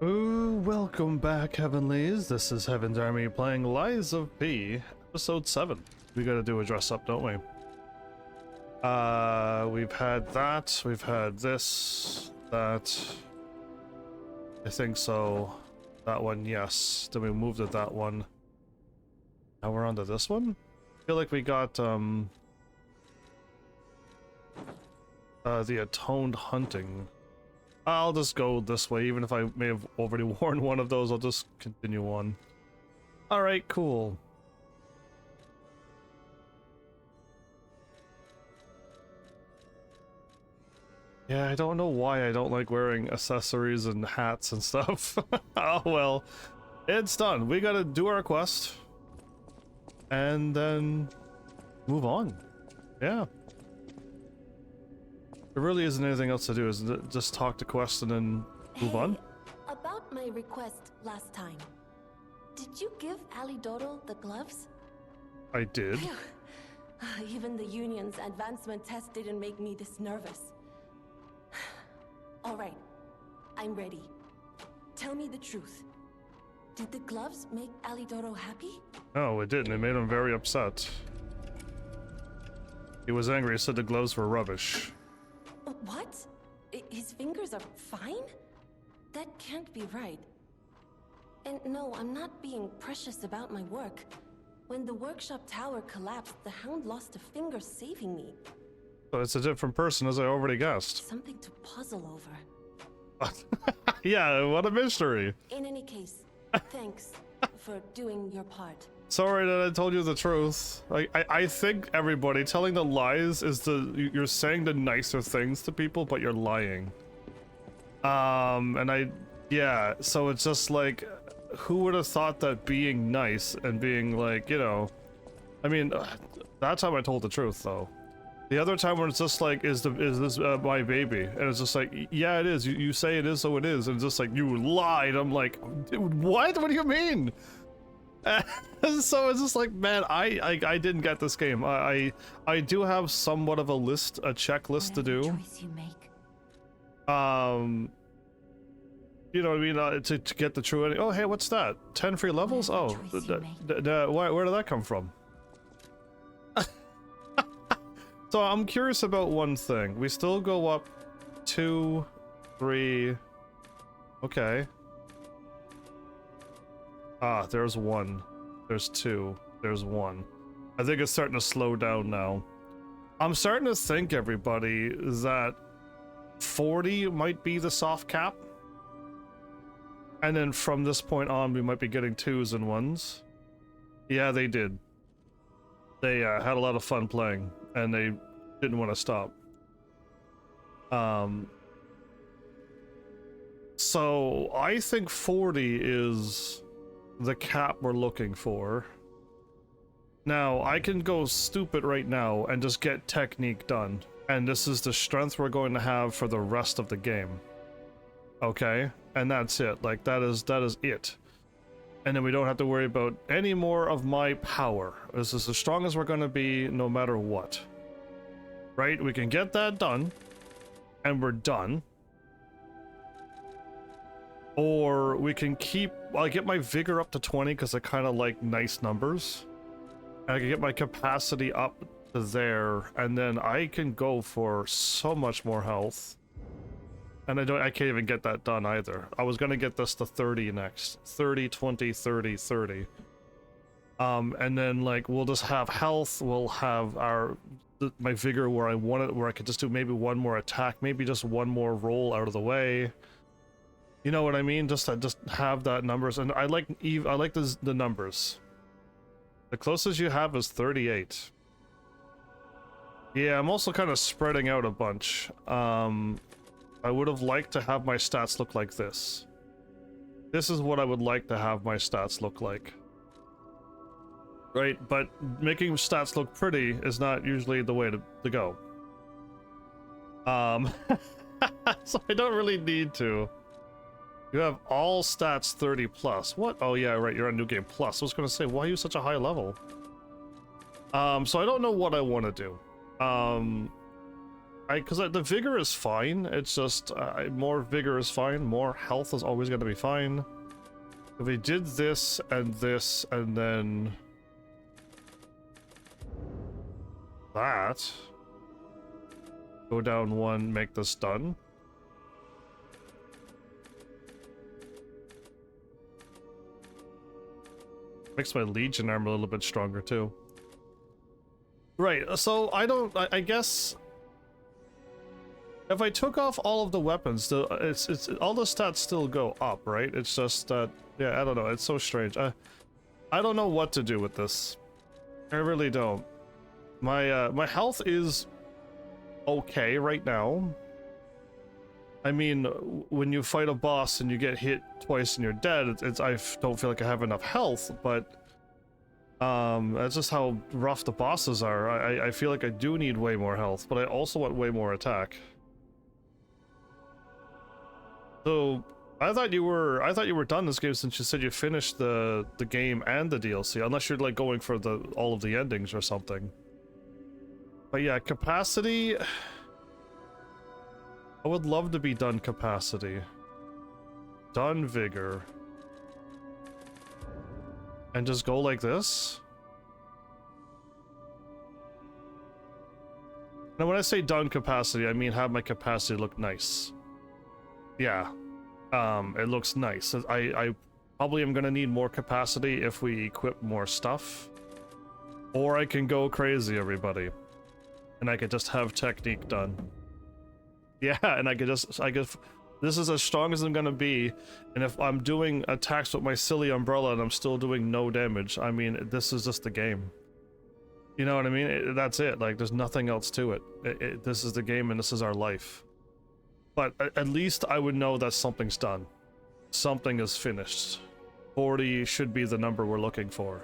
Ooh, welcome back, Heavenlies. This is Heaven's Army playing Lies of P, episode 7. We gotta do a dress up, don't we? We've had that, we've had this, that. I think so. That one, yes. Then we moved to that one. Now we're on to this one? I feel like we got, the Atoned Hunting. I'll just go this way, even if I may have already worn one of those, I'll just continue on. Alright, cool. Yeah, I don't know why I don't like wearing accessories and hats and stuff. Oh well, it's done. We gotta do our quest. And then move on. Yeah. There really isn't anything else to do, isn't it? Just talk to Quest and then move on? About my request last time. Did you give Alidoro the gloves? I did. Phew. Even the Union's advancement test didn't make me this nervous. Alright, I'm ready. Tell me the truth. Did the gloves make Alidoro happy? No, it didn't. It made him very upset. He was angry. He said the gloves were rubbish. What? His fingers are fine? That can't be right. And no, I'm not being precious about my work. When the workshop tower collapsed, the Hound lost a finger saving me. So it's a different person, as I already guessed. Something to puzzle over. Yeah, what a mystery. In any case, thanks for doing your part. Sorry that I told you the truth. I think everybody telling the lies is you're saying the nicer things to people, but you're lying. Yeah, so it's just like, who would have thought that being nice and being like, you know, I mean, that time I told the truth though. The other time when it's just like, is this my baby? And it's just like, yeah, it is. You say it is, so it is. And it's just like, you lied. I'm like, what? What do you mean? So it's just like, man, I didn't get this game. I do have somewhat of a checklist to do. Choice you make. You know what I mean? To get the true ending. Oh, hey, what's that? 10 free levels? Oh, where did that come from? So I'm curious about one thing. We still go up 2, 3. Okay. Ah, there's 1. There's 2. There's 1. I think it's starting to slow down now. I'm starting to think, everybody, that 40 might be the soft cap. And then from this point on, we might be getting 2s and 1s. Yeah, they did. They had a lot of fun playing, and they didn't want to stop. So I think 40 is the cap we're looking for. Now, I can go stupid right now and just get technique done. And this is the strength we're going to have for the rest of the game. Okay? And that's it. Like, that is it. And then we don't have to worry about any more of my power. This is as strong as we're going to be no matter what. Right? We can get that done. And we're done. Or we can keep... I get my vigor up to 20 because I kind of like nice numbers. And I can get my capacity up to there. And then I can go for so much more health. And I can't even get that done either. I was gonna get this to 30 next. 30, 20, 30, 30. And then like we'll just have health, we'll have my vigor where I want it, where I could just do maybe one more attack, maybe just one more roll out of the way. You know what I mean? Just have that numbers, and I like the numbers. The closest you have is 38. Yeah, I'm also kind of spreading out a bunch. I would have liked to have my stats look like this. This is what I would like to have my stats look like. Right? But making stats look pretty is not usually the way to go. So I don't really need to. You have all stats 30 plus. What? Oh yeah, right, you're on New Game Plus. I was gonna say, why are you such a high level? So I don't know what I want to do. Because the vigor is fine. It's just more vigor is fine. More health is always going to be fine. If we did this and then that, go down one, make this done. Makes my Legion armor a little bit stronger too. Right, so I guess if I took off all of the weapons, it's all the stats still go up, right? It's just that, yeah, I don't know, it's so strange. I don't know what to do with this. I really don't. My health is okay right now. I mean, when you fight a boss and you get hit twice and you're dead, I don't feel like I have enough health, but that's just how rough the bosses are. I feel like I do need way more health, but I also want way more attack. So I thought you were done this game since you said you finished the game and the DLC, unless you're like going for all of the endings or something. But yeah, capacity. I would love to be done capacity. Done vigor. And just go like this? Now when I say done capacity, I mean have my capacity look nice. Yeah. It looks nice. I probably am gonna need more capacity if we equip more stuff. Or I can go crazy, everybody. And I could just have technique done. Yeah, and I guess this is as strong as I'm gonna be, and if I'm doing attacks with my silly umbrella and I'm still doing no damage, I mean, this is just the game. You know what I mean? That's it. Like, there's nothing else to it. This is the game, and this is our life. But at least I would know that something's done. Something is finished. 40 should be the number we're looking for.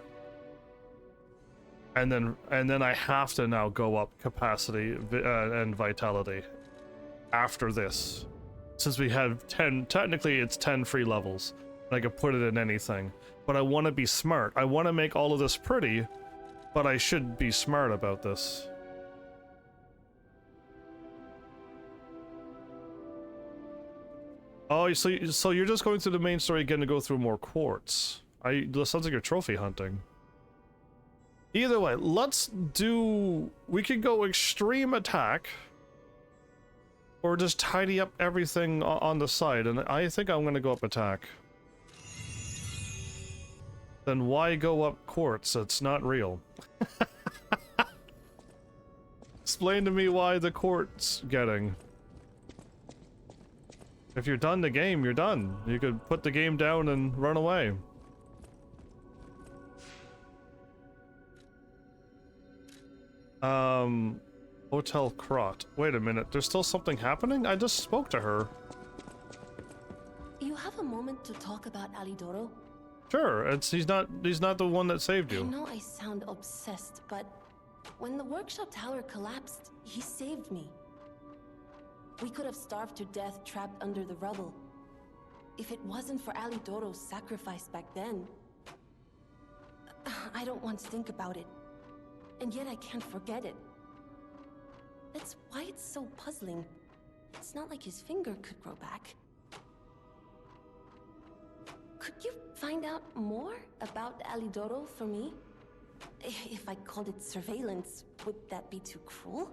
And then I have to now go up capacity and vitality. After this, since we have 10, technically it's 10 free levels, and I could put it in anything, but I want to be smart. I want to make all of this pretty, but I should be smart about this. Oh, so you're just going through the main story again to go through more quartz. That sounds like you're trophy hunting. Either way, we could go extreme attack, or just tidy up everything on the side, and I think I'm gonna go up attack. Then why go up quartz? It's not real. Explain to me why the quartz getting. If you're done the game, you're done. You could put the game down and run away. Hotel Krot. Wait a minute, there's still something happening? I just spoke to her. You have a moment to talk about Alidoro? Sure, he's not the one that saved you. I know I sound obsessed, but when the workshop tower collapsed, he saved me. We could have starved to death trapped under the rubble. If it wasn't for Alidoro's sacrifice back then... I don't want to think about it. And yet I can't forget it. That's why it's so puzzling. It's not like his finger could grow back. Could you find out more about Alidoro for me? If I called it surveillance, would that be too cruel?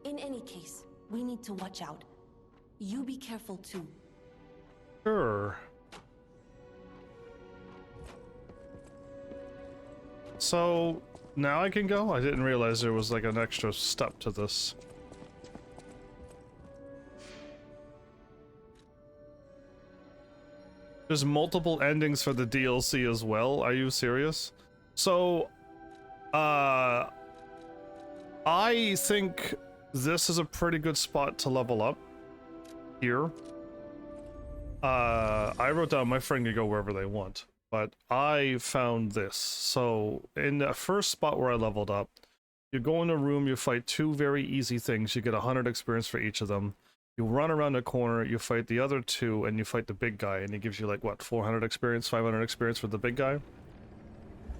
In any case, we need to watch out. You be careful too. Sure. So... now I can go? I didn't realize there was like an extra step to this. There's multiple endings for the DLC as well. Are you serious? So, I think this is a pretty good spot to level up. Here. I wrote down my friend can go wherever they want. But I found this. So in the first spot where I leveled up, you go in a room, you fight two very easy things. You get 100 experience for each of them. You run around the corner, you fight the other two, and you fight the big guy, and he gives you like, what, 400 experience, 500 experience for the big guy?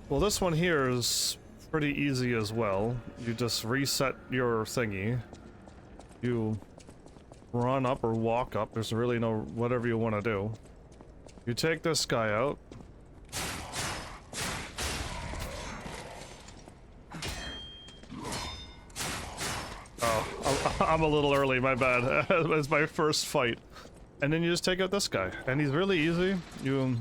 Well, this one here is pretty easy as well. You just reset your thingy, You run up or walk up. There's really no whatever you want to do. You take this guy out. Oh, I'm a little early, my bad. It's my first fight. And then you just take out this guy. And he's really easy. You...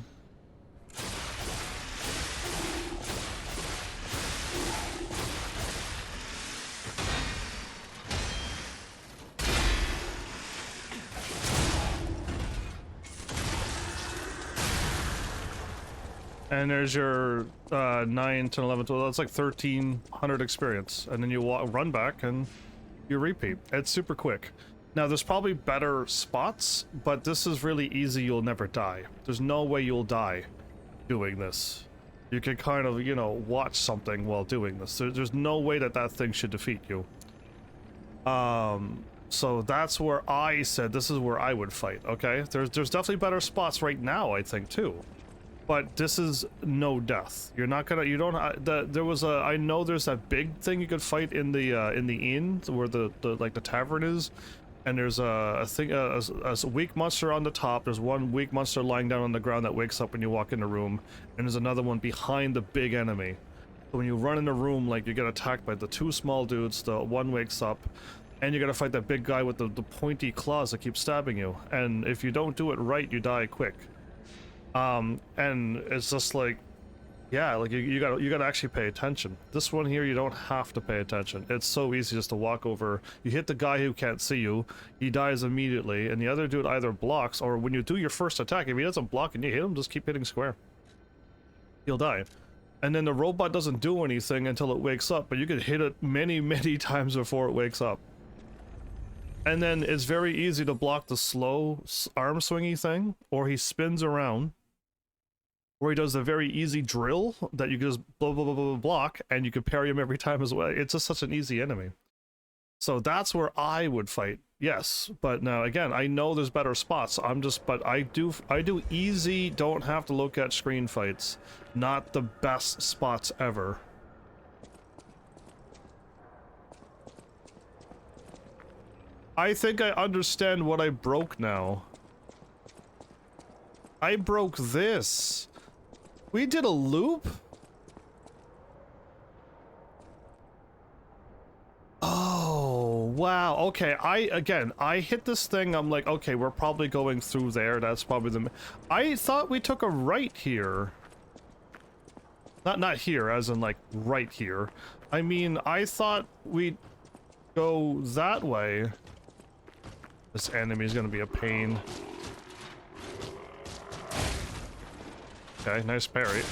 And there's your 9, 10, 11, 12, that's like 1300 experience. And then you run back and you repeat. It's super quick. Now there's probably better spots, but this is really easy, you'll never die. There's no way you'll die doing this. You can kind of, you know, watch something while doing this. There's no way that that thing should defeat you. So that's where I said this is where I would fight, okay? There's definitely better spots right now, I think, too. But this is no death. You're not gonna. You don't. There was a. I know there's that big thing you could fight in the inn where the like the tavern is, and there's a thing a weak monster on the top. There's one weak monster lying down on the ground that wakes up when you walk in the room, and there's another one behind the big enemy. So when you run in the room, like you get attacked by the two small dudes. The one wakes up, and you gotta fight that big guy with the pointy claws that keep stabbing you. And if you don't do it right, you die quick. And it's just like, yeah, like you gotta actually pay attention. This one here, you don't have to pay attention. It's so easy just to walk over. You hit the guy who can't see you, he dies immediately, and the other dude either blocks, or when you do your first attack, if he doesn't block and you hit him, just keep hitting square. He'll die. And then the robot doesn't do anything until it wakes up, but you could hit it many, many times before it wakes up. And then it's very easy to block the slow arm swingy thing, or he spins around, where he does a very easy drill that you can just block, and you can parry him every time as well. It's just such an easy enemy. So that's where I would fight, yes. But now again, I know there's better spots. But I do easy, don't have to look at screen fights. Not the best spots ever. I think I understand what I broke now. I broke this. We did a loop? Oh, wow. Okay, I hit this thing, I'm like, okay, we're probably going through there. That's probably the... I thought we took a right here. Not here, as in, like, right here. I mean, I thought we'd go that way. This enemy's gonna be a pain. Okay, nice parry.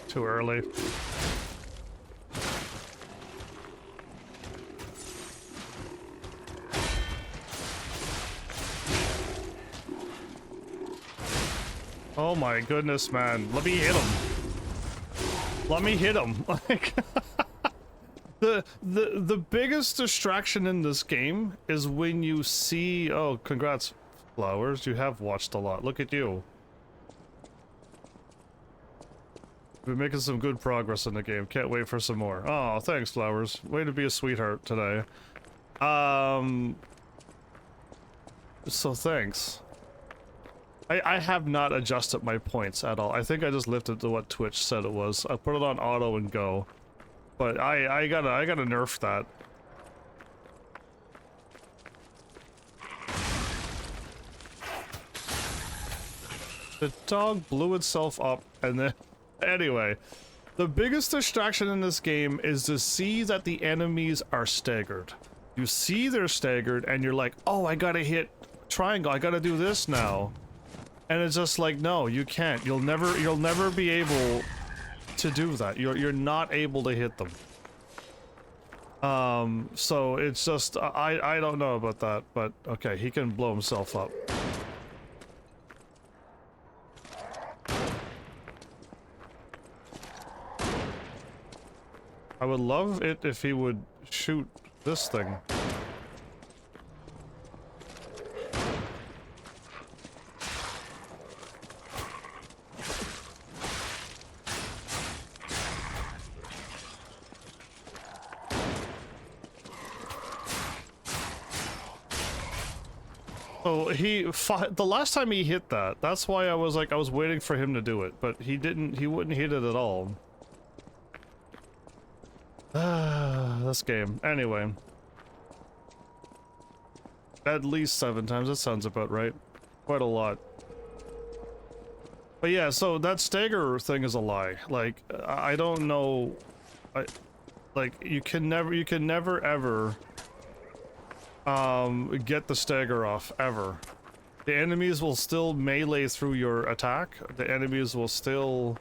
Too early. Oh my goodness, man. Let me hit him. Let me hit him. Like the biggest distraction in this game is when you see... Oh, congrats, Flowers. You have watched a lot. Look at you. We're making some good progress in the game. Can't wait for some more. Oh, thanks, Flowers. Way to be a sweetheart today. So thanks. I have not adjusted my points at all. I think I just lifted to what Twitch said it was. I put it on auto and go. But I gotta nerf that. The dog blew itself up and then... Anyway, the biggest distraction in this game is to see that the enemies are staggered. You see they're staggered and you're like, oh, I gotta hit triangle, I gotta do this now. And it's just like, no, you can't. You'll never be able to do that. You're not able to hit them. So it's just, I don't know about that, but okay, he can blow himself up. I would love it if he would shoot this thing. So the last time he hit that, that's why I was like, I was waiting for him to do it, but he wouldn't hit it at all. This game. Anyway. At least 7 times, that sounds about right. Quite a lot. But yeah, so that stagger thing is a lie. Like, I don't know... like, you can never ever... get the stagger off, ever. The enemies will still melee through your attack. The enemies will still...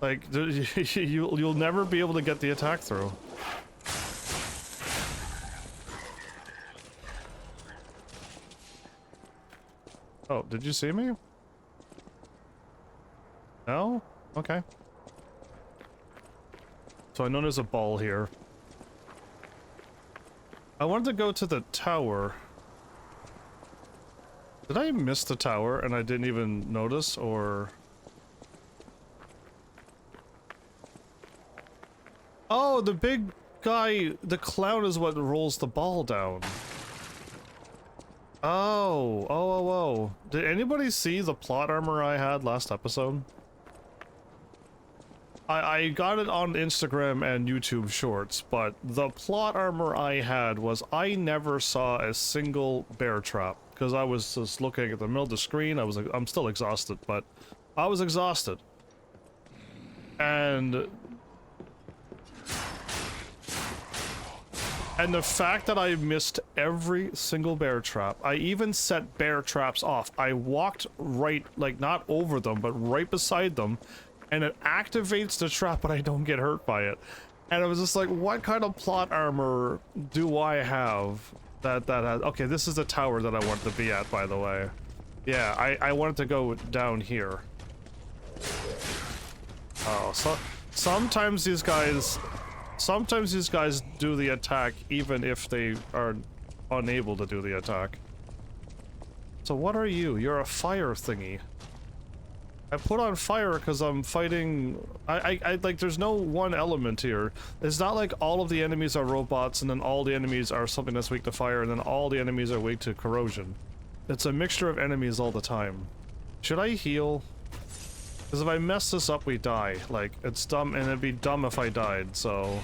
like, you'll never be able to get the attack through. Oh, did you see me? No? Okay. So I know there's a ball here. I wanted to go to the tower. Did I miss the tower and I didn't even notice, or... Oh, the big guy, the clown is what rolls the ball down. Oh. Did anybody see the plot armor I had last episode? I got it on Instagram and YouTube Shorts, but the plot armor I had was I never saw a single bear trap because I was just looking at the middle of the screen. I'm still exhausted, but I was exhausted. And the fact that I missed every single bear trap, I even set bear traps off. I walked right, like not over them, but right beside them, and it activates the trap, but I don't get hurt by it. And I was just like, what kind of plot armor do I have that has... Okay, this is the tower that I wanted to be at, by the way. Yeah, I wanted to go down here. Oh, so sometimes these guys do the attack even if they are unable to do the attack. So what are you? You're a fire thingy. I put on fire because I'm fighting... I like, there's no one element here. It's not like all of the enemies are robots and then all the enemies are something that's weak to fire and then all the enemies are weak to corrosion. It's a mixture of enemies all the time. Should I heal? Because if I mess this up, we die. Like, it's dumb, and it'd be dumb if I died, so...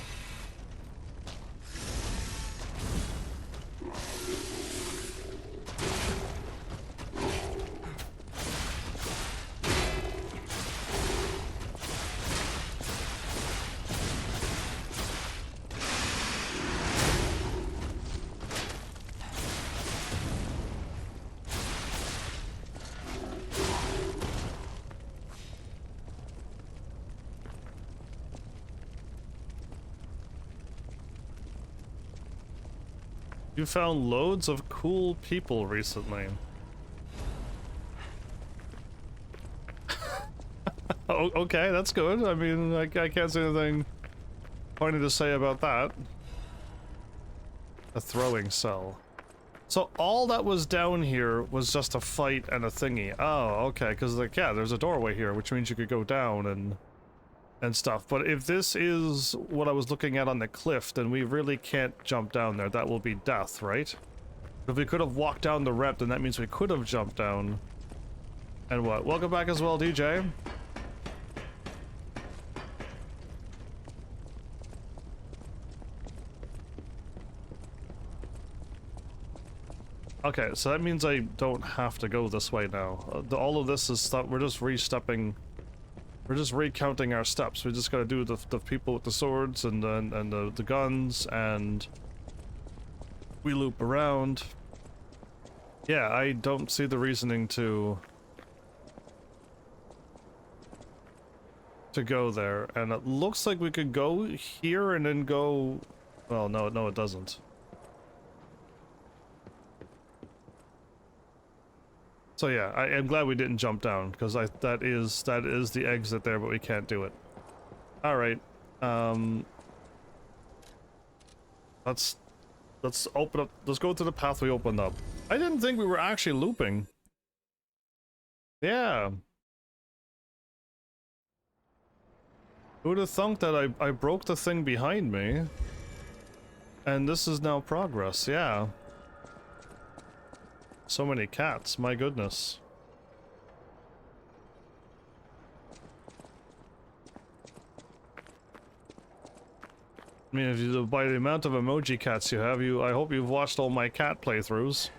You found loads of cool people recently. Oh, okay, that's good. I mean, I can't say anything funny to say about that. A throwing cell. So all that was down here was just a fight and a thingy. Oh, okay, because like, yeah, there's a doorway here, which means you could go down and stuff. But if this is what I was looking at on the cliff, then we really can't jump down there. That will be death, right? If we could have walked down the ramp, then that means we could have jumped down. And what? Welcome back as well, DJ. Okay, so that means I don't have to go this way now. All of this is stuff, we're just re-stepping. We're just recounting our steps. We just gotta do the people with the swords and the guns, and we loop around. Yeah, I don't see the reasoning to go there. And it looks like we could go here and then go Well, no, it doesn't. So yeah, I am glad we didn't jump down, because that is the exit there, but we can't do it. Alright. Let's open up, let's go to the path we opened up. I didn't think we were actually looping. Yeah. Who'd have thunk that I broke the thing behind me? And this is now progress, yeah. So many cats, my goodness. I mean, if you, by the amount of emoji cats you have, I hope you've watched all my cat playthroughs.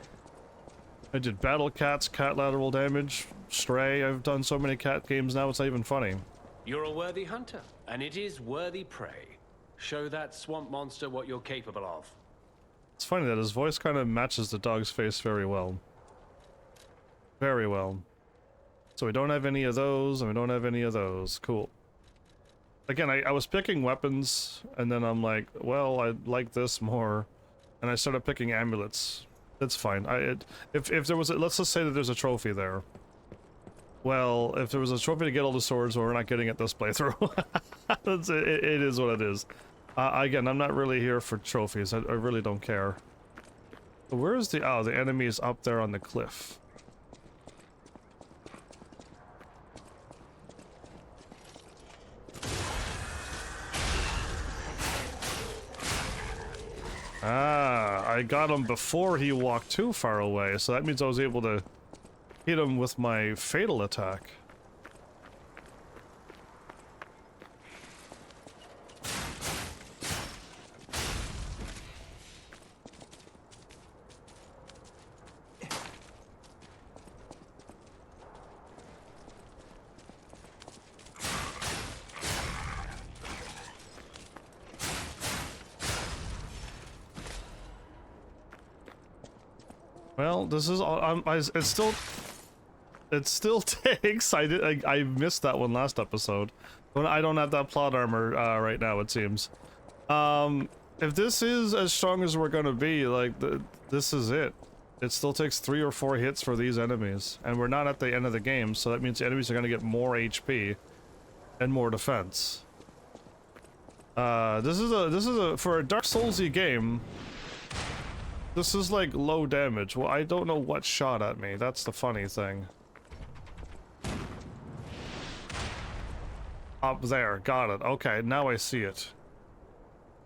I did battle cats, cat lateral damage, stray. I've done so many cat games now it's not even funny. You're a worthy hunter, and it is worthy prey. Show that swamp monster what you're capable of. It's funny that his voice kind of matches the dog's face very well. Very well. So we don't have any of those, and we don't have any of those. Cool. Again, I was picking weapons, and then I'm like, well, I like this more. And I started picking amulets. That's fine. If there was let's just say that there's a trophy there. Well, if there was a trophy to get all the swords, well, we're not getting it this playthrough. It is what it is. Again, I'm not really here for trophies. I really don't care. Where is the... Oh, the enemy is up there on the cliff. Ah, I got him before he walked too far away, so that means I was able to hit him with my fatal attack. Well, this is all. It still takes. I missed that one last episode. But I don't have that plot armor right now. It seems. If this is as strong as we're gonna be, like this is it. It still takes 3 or 4 hits for these enemies, and we're not at the end of the game, so that means the enemies are gonna get more HP and more defense. This is a for a Dark Soulsy game. This is like low damage. Well, I don't know what shot at me. That's the funny thing. Up there. Got it. Okay, now I see it.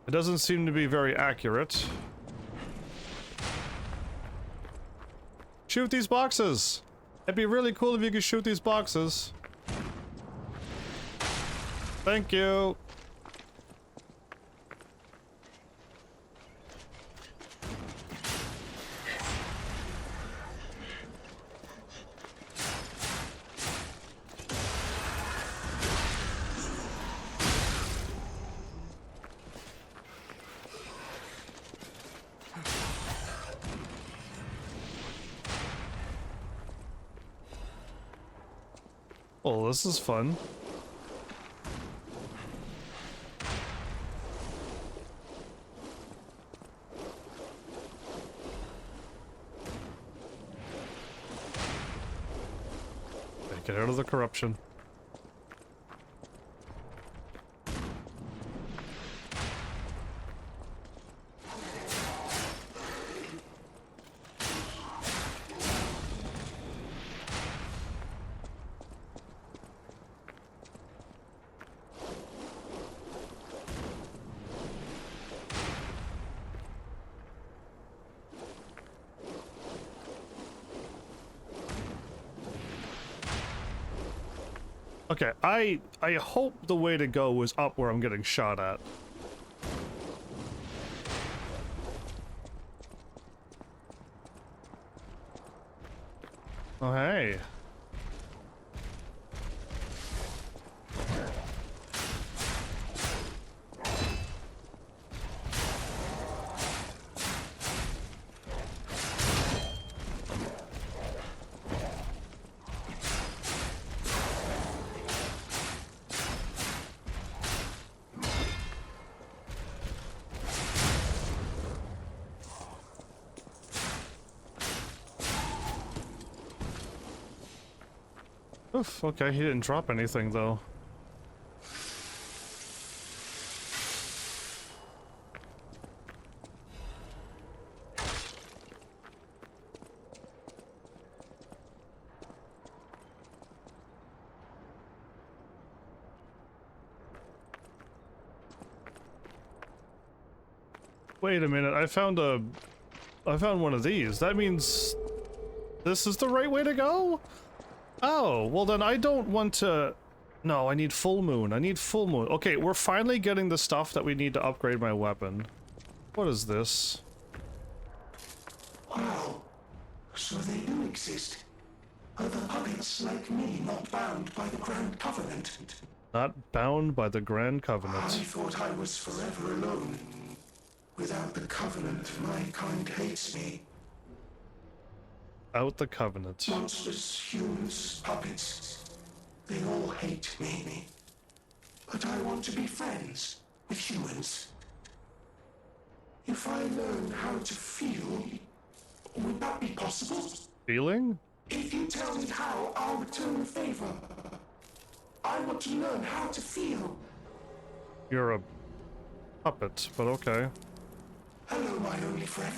It doesn't seem to be very accurate. Shoot these boxes! It'd be really cool if you could shoot these boxes. Thank you. Oh, this is fun. Okay, get out of the corruption. Okay, I hope the way to go is up where I'm getting shot at. Oh, hey. Oof, okay, he didn't drop anything though. Wait a minute, I found one of these. That means this is the right way to go? Oh, well then I don't want to... No, I need full moon. I need full moon. Okay, we're finally getting the stuff that we need to upgrade my weapon. What is this? Wow. So they do exist. Other puppets like me not bound by the Grand Covenant. Not bound by the Grand I Covenant. thought I was forever alone. Without the Covenant, my kind hates me. Out the Covenant. Monsters, humans, puppets. They all hate me. But I want to be friends with humans. If I learn how to feel, would that be possible? Feeling? If you tell me how, I'll return the favor. I want to learn how to feel. You're a puppet, but okay. Hello, my only friend.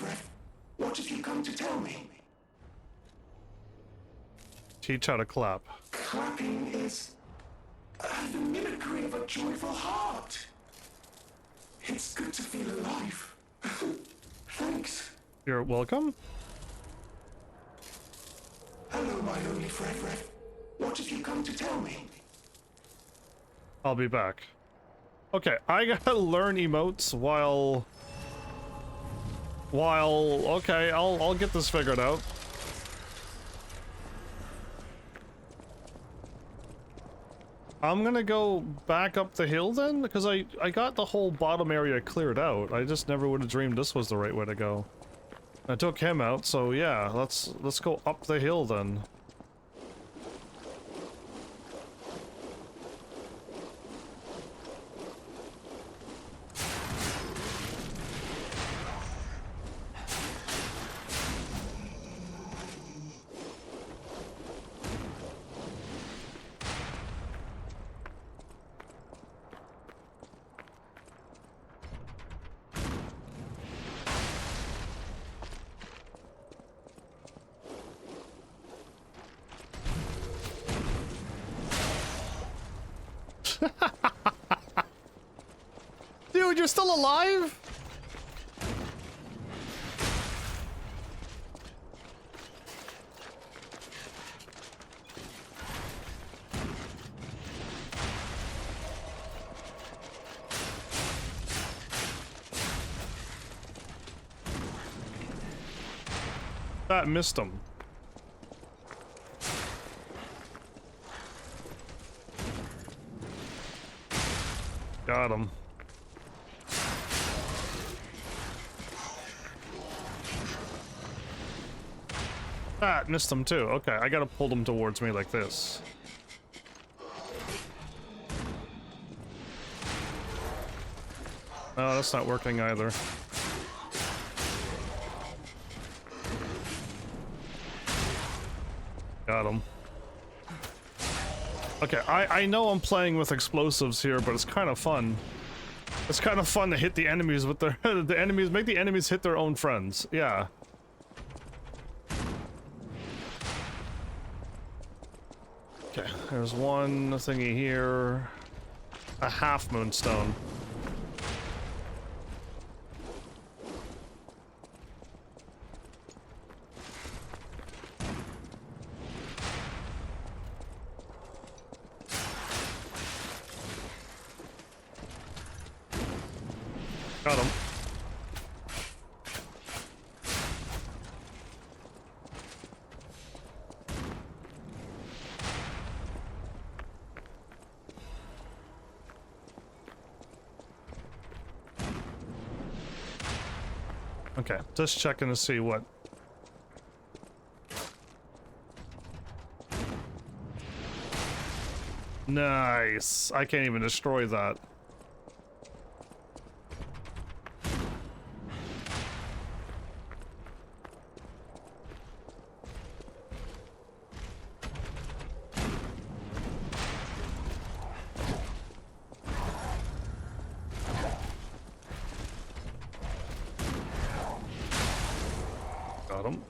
What have you come to tell me? Teach how to clap. Clapping is the mimicry of a joyful heart. It's good to feel alive. Thanks. You're welcome? Hello, my only friend. What have you come to tell me? I'll be back. Okay, I gotta learn emotes while... Okay, I'll get this figured out. I'm gonna go back up the hill then, because I got the whole bottom area cleared out. I just never would have dreamed this was the right way to go. I took him out, so yeah, let's go up the hill then. Dude, you're still alive? That missed him. Got him. Ah, missed him too. Okay, I gotta pull them towards me like this. No, that's not working either. Got him. Okay, I know I'm playing with explosives here, but it's kind of fun. It's kind of fun to hit the enemies with their make the enemies hit their own friends. Yeah. Okay, there's one thingy here. A half moonstone. Got him. Okay, just checking to see what. Nice. I can't even destroy that. got him.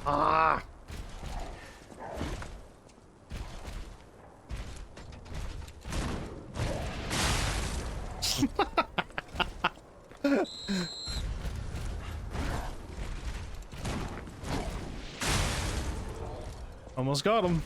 Ah! Almost got him.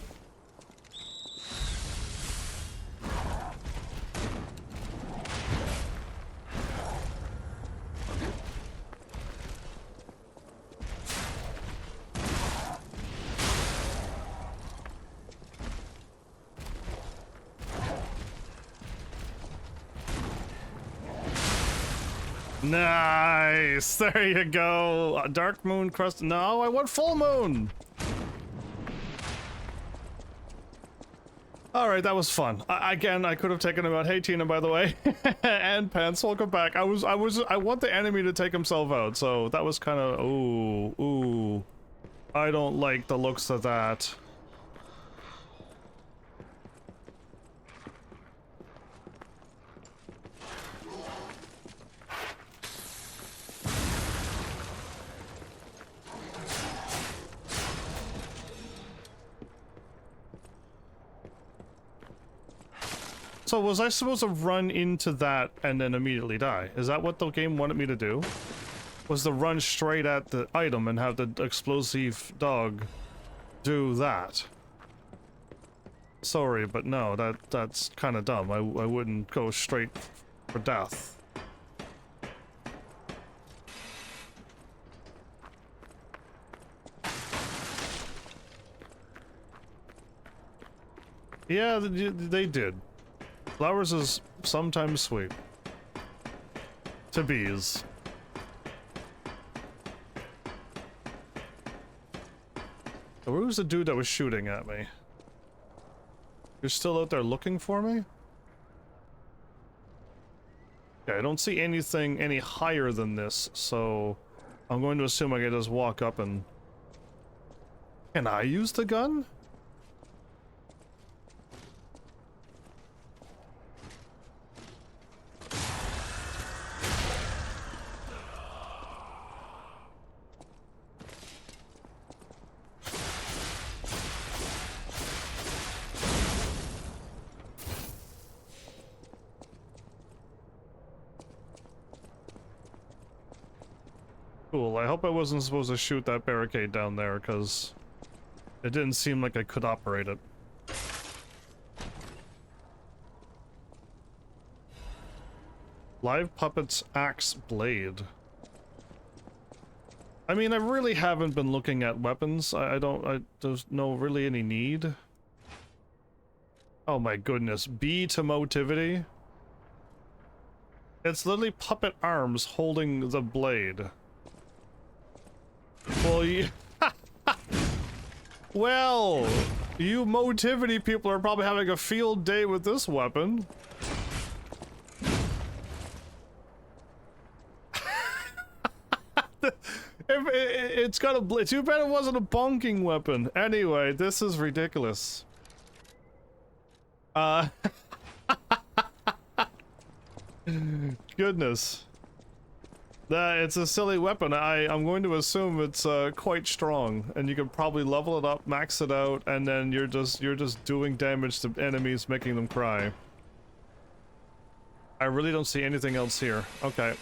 Nice! There you go! Dark moon crust. No, I want full moon! Alright, that was fun. Again, I could have taken him out. Hey Tina, by the way. And Pants, welcome back. I want the enemy to take himself out, so that was kind of... Ooh. I don't like the looks of that. So was I supposed to run into that and then immediately die? Is that what the game wanted me to do? Was to run straight at the item and have the explosive dog do that? Sorry, but no, that's kind of dumb. I wouldn't go straight for death. Yeah, they did. Flowers is sometimes sweet. To bees. So where was the dude that was shooting at me? You're still out there looking for me? Yeah, I don't see anything any higher than this, so I'm going to assume I can just walk up and... Can I use the gun? Cool, I hope I wasn't supposed to shoot that barricade down there, because it didn't seem like I could operate it. Live Puppets Axe Blade. I mean, I really haven't been looking at weapons. There's no really any need. Oh my goodness, B to motivity? It's literally puppet arms holding the blade. Well, well, you motivity people are probably having a field day with this weapon. It's got a blade. Too bad it wasn't a bonking weapon. Anyway, this is ridiculous. Goodness. It's a silly weapon. I'm going to assume it's quite strong, and you can probably level it up, max it out, and then you're just doing damage to enemies, making them cry. I really don't see anything else here. Okay.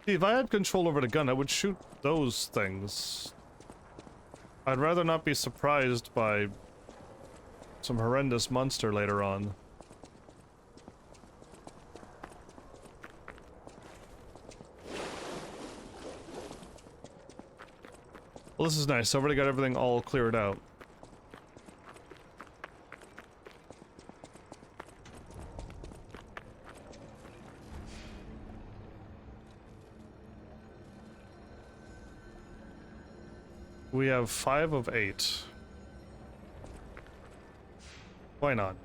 See, if I had control over the gun, I would shoot those things. I'd rather not be surprised by some horrendous monster later on. Well, this is nice. I've already got everything all cleared out. We have 5 of 8. Why not?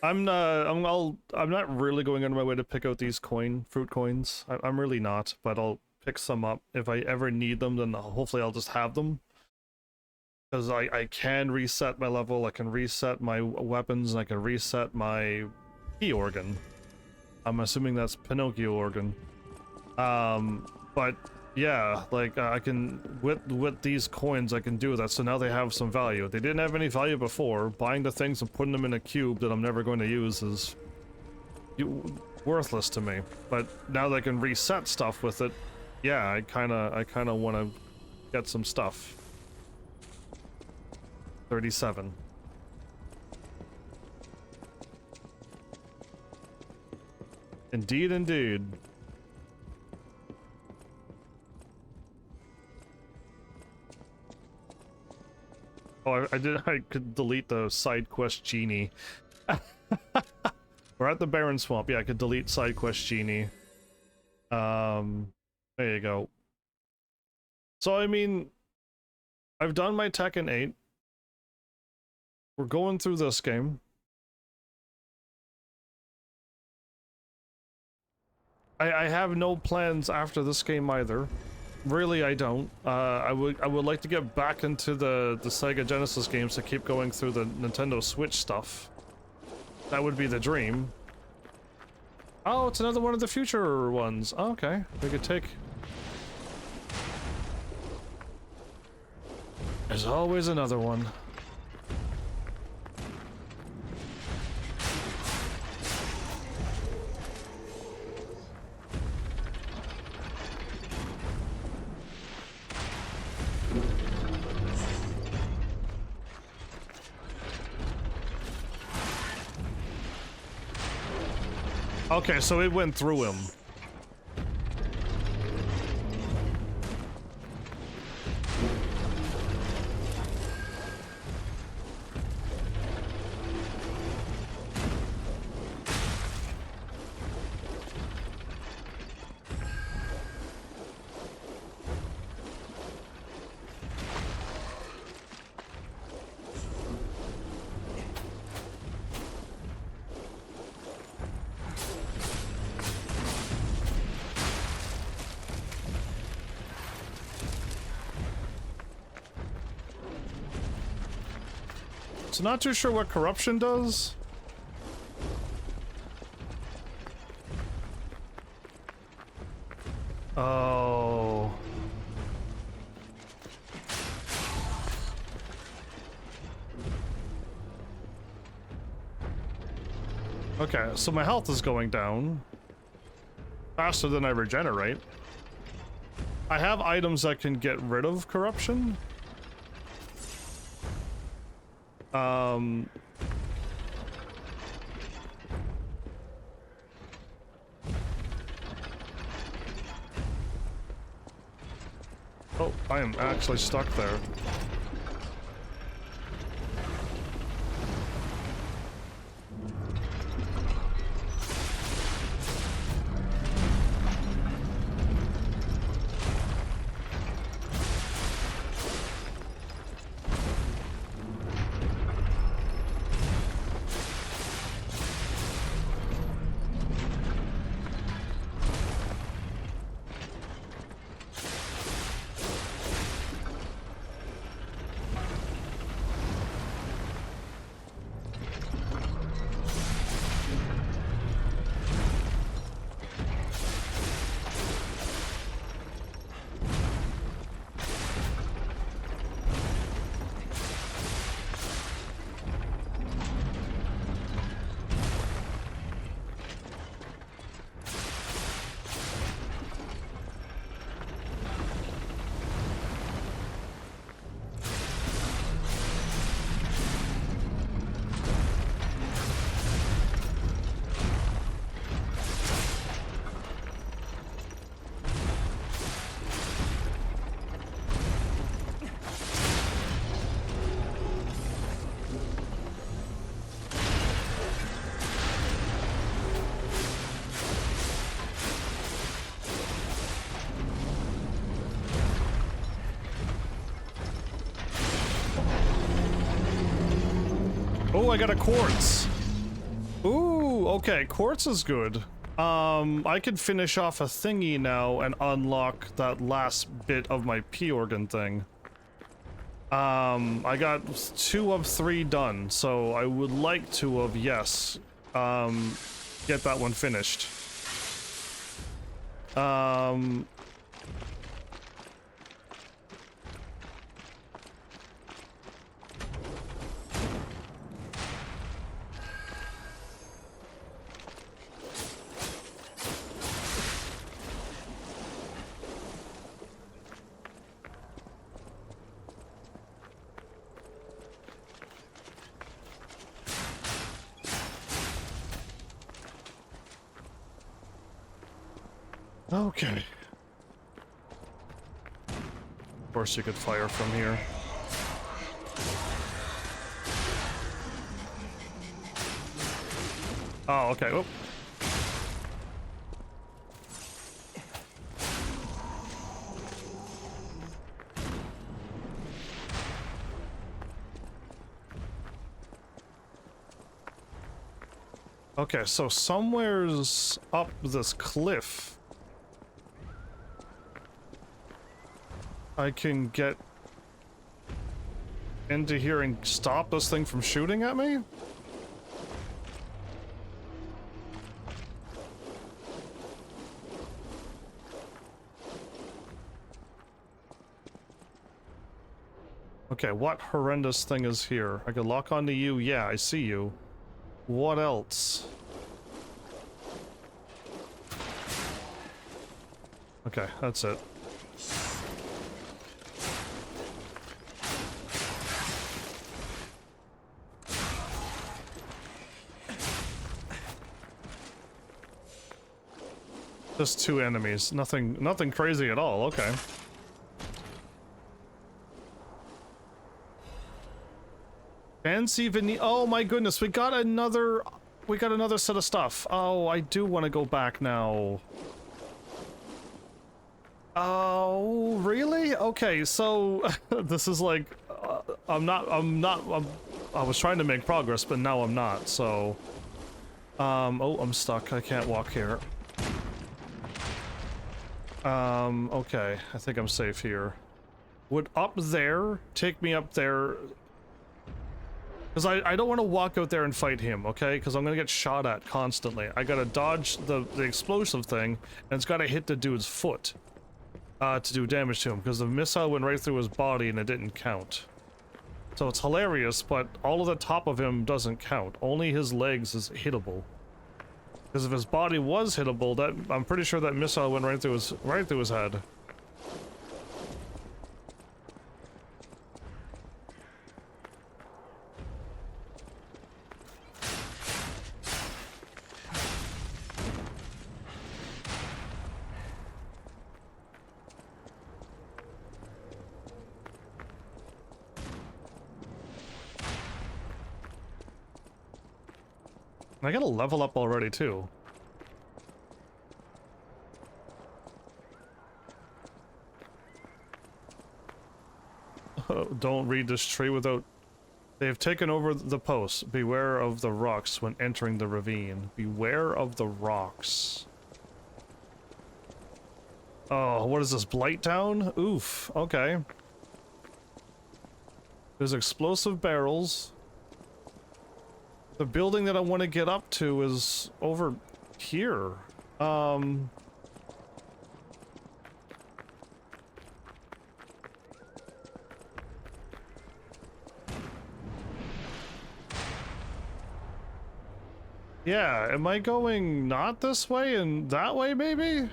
I'm not really going out of my way to pick out these fruit coins. I'm really not, but I'll pick some up if I ever need them. Then hopefully I'll just have them, because I can reset my level. I can reset my weapons, and I can reset my key organ. I'm assuming that's Pinocchio organ. But yeah, like I can with these coins I can do that. So now they have some value. They didn't have any value before. Buying the things and putting them in a cube that I'm never going to use is worthless to me. But now that I can reset stuff with it, yeah, I kind of want to get some stuff. 37. Indeed, indeed. Oh, I could delete the side quest genie. We're at the Barren Swamp. Yeah, I could delete side quest genie. There you go. So, I mean, I've done my Tekken 8. We're going through this game. I have no plans after this game either. Really, I don't. I would like to get back into the Sega Genesis games to keep going through the Nintendo Switch stuff. That would be the dream. Oh, it's another one of the future ones. Oh, okay, we could take. There's always another one. Okay, so it went through him. So not too sure what corruption does. Oh. Okay, so my health is going down faster than I regenerate. I have items that can get rid of corruption. Oh, I am actually stuck there. I got a quartz. Ooh, okay, quartz is good. I can finish off a thingy now and unlock that last bit of my P organ thing. I got 2 of 3 done, so I would like to have, yes, get that one finished. Okay. Of course you could fire from here. Oh, okay. Oh. Okay, so somewhere's up this cliff I can get into here and stop this thing from shooting at me? Okay, what horrendous thing is here? I can lock onto you. Yeah, I see you. What else? Okay, that's it. Just 2 enemies. Nothing crazy at all. Okay. Fancy Vinny. Oh my goodness, we got another set of stuff. Oh, I do want to go back now. Oh, really? Okay, so this is like I was trying to make progress, but now I'm not. So oh, I'm stuck. I can't walk here. Okay, I think I'm safe here. Would up there take me up there? Because I don't want to walk out there and fight him, okay? Because I'm gonna get shot at constantly. I gotta dodge the explosive thing, and it's gotta hit the dude's foot to do damage to him, because the missile went right through his body and it didn't count. So it's hilarious, but all of the top of him doesn't count. Only his legs is hittable. Because if his body was hittable, I'm pretty sure that missile went right through his head. I gotta level up already, too. Don't read this tree without... They have taken over the post. Beware of the rocks when entering the ravine. Beware of the rocks. Oh, what is this, Blight Town? Oof, okay. There's explosive barrels. The building that I want to get up to is over here. Yeah, am I going not this way and that way, maybe?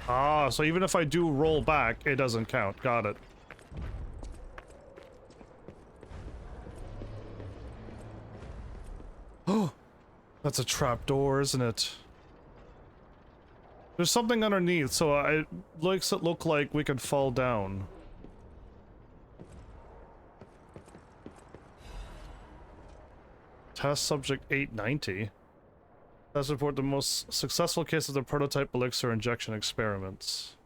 Ah, so even if I do roll back, it doesn't count. Got it. Oh, that's a trapdoor, isn't it? There's something underneath, so it looks like we can fall down. Test subject 890. Let's report the most successful case of the prototype elixir injection experiments.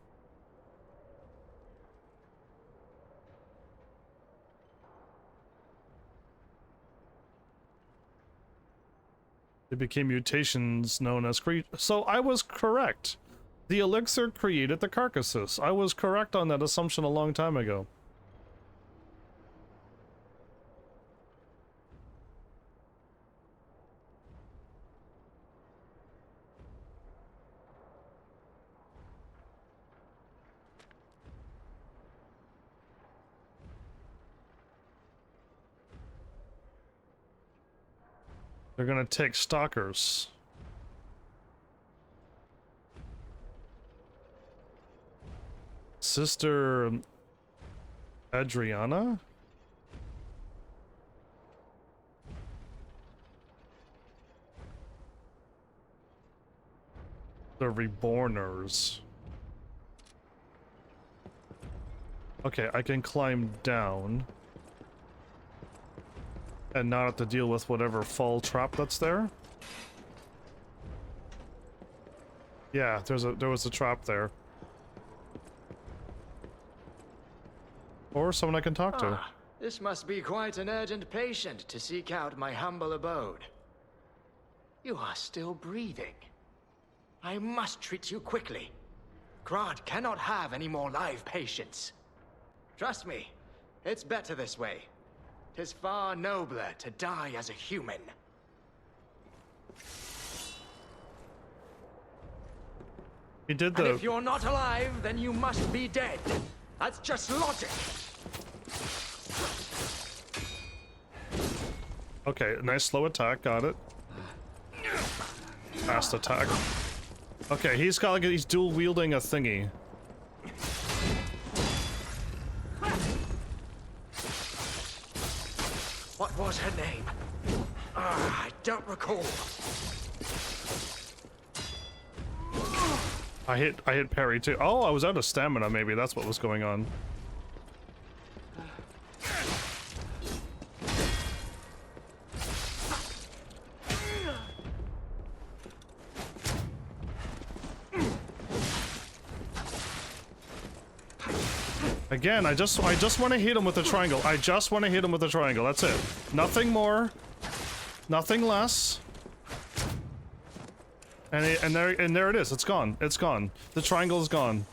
It became mutations known as So I was correct. The elixir created the carcasses. I was correct on that assumption a long time ago. They're gonna take stalkers. Sister Adriana? The Reborners. Okay, I can climb down. And not have to deal with whatever fall trap that's there. Yeah, there was a trap there. Or someone I can talk to. This must be quite an urgent patient to seek out my humble abode. You are still breathing. I must treat you quickly. Grant cannot have any more live patients. Trust me, it's better this way. 'Tis far nobler to die as a human. He did And if you're not alive, then you must be dead. That's just logic. Okay, nice slow attack, got it. Fast attack. Okay, he's got like he's dual wielding a thingy. What was her name? I don't recall. I hit parry too. Oh, I was out of stamina, maybe that's what was going on. Again, I just want to hit him with the triangle. I just want to hit him with the triangle. That's it. Nothing more. Nothing less. And there it is. It's gone. It's gone. The triangle is gone.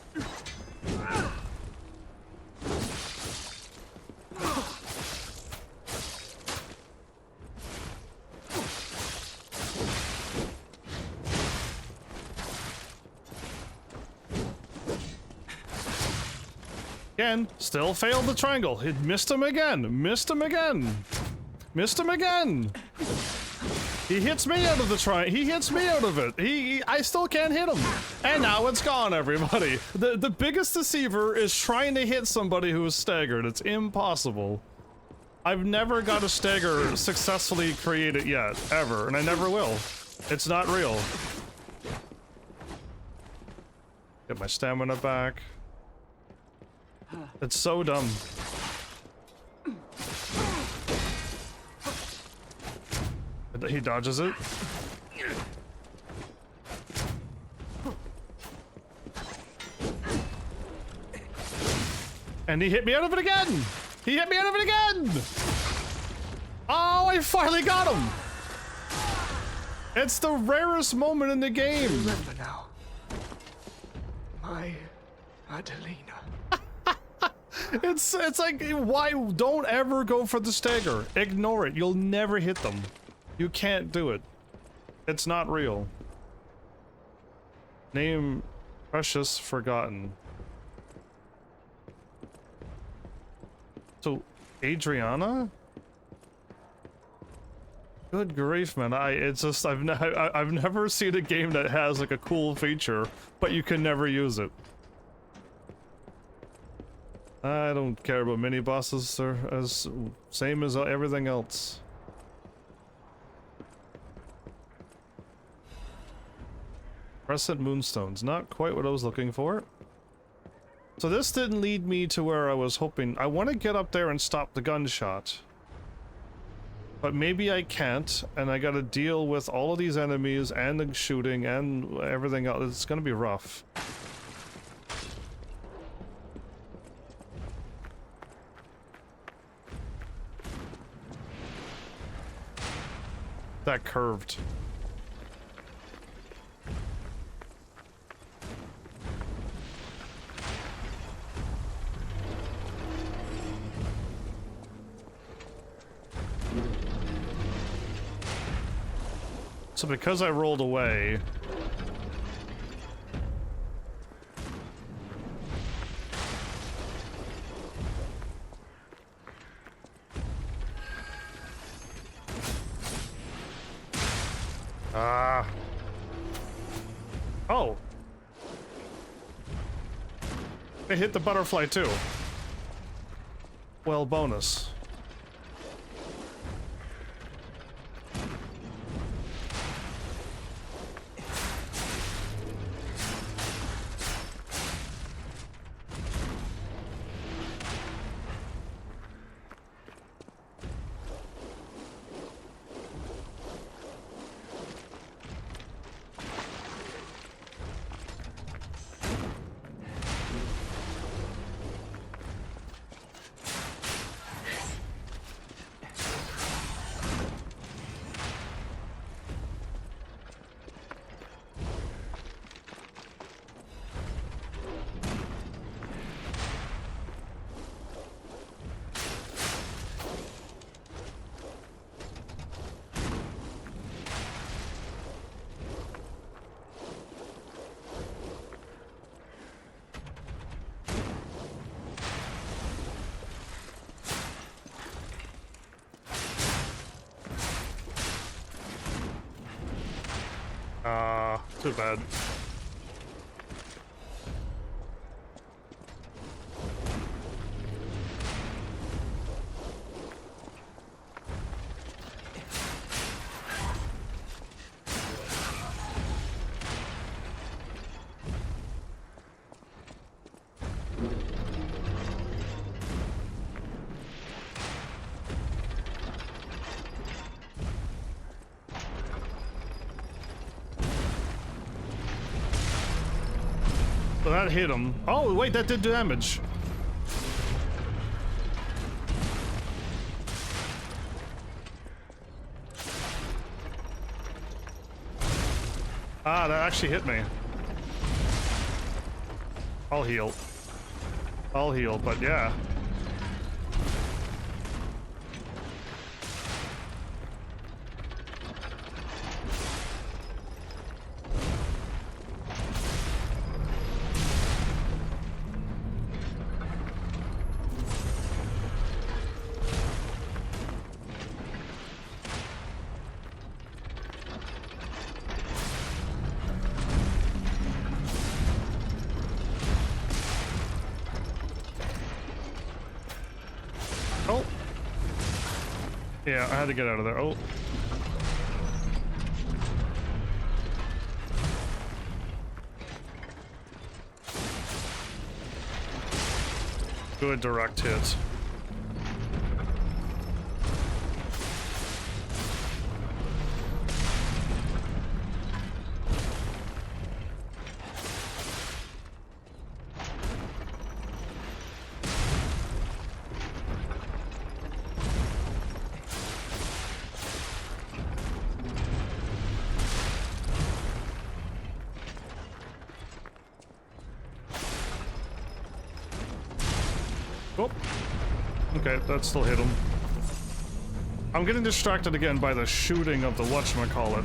Again, still failed the triangle. It missed him again. Missed him again. Missed him again. He hits me out of the triangle. He hits me out of it. I still can't hit him. And now it's gone, everybody. The biggest deceiver is trying to hit somebody who is staggered. It's impossible. I've never got a stagger successfully created yet, ever, and I never will. It's not real. Get my stamina back. It's so dumb. He dodges it. And he hit me out of it again! He hit me out of it again! Oh, I finally got him! It's the rarest moment in the game! Remember now. My Adelina. It's like, why don't ever go for the stagger? Ignore it. You'll never hit them. You can't do it. It's not real. Name Precious Forgotten. So, Adriana? Good grief, man. It's just, I've never seen a game that has like a cool feature, but you can never use it. I don't care about mini bosses. They're as same as everything else. Crescent moonstones, not quite what I was looking for. So this didn't lead me to where I was hoping. I want to get up there and stop the gunshot. But maybe I can't, and I gotta deal with all of these enemies and the shooting and everything else. It's gonna be rough. That curved. So because I rolled away... Oh! They hit the butterfly too. Well, bonus. Too bad. So that hit him. Oh, wait, that did damage. Ah, that actually hit me. I'll heal. I'll heal, but yeah. Oh. Yeah, I had to get out of there. Oh. Good direct hit. Oh. Okay, that still hit him. I'm getting distracted again by the shooting of the whatchamacallit.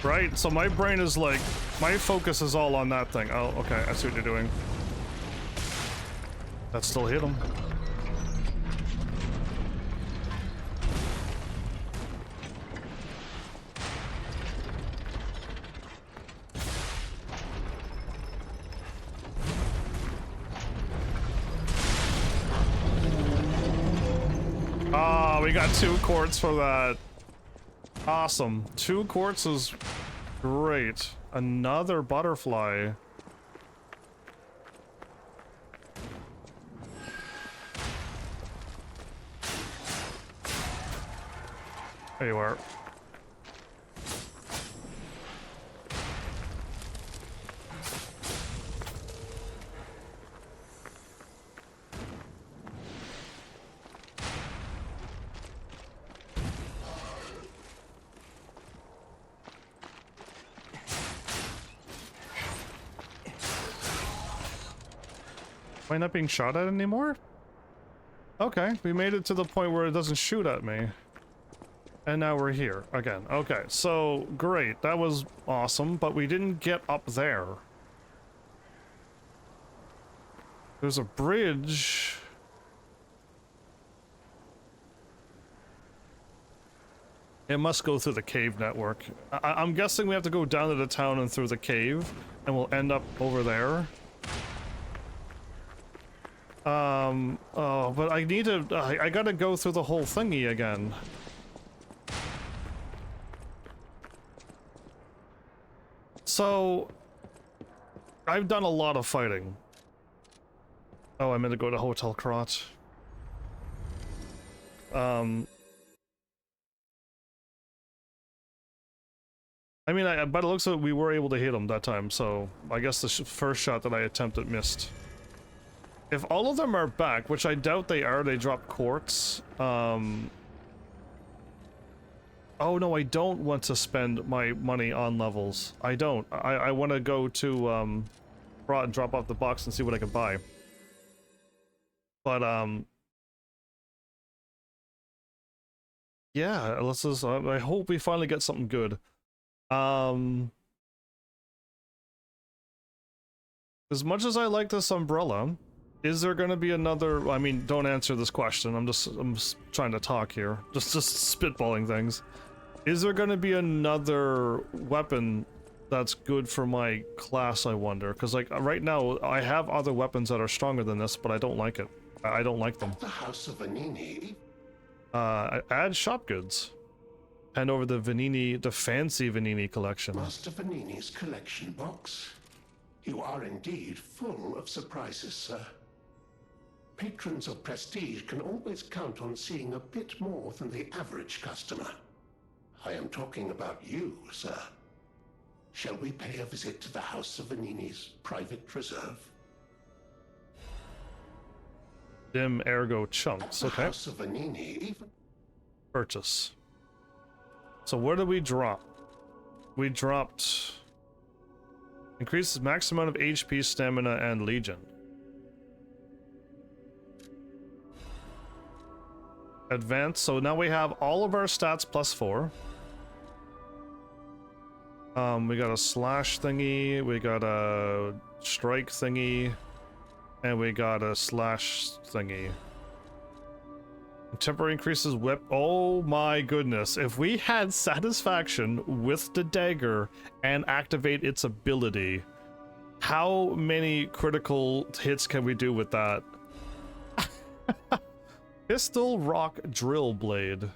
Right? So my brain is like, my focus is all on that thing. Oh, okay, I see what you're doing. That still hit him. Ah, we got 2 quartz for that. Awesome. 2 quartz is great. Another butterfly. There you are. Am I not being shot at anymore? Okay, we made it to the point where it doesn't shoot at me. And now we're here again. Okay, so great. That was awesome, but we didn't get up there. There's a bridge. It must go through the cave network. I'm guessing we have to go down to the town and through the cave, and we'll end up over there. Oh, but I need to, I gotta go through the whole thingy again. So, I've done a lot of fighting. Oh, I meant to go to Hotel Crotch. I mean, by the looks of it, we were able to hit him that time, so I guess the first shot that I attempted missed. If all of them are back, which I doubt they are, they drop quartz. Oh no, I don't want to spend my money on levels. I don't. I want to go to Rot and drop off the box and see what I can buy. But yeah, let's just, I hope we finally get something good. As much as I like this umbrella, is there going to be another? I mean, don't answer this question. I'm just trying to talk here. Just spitballing things. Is there going to be another weapon that's good for my class, I wonder? Because, like, right now, I have other weapons that are stronger than this, but I don't like it. I don't like them. The House of Vanini. Add shop goods. Hand over the Vanini, the fancy Vanini collection. Master Vanini's collection box. You are indeed full of surprises, sir. Patrons of prestige can always count on seeing a bit more than the average customer. I am talking about you, sir. Shall we pay a visit to the House of Vanini's private reserve? Dim ergo chunks, okay. House of Vanini even... Purchase. So where did we drop? We dropped... Increases max amount of HP, stamina, and legion. Advance, so now we have all of our stats plus 4. We got a slash thingy, we got a strike thingy, and we got a slash thingy. Temporary increases whip. Oh my goodness. If we had satisfaction with the dagger and activate its ability, how many critical hits can we do with that? Pistol Rock Drill Blade.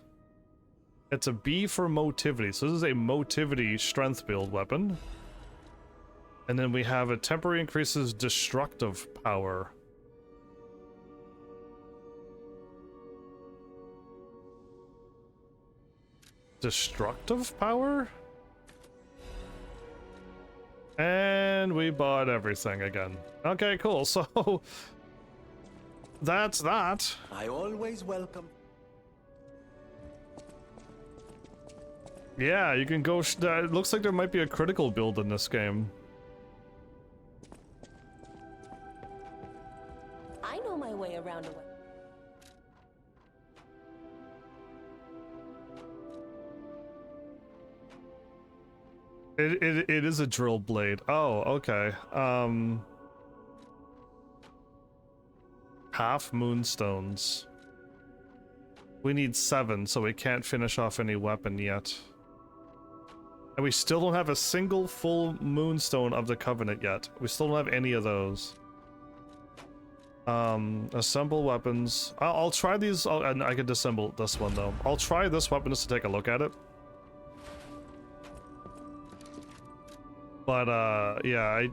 It's a B for motivity. So this is a motivity strength build weapon. And then we have a temporary increases destructive power. Destructive power? And we bought everything again. Okay, cool. So that's that. I always welcome. Yeah, you can go. It looks like there might be a critical build in this game. I know my way around a way. It is a drill blade. Oh, okay. Half moonstones. We need 7, so we can't finish off any weapon yet. And we still don't have a single full moonstone of the Covenant yet. We still don't have any of those. Assemble weapons. I'll try these. And I can disassemble this one though. I'll try this weapon just to take a look at it. But yeah,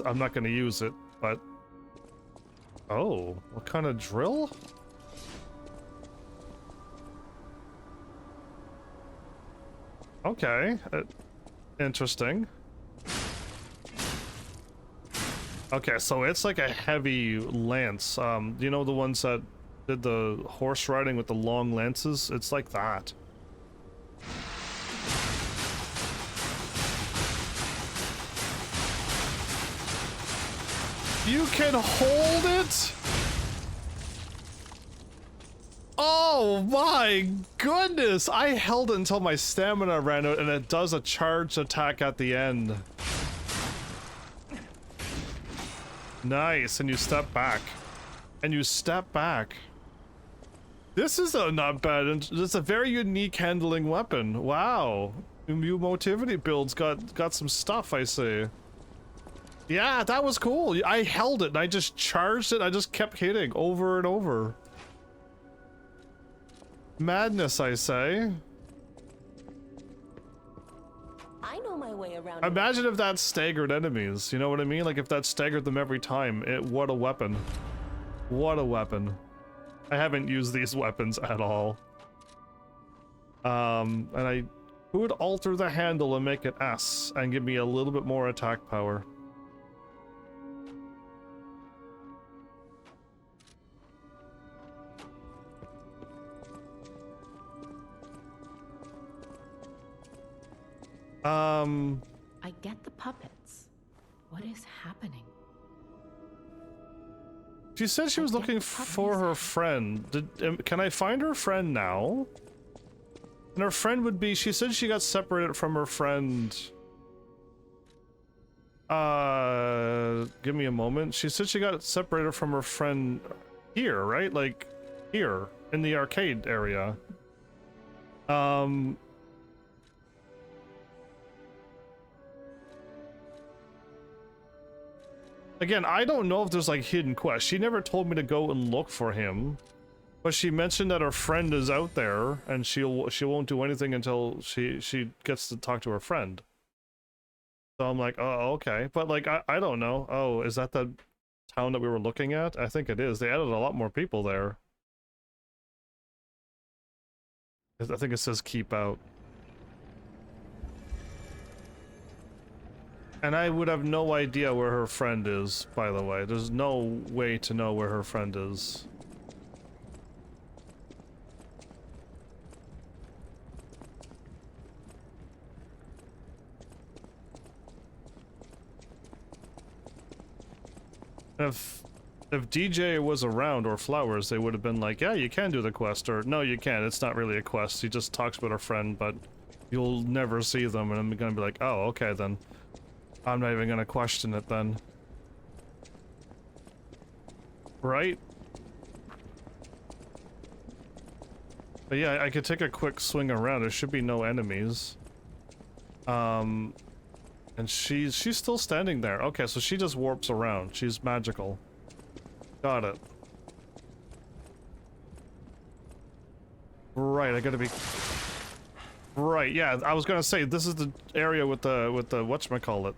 I'm not gonna use it, but... Oh, what kind of drill? Okay, interesting. Okay, so it's like a heavy lance. You know the ones that did the horse riding with the long lances? It's like that. You can hold it? Oh my goodness! I held it until my stamina ran out, and it does a charged attack at the end. Nice, and you step back. And you step back. This is not bad, and it's a very unique handling weapon. Wow. New motivity builds got some stuff, I see. Yeah, that was cool. I held it, and I just charged it, I just kept hitting over and over. Madness, I say. I know my way around. Imagine if that staggered enemies, you know what I mean? Like if that staggered them every time. What a weapon. What a weapon. I haven't used these weapons at all. And I could alter the handle and make it S and give me a little bit more attack power. I get the puppets. What is happening? She said she was looking for her friend. Can I find her friend now? And her friend would be, she said she got separated from her friend. Give me a moment. She said she got separated from her friend here, right? Like, here, in the arcade area. Again, I don't know if there's like hidden quests. She never told me to go and look for him, but she mentioned that her friend is out there, and she won't do anything until she gets to talk to her friend. So I'm like, oh, okay, but like I don't know. Oh, is that the town that we were looking at? I think it is. They added a lot more people there. I think it says keep out. And I would have no idea where her friend is, by the way. There's no way to know where her friend is. If DJ was around, or Flowers, they would have been like, yeah, you can do the quest, or no, you can't. It's not really a quest. He just talks about her friend, but you'll never see them, and I'm gonna be like, oh, okay then. I'm not even gonna question it then. Right? But yeah, I could take a quick swing around. There should be no enemies. And she's still standing there. Okay, so she just warps around. She's magical. Got it. Right, I gotta be... Right, yeah, I was gonna say, this is the area with the whatchamacallit.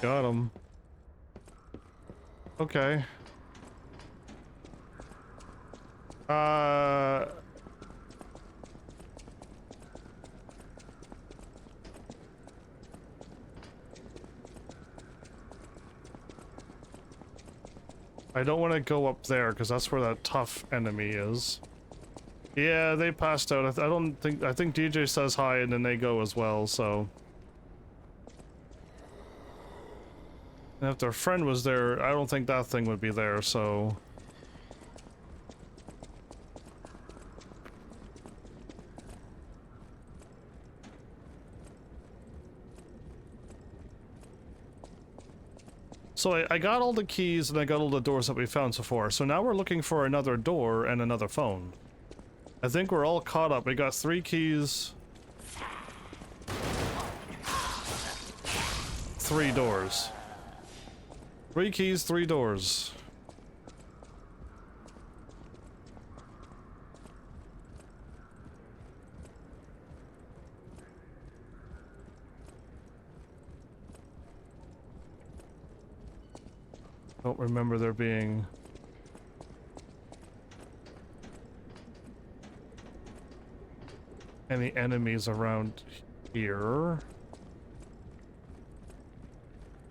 Got him. Okay. I don't want to go up there because that's where that tough enemy is. Yeah, they passed out. I think DJ says hi and then they go as well, so. And if their friend was there, I don't think that thing would be there, so... So I got all the keys and I got all the doors that we found so far. So now we're looking for another door and another phone. I think we're all caught up. We got 3 keys. 3 doors. 3 keys, 3 doors. Don't remember there being any enemies around here.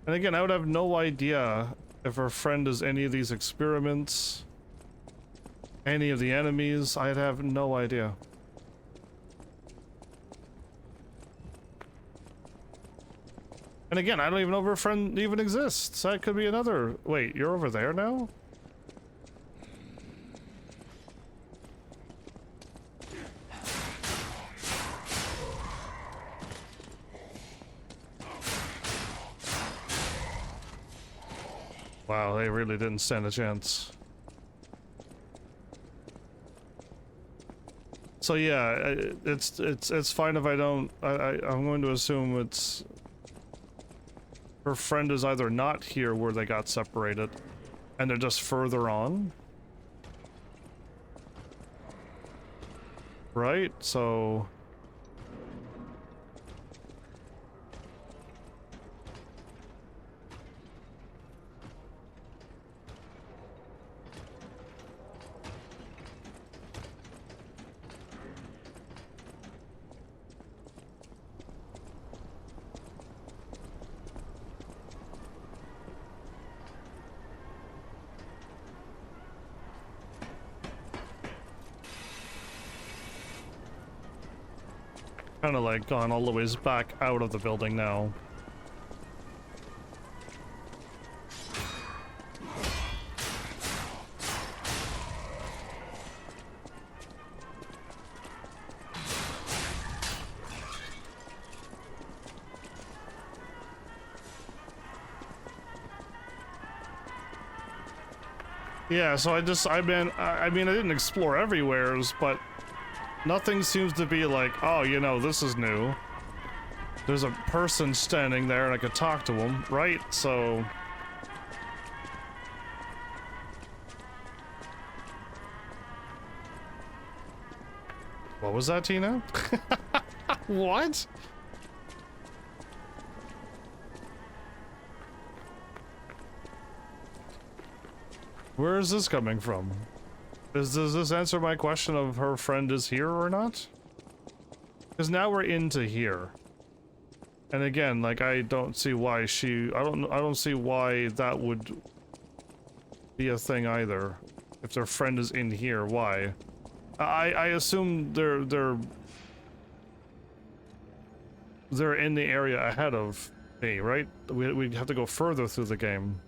And again, I would have no idea if our friend is any of these experiments, any of the enemies. I'd have no idea. And again, I don't even know if her friend even exists. That could be another... Wait, you're over there now? Wow, they really didn't stand a chance. So yeah, it's fine if I don't... I'm going to assume it's... Her friend is either not here where they got separated, and they're just further on. Right? So... kind of like gone all the ways back out of the building now. Yeah, so I mean, I didn't explore everywheres, but nothing seems to be like, oh, you know, this is new. There's a person standing there and I could talk to him, right? So... What was that, Tina? What? Where is this coming from? Does this answer my question of her friend is here or not? Because now we're into here. And again, like, I don't see why she... I don't see why that would be a thing either. If their friend is in here, why? I assume they're in the area ahead of me, right? We'd have to go further through the game.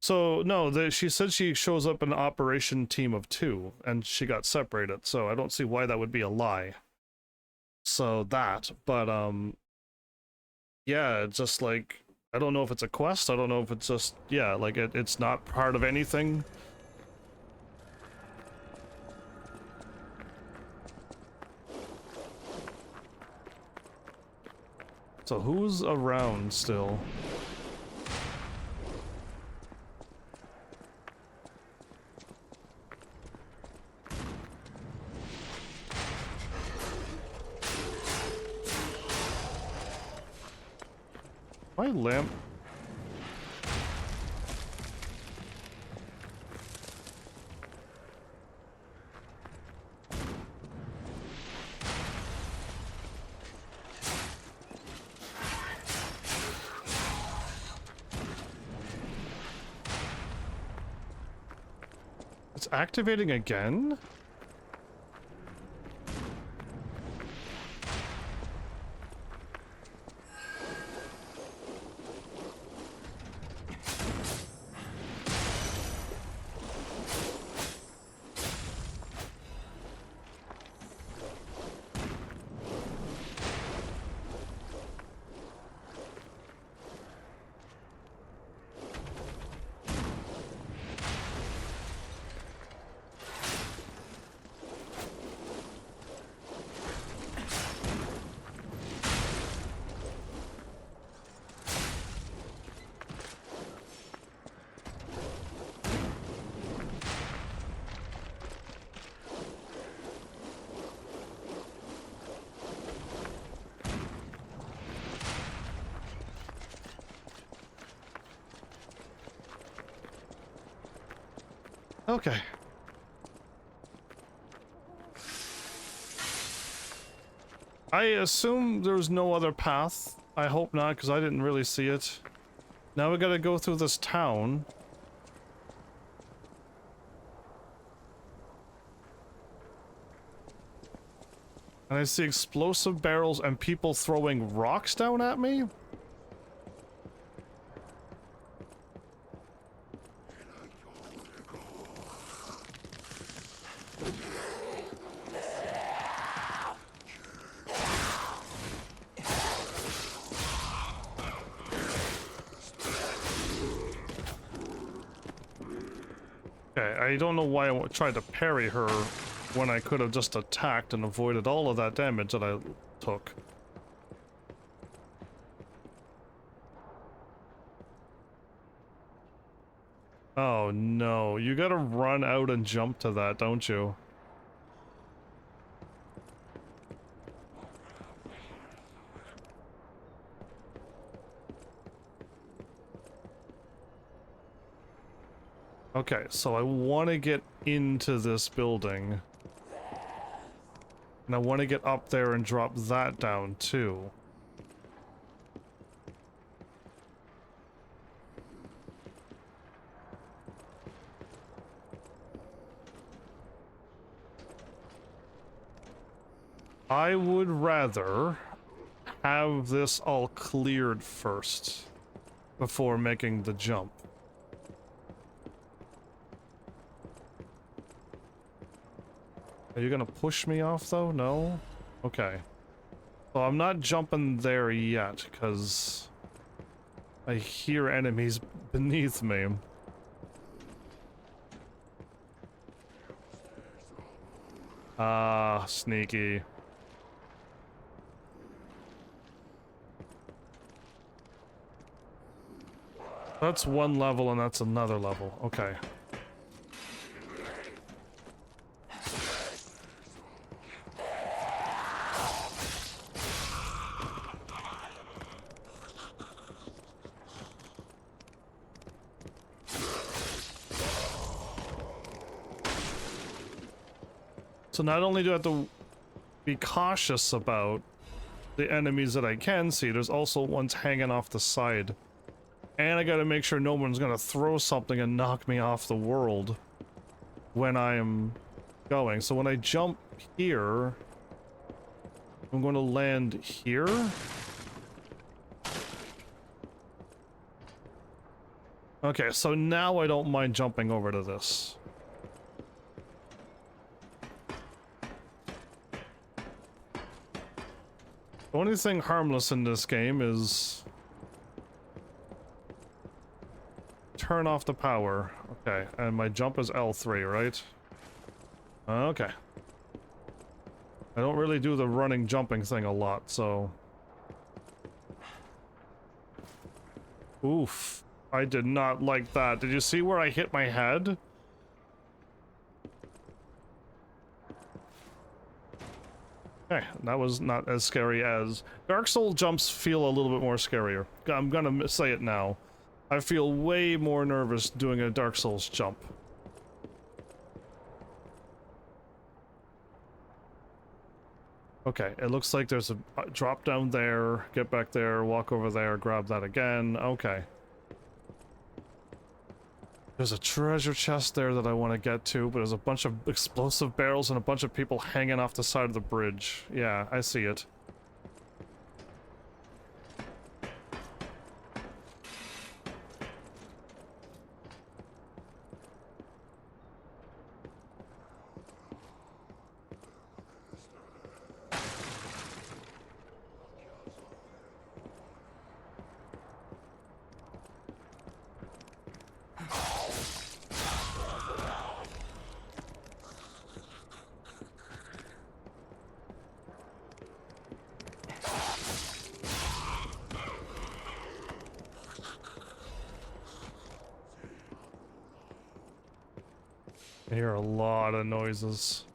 So, no, she said she shows up in an operation team of 2, and she got separated, so I don't see why that would be a lie. So, that, but, yeah, it's just like, I don't know if it's a quest, I don't know if it's just, yeah, like, it's not part of anything. So, who's around still? My lamp. It's activating again? Okay. I assume there's no other path. I hope not, because I didn't really see it. Now we gotta go through this town. And I see explosive barrels and people throwing rocks down at me? Okay, I don't know why I tried to parry her when I could have just attacked and avoided all of that damage that I took. Oh no, you gotta run out and jump to that, don't you? Okay, so I want to get into this building. And I want to get up there and drop that down too. I would rather have this all cleared first before making the jump. Are you gonna push me off though? No? Okay. So I'm not jumping there yet, because I hear enemies beneath me. Ah, sneaky. That's one level and that's another level. Okay. So not only do I have to be cautious about the enemies that I can see, there's also ones hanging off the side. And I gotta make sure no one's gonna throw something and knock me off the world when I am going. So when I jump here, I'm going to land here. Okay, so now I don't mind jumping over to this. The only thing harmless in this game is turn off the power. Okay, and my jump is L3, right? Okay. I don't really do the running jumping thing a lot, so... Oof. I did not like that. Did you see where I hit my head? Okay, that was not as scary as... Dark Souls jumps feel a little bit more scarier. I'm gonna say it now. I feel way more nervous doing a Dark Souls jump. Okay, it looks like there's a drop down there, get back there, walk over there, grab that again. Okay. There's a treasure chest there that I want to get to, but there's a bunch of explosive barrels and a bunch of people hanging off the side of the bridge. Yeah, I see it. I hear a lot of noises.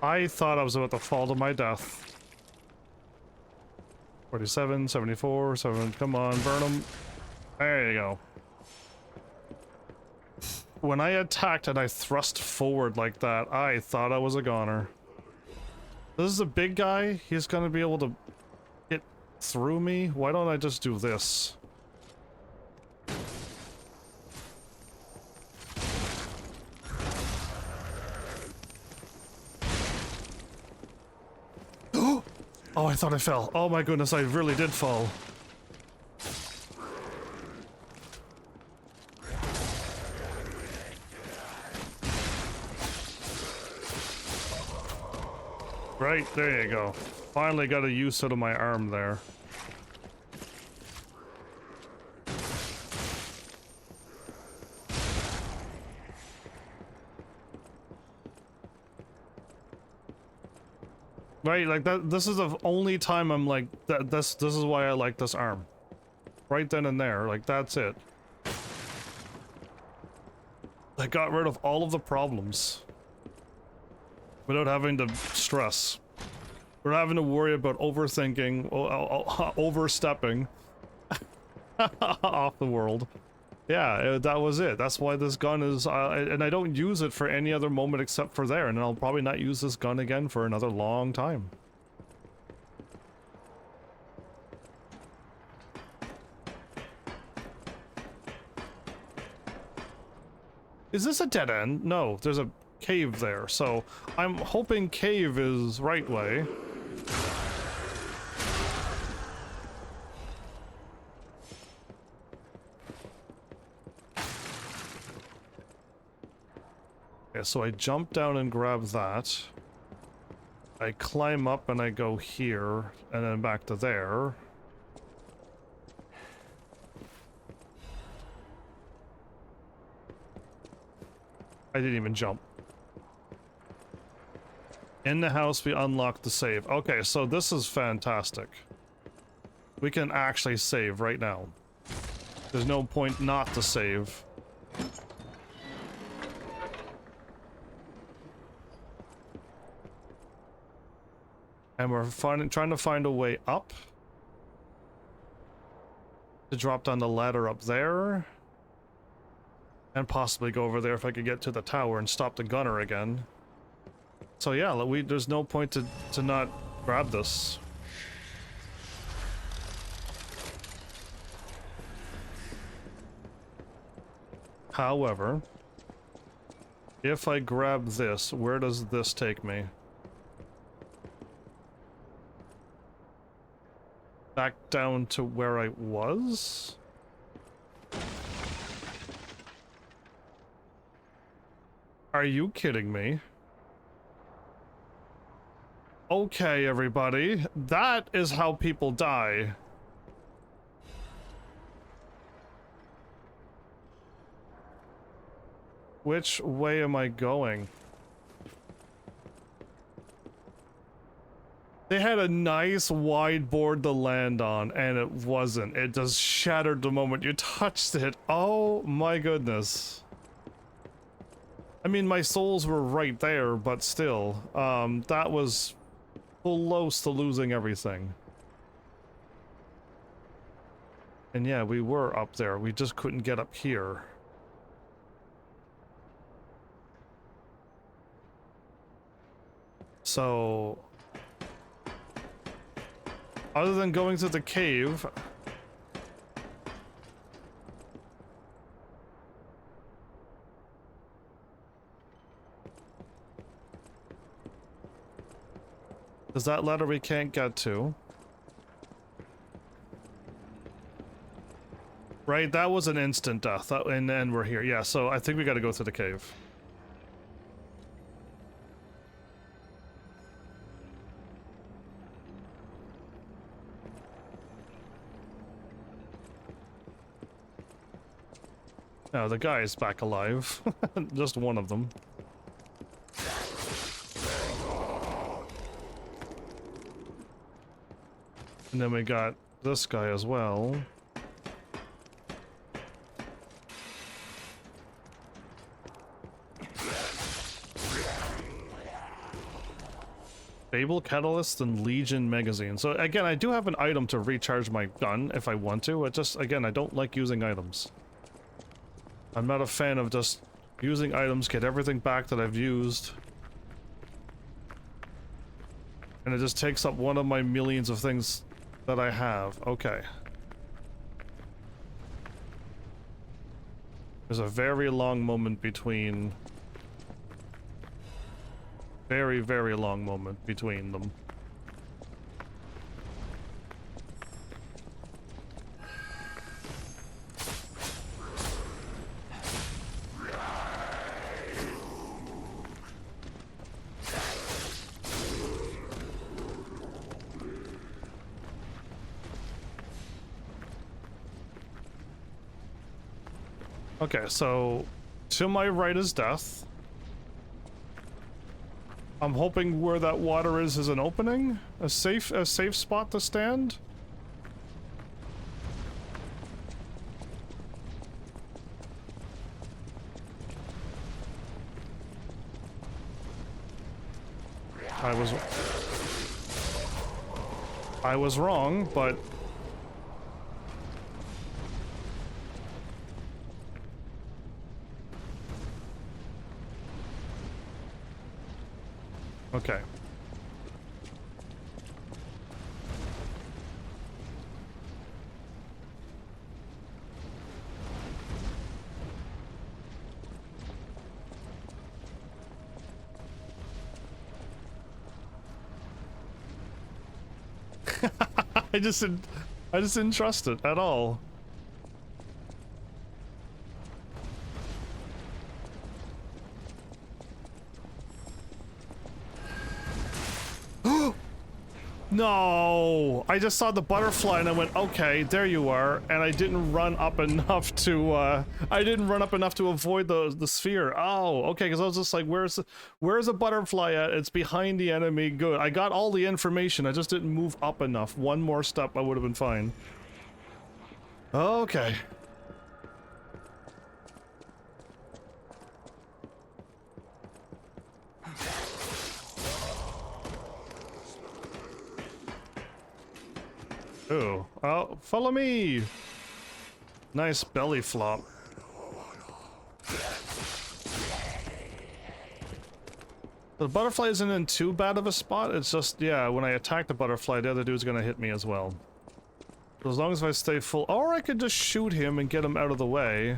I thought I was about to fall to my death. 47, 74, 7, come on, burn them. There you go. When I attacked and I thrust forward like that, I thought I was a goner. This is a big guy. He's gonna be able to get through me. Why don't I just do this? Oh, I thought I fell. Oh my goodness, I really did fall. Right, there you go. Finally got a use out of my arm there. Right, like that. This is the only time I'm like that. This is why I like this arm. Right then and there, like that's it. I got rid of all of the problems without having to stress. We're having to worry about overthinking, overstepping off the world. Yeah, that was it. That's why this gun is, and I don't use it for any other moment except for there, and I'll probably not use this gun again for another long time. Is this a dead end? No, there's a cave there, so I'm hoping cave is right way. Okay, so I jump down and grab that. I climb up and I go here, and then back to there. I didn't even jump. In the house, we unlocked the save. Okay, so this is fantastic. We can actually save right now. There's no point not to save. And we're trying to find a way up. To drop down the ladder up there. And possibly go over there if I could get to the tower and stop the gunner again. So yeah, there's no point to not grab this. However, if I grab this, where does this take me? Back down to where I was? Are you kidding me? Okay, everybody. That is how people die. Which way am I going? They had a nice wide board to land on, and it wasn't. It just shattered the moment you touched it. Oh my goodness. I mean, my souls were right there, but still, that was close to losing everything. And yeah, we were up there. We just couldn't get up here. So, other than going to the cave, is that ladder we can't get to? Right, that was an instant death, and then we're here. Yeah, so I think we gotta go through the cave. Oh, the guy is back alive. Just one of them. And then we got this guy as well. Stable Catalyst and Legion Magazine. So again, I do have an item to recharge my gun if I want to. It just, again, I don't like using items. I'm not a fan of just using items, get everything back that I've used. And it just takes up one of my millions of things that I have. Okay. There's a very long moment between... Very, very long moment between them. Okay, so to my right is death. I'm hoping where that water is an opening, a safe spot to stand. I was wrong, but okay. I just didn't trust it at all. No! I just saw the butterfly and I went, okay, there you are, and I didn't run up enough to, avoid the sphere. Oh, okay, because I was just like, where's the butterfly at? It's behind the enemy. Good. I got all the information, I just didn't move up enough. One more step, I would have been fine. Okay. Ooh. Oh, follow me! Nice belly flop. The butterfly isn't in too bad of a spot, it's just, yeah, when I attack the butterfly, the other dude's gonna hit me as well. So as long as I stay full- or I could just shoot him and get him out of the way.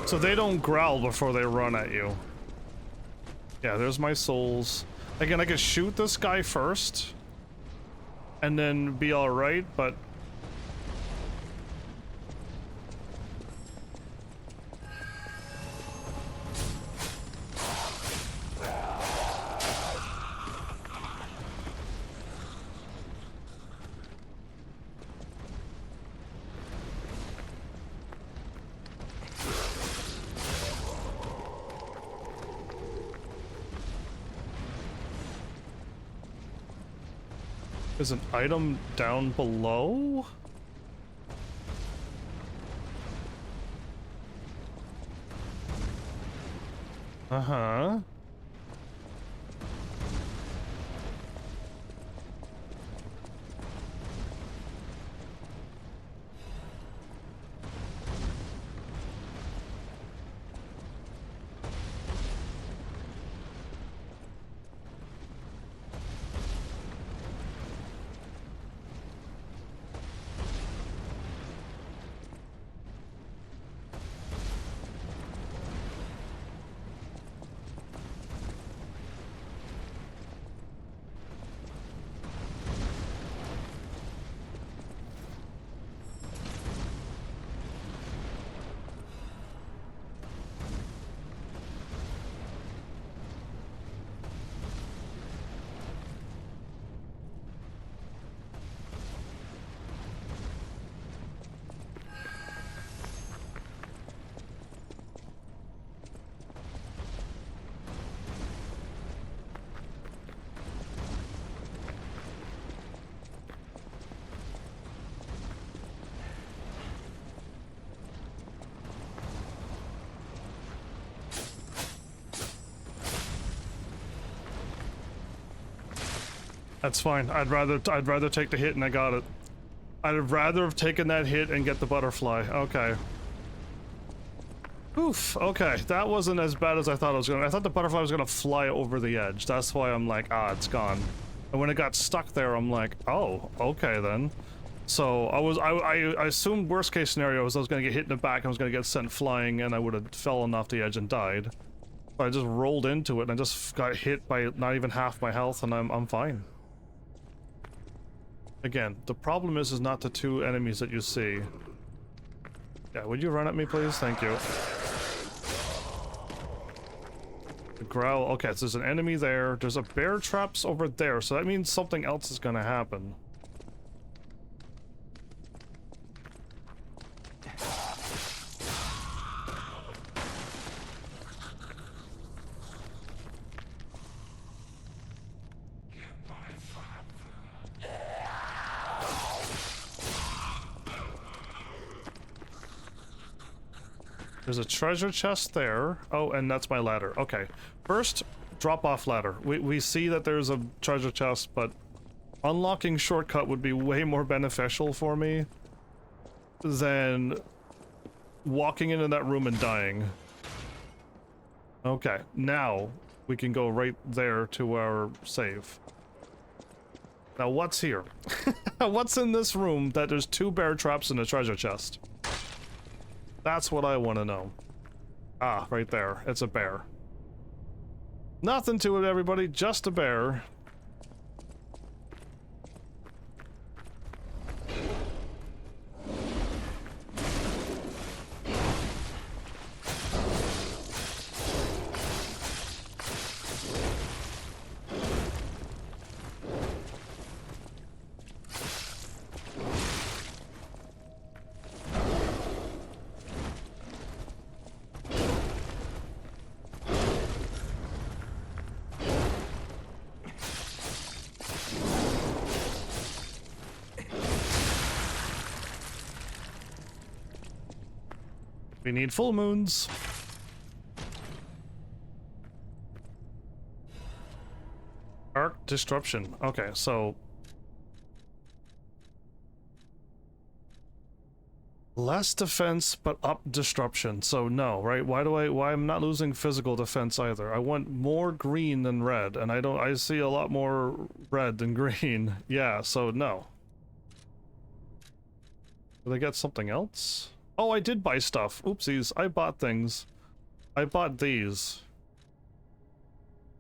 So they don't growl before they run at you. Yeah, there's my souls. Again, I could shoot this guy first and then be alright, but... There's an item down below? Uh-huh. That's fine. I'd rather take the hit and I got it. I'd rather have taken that hit and get the butterfly. Okay. Oof. Okay, that wasn't as bad as I thought it was gonna. I thought the butterfly was gonna fly over the edge. That's why I'm like, ah, it's gone. And when it got stuck there, I'm like, oh, okay then. So I assumed worst case scenario was I was gonna get hit in the back, I was gonna get sent flying, and I would have fallen off the edge and died. So I just rolled into it and I just got hit by not even half my health, and I'm fine. Again, the problem is not the two enemies that you see. Yeah, would you run at me, please? Thank you. The growl. Okay, so there's an enemy there. There's a bear traps over there, so that means something else is gonna happen. There's a treasure chest there. Oh, and that's my ladder. Okay. First, drop off ladder. We see that there's a treasure chest, but unlocking shortcut would be way more beneficial for me than walking into that room and dying. Okay, now we can go right there to our save. Now what's here? What's in this room that there's two bear traps and a treasure chest? That's what I want to know. Ah, right there. It's a bear. Nothing to it, everybody. Just a bear. We need full moons. Arc disruption. Okay, so less defense but up disruption. So no, right? Why I'm not losing physical defense either. I want more green than red, and I see a lot more red than green. Yeah, so no. Did I get something else? Oh, I did buy stuff. Oopsies, I bought things. I bought these.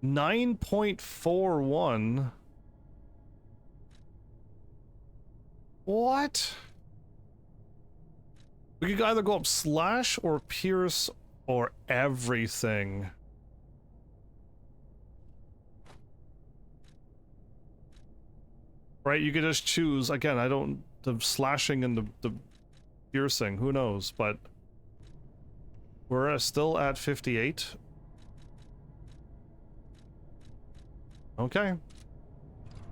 9.41. What? We could either go up slash or pierce or everything. Right, you could just choose. Again, I don't... The slashing and the piercing, who knows, but we're still at 58. Okay.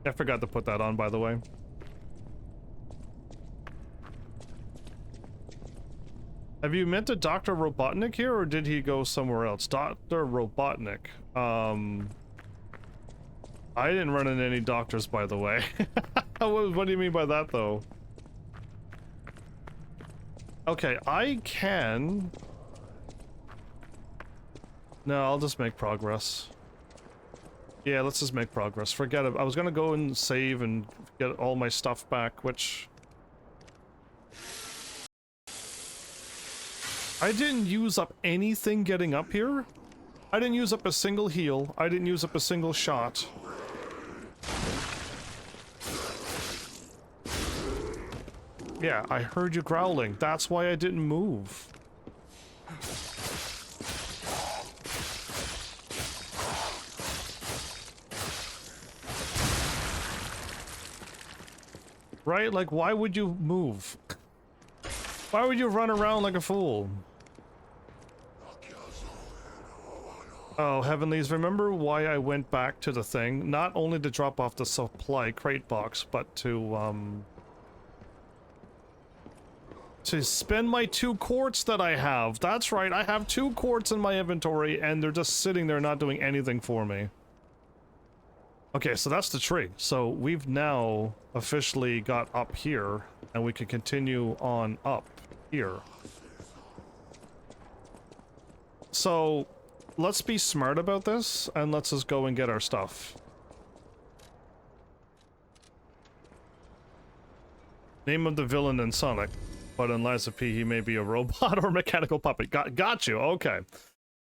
I forgot to put that on, by the way. Have you met to Dr. Robotnik here, or did he go somewhere else? Dr. Robotnik. I didn't run into any doctors, by the way. What do you mean by that, though? Okay, I can... No, I'll just make progress. Yeah, let's just make progress. Forget it. I was gonna go and save and get all my stuff back, which... I didn't use up anything getting up here. I didn't use up a single heal. I didn't use up a single shot. Yeah, I heard you growling. That's why I didn't move. Right? Like, why would you move? Why would you run around like a fool? Oh, Heavenlies, remember why I went back to the thing? Not only to drop off the supply crate box, but to spend my 2 quartz that I have. That's right, I have 2 quartz in my inventory, and they're just sitting there not doing anything for me. Okay, so that's the tree. So we've now officially got up here, and we can continue on up here. So let's be smart about this, and let's just go and get our stuff. Name of the villain in Sonic, but in Lies of P, he may be a robot or mechanical puppet. Got you. Okay.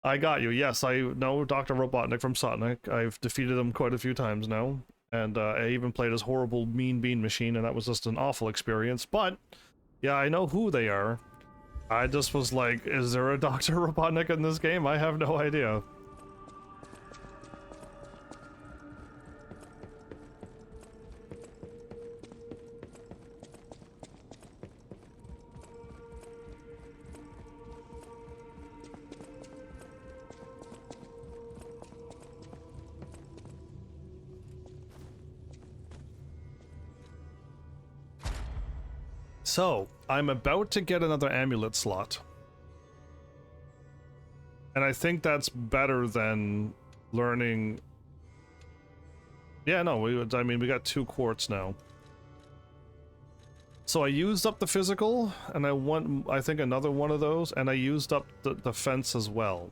I got you. Yes, I know Dr. Robotnik from Sonic. I've defeated him quite a few times now. And I even played his horrible Mean Bean Machine, and that was just an awful experience. But, yeah, I know who they are. I just was like, is there a Dr. Robotnik in this game? I have no idea. So, I'm about to get another amulet slot. And I think that's better than learning... Yeah, no, I mean, we got 2 quartz now. So I used up the physical, and I want, I think, another one of those, and I used up the defense as well.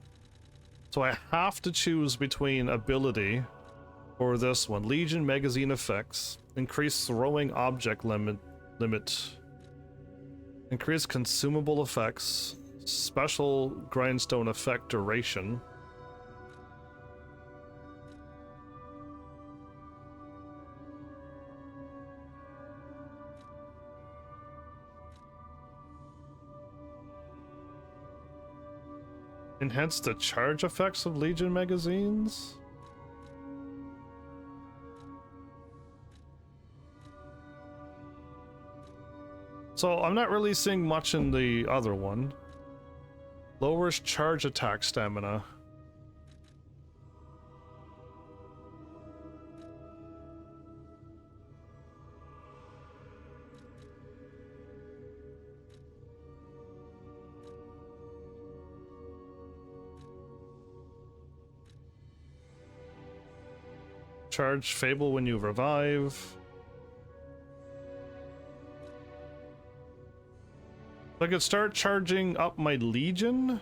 So I have to choose between ability or this one. Legion magazine effects. Increase throwing object limit. Increase consumable effects. Special grindstone effect duration. Enhance the charge effects of Legion magazines? So I'm not really seeing much in the other one. Lowers charge attack stamina. Charge Fable when you revive. I could start charging up my Legion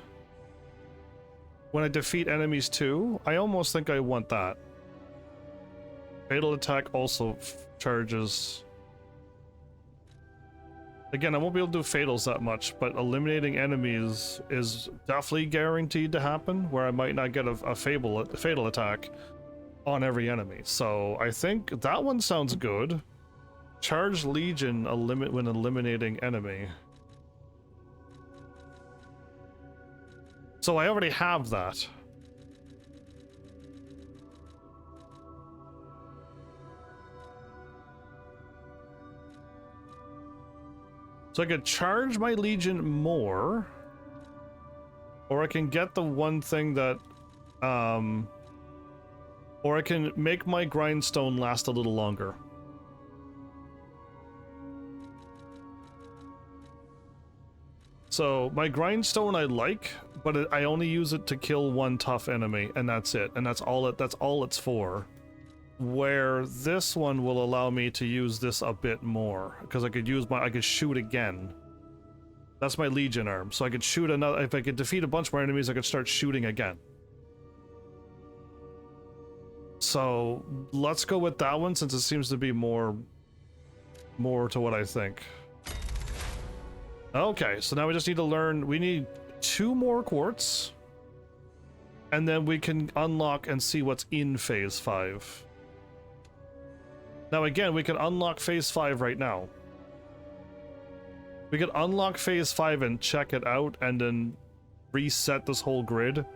when I defeat enemies too. I almost think I want that. Fatal attack also charges. Again, I won't be able to do fatals that much, but eliminating enemies is definitely guaranteed to happen, where I might not get a fatal attack on every enemy. So I think that one sounds good. Charge Legion when eliminating enemy. So I already have that. So I could charge my Legion more, or I can get the one thing that, or I can make my grindstone last a little longer. So my grindstone I like, but I only use it to kill one tough enemy, and that's it. And that's all it's for. Where this one will allow me to use this a bit more, because I could shoot again. That's my Legion arm, so I could shoot another. If I could defeat a bunch more enemies, I could start shooting again. So let's go with that one, since it seems to be more to what I think. Okay, so now we just need to learn. We need 2 more quartz, and then we can unlock and see what's in phase 5. Now again, we can unlock phase 5 right now. We could unlock phase 5 and check it out, and then reset this whole grid,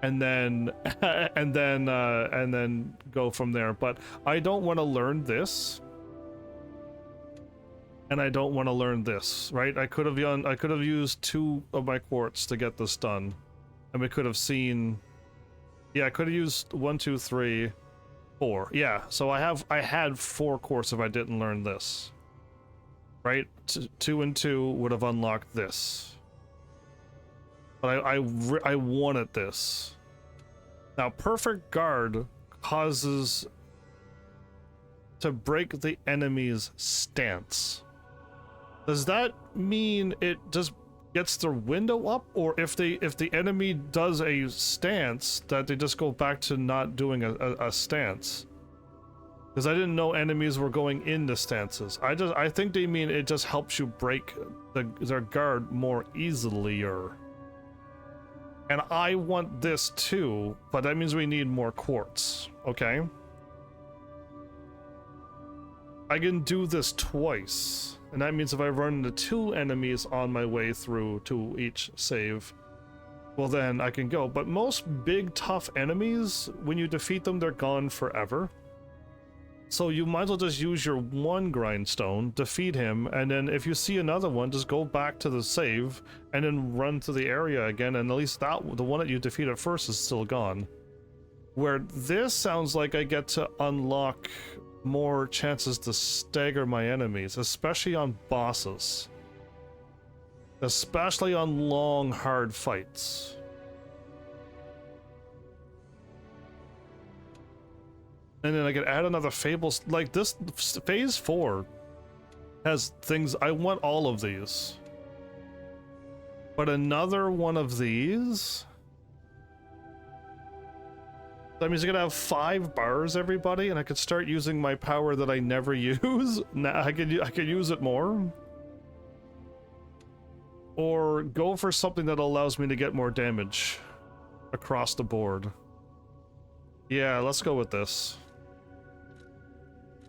and then and then go from there. But I don't want to learn this, and I don't want to learn this. Right? I could have used 2 of my quartz to get this done, and we could have seen. Yeah, I could have used 1, 2, 3, 4. Yeah, so I had 4 quartz if I didn't learn this. Right? 2 and 2 would have unlocked this. But I wanted this. Now, Perfect Guard causes to break the enemy's stance. Does that mean it just gets their window up, or if the enemy does a stance, that they just go back to not doing a stance? Because I didn't know enemies were going into stances. I think they mean it just helps you break their guard more easily. And I want this too, but that means we need more quartz. Okay. I can do this twice, and that means if I run into 2 enemies on my way through to each save, well then I can go. But most big tough enemies, when you defeat them, they're gone forever. So you might as well just use your 1 grindstone, defeat him, and then if you see another one, just go back to the save and then run to the area again, and at least the one that you defeated first is still gone. Where this sounds like I get to unlock more chances to stagger my enemies, especially on bosses. Especially on long, hard fights. And then I could add another Fables. Like this, Phase 4 has things. I want all of these. But another one of these? That means I could have 5 bars, everybody, and I could start using my power that I never use. Now I could use it more. Or go for something that allows me to get more damage across the board. Yeah, let's go with this.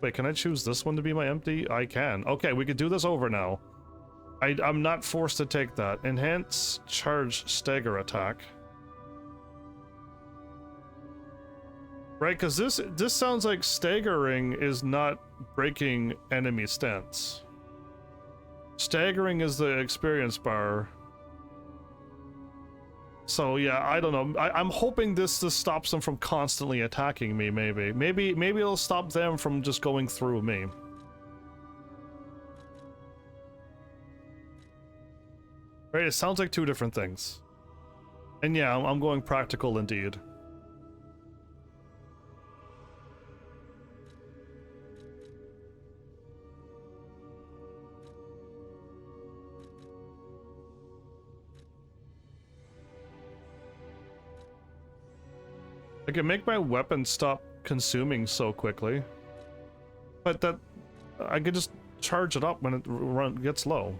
Wait, can I choose this one to be my empty? I can. Okay, we could do this over now. I'm not forced to take that. Enhance charge stagger attack. Right, because this sounds like staggering is not breaking enemy stance. Staggering is the experience bar. So yeah, I don't know. I'm hoping this stops them from constantly attacking me, maybe. Maybe it'll stop them from just going through me. Right, it sounds like 2 different things. And yeah, I'm going practical indeed. I can make my weapon stop consuming so quickly. But that... I can just charge it up when it gets low.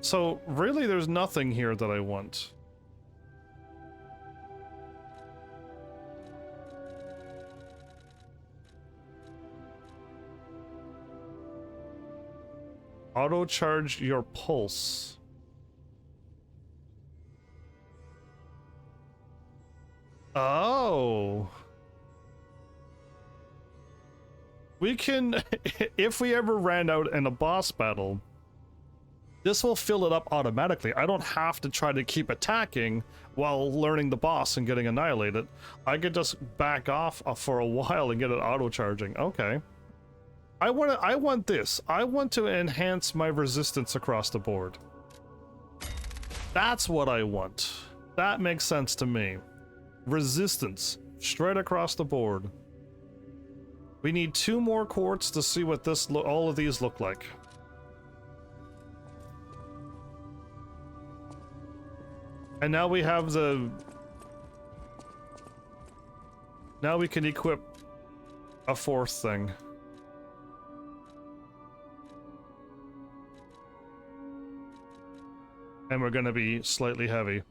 So, really, there's nothing here that I want. Auto charge your pulse. Oh. We can, if we ever ran out in a boss battle, this will fill it up automatically. I don't have to try to keep attacking while learning the boss and getting annihilated. I could just back off for a while and get it auto charging. Okay. I want this. I want to enhance my resistance across the board. That's what I want. That makes sense to me. Resistance straight across the board. We need 2 more quartz to see what all of these look like. And now we have the... Now we can equip a 4th thing. And we're gonna be slightly heavy.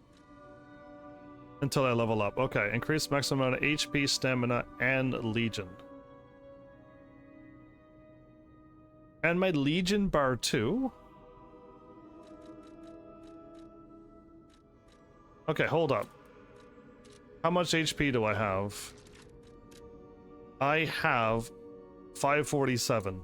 Until I level up. Okay, increase maximum amount of HP, stamina, and Legion. And my Legion bar too? Okay, hold up. How much HP do I have? I have 547.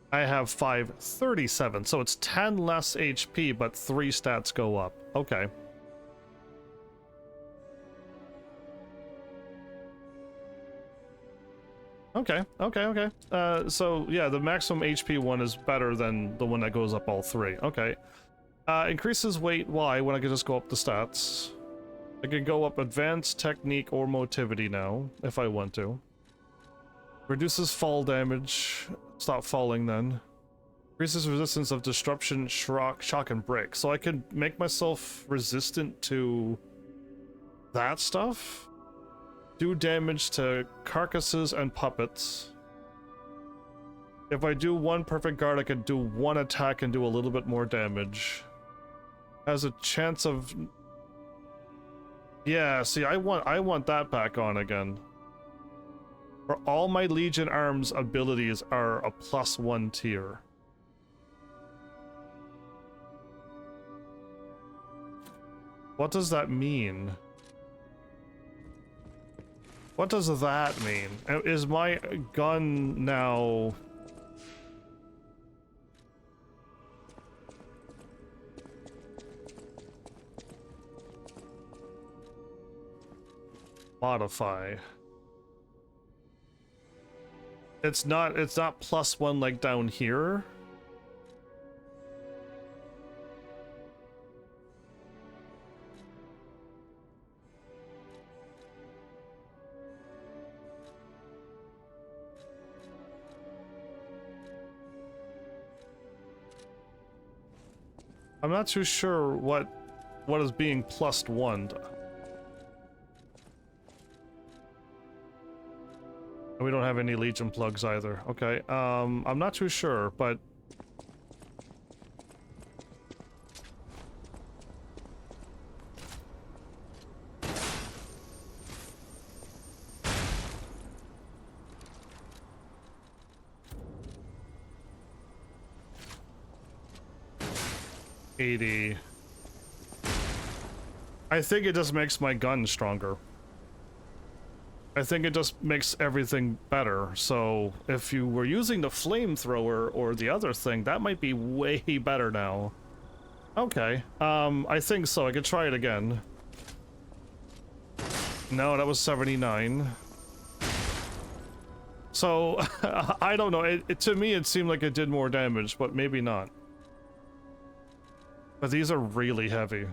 I have 537, so it's 10 less HP, but 3 stats go up. Okay. Okay, okay, okay. So yeah, the maximum HP one is better than the one that goes up all three. Okay. Increases weight Y when I can just go up the stats. I can go up advanced, technique, or motivity now, if I want to. Reduces fall damage. Stop falling then. Increases resistance of disruption, shock, and break. So I could make myself resistant to that stuff. Do damage to carcasses and puppets. If I do one perfect guard, I could do one attack and do a little bit more damage. Has a chance of... Yeah, see, I want that back on again. For all my Legion Arms abilities are a +1 tier. What does that mean? What does that mean? Is my gun now... Modify. It's not +1 like down here. I'm not too sure what is being +1'd. And we don't have any Legion plugs either. Okay, I'm not too sure, but... $80. I think it just makes my gun stronger. I think it just makes everything better. So if you were using the flamethrower or the other thing, that might be way better now. Okay, I think so. I could try it again. No, that was 79. So, I don't know. To me, it seemed like it did more damage, but maybe not. But these are really heavy.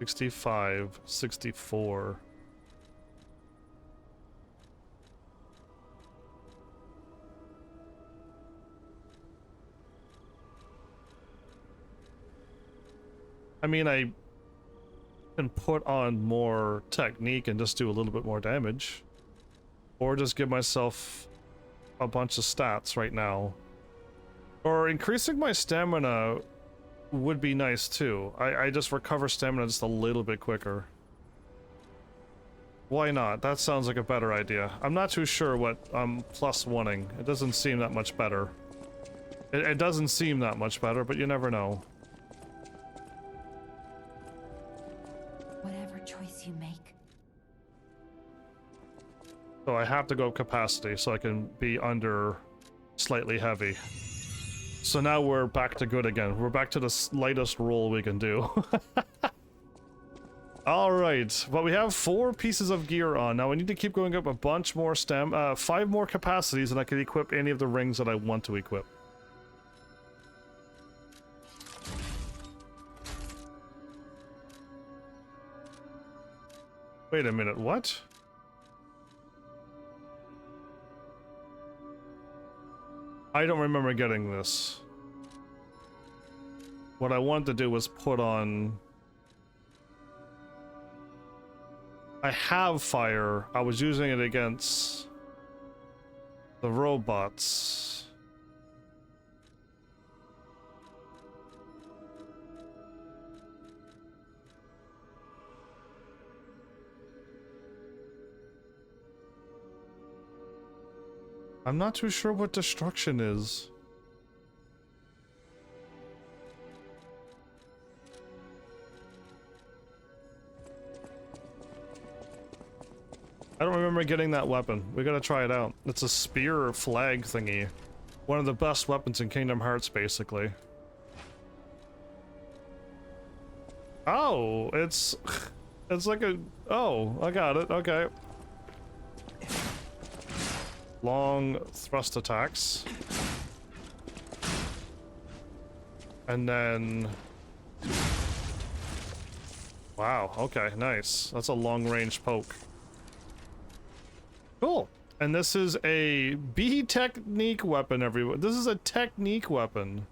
$65, $64. I mean, I can put on more technique and just do a little bit more damage. Or just give myself a bunch of stats right now. Or increasing my stamina would be nice too. I just recover stamina just a little bit quicker. Why not? That sounds like a better idea. I'm not too sure what I'm +1ing. It doesn't seem that much better. It doesn't seem that much better, but you never know. Whatever choice you make. So I have to go capacity so I can be under slightly heavy. So now we're back to good again. We're back to the lightest roll we can do. Alright, well we have 4 pieces of gear on. Now we need to keep going up a bunch more 5 more capacities, and I can equip any of the rings that I want to equip. Wait a minute, what? I don't remember getting this. What I wanted to do was put on... I have fire. I was using it against the robots. I'm not too sure what destruction is. I don't remember getting that weapon. We gotta try it out. It's a spear flag thingy. One of the best weapons in Kingdom Hearts, basically. Oh, it's like a... Oh, I got it. Okay. Long thrust attacks. And then... Wow, okay, nice. That's a long-range poke. Cool. And this is a B technique weapon, everyone. This is a technique weapon.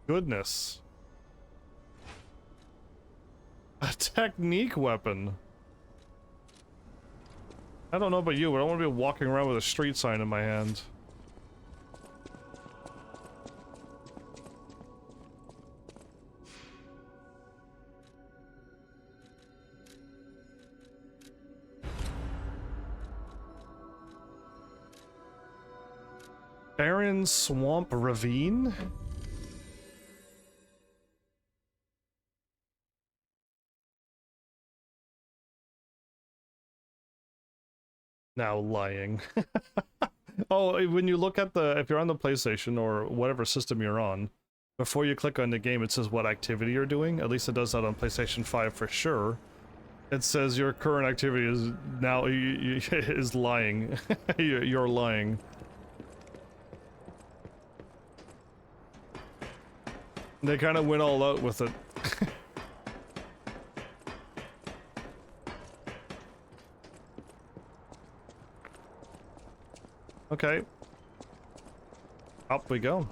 Goodness. A technique weapon. I don't know about you, but I don't want to be walking around with a street sign in my hand. Barren Swamp Ravine? Now lying. Oh, when you look at the, if you're on the PlayStation or whatever system you're on, before you click on the game, it says what activity you're doing. At least it does that on PlayStation 5 for sure. It says your current activity is now, is lying. You're lying. They kind of went all out with it. Okay. Up we go.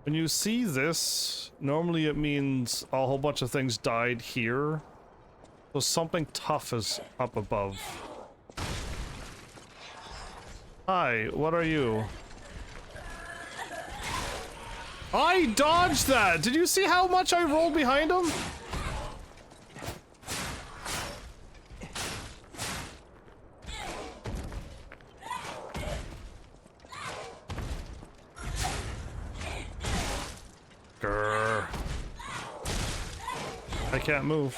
When you see this, normally it means a whole bunch of things died here. So something tough is up above. Hi, what are you? I dodged that! Did you see how much I rolled behind him? Grr. I can't move.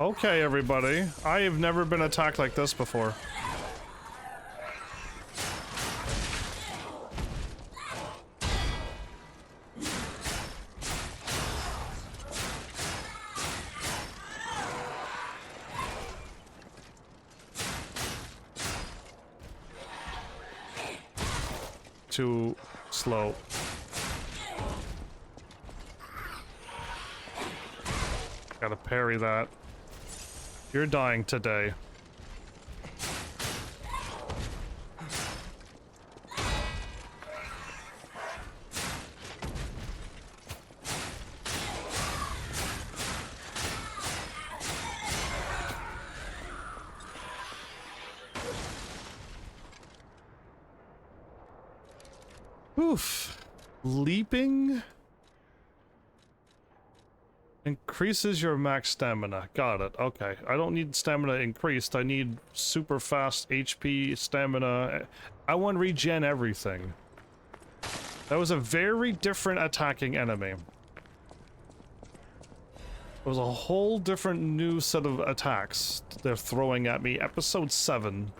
Okay, everybody. I have never been attacked like this before. Too slow. Gotta parry that. You're dying today. Oof. Leaping increases your max stamina. Got it. Okay. I don't need stamina increased. I need super fast HP, stamina. I want regen everything. That was a very different attacking enemy. It was a whole different new set of attacks they're throwing at me. Episode 7.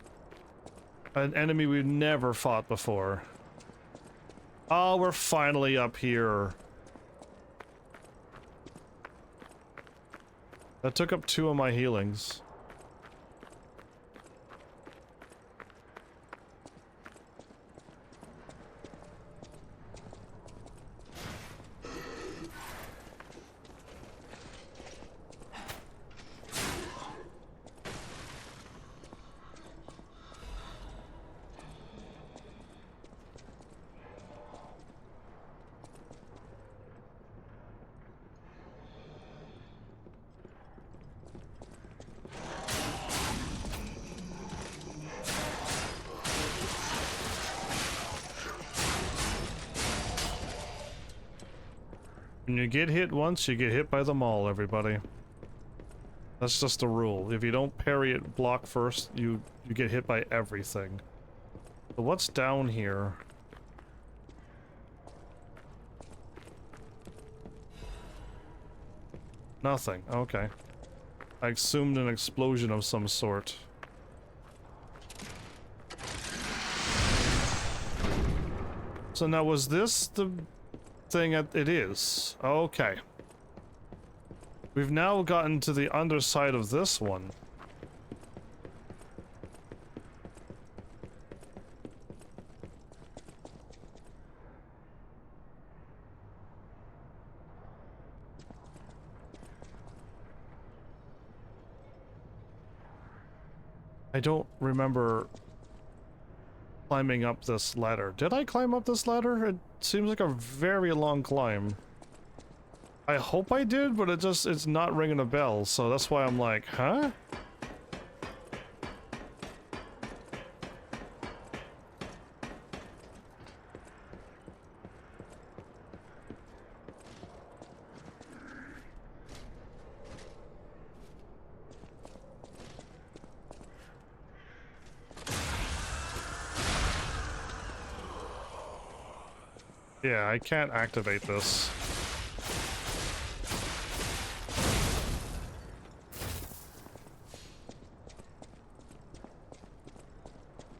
An enemy we've never fought before. Oh, we're finally up here. That took up 2 of my healings. When you get hit once, you get hit by them all, everybody. That's just a rule. If you don't parry it block first, you get hit by everything. So what's down here? Nothing. Okay. I assumed an explosion of some sort. So now, was this the thing it is? Okay. We've now gotten to the underside of this one. I don't remember climbing up this ladder. Did I climb up this ladder? It seems like a very long climb. I hope I did, but it's not ringing a bell, so that's why I'm like, huh? Yeah, I can't activate this.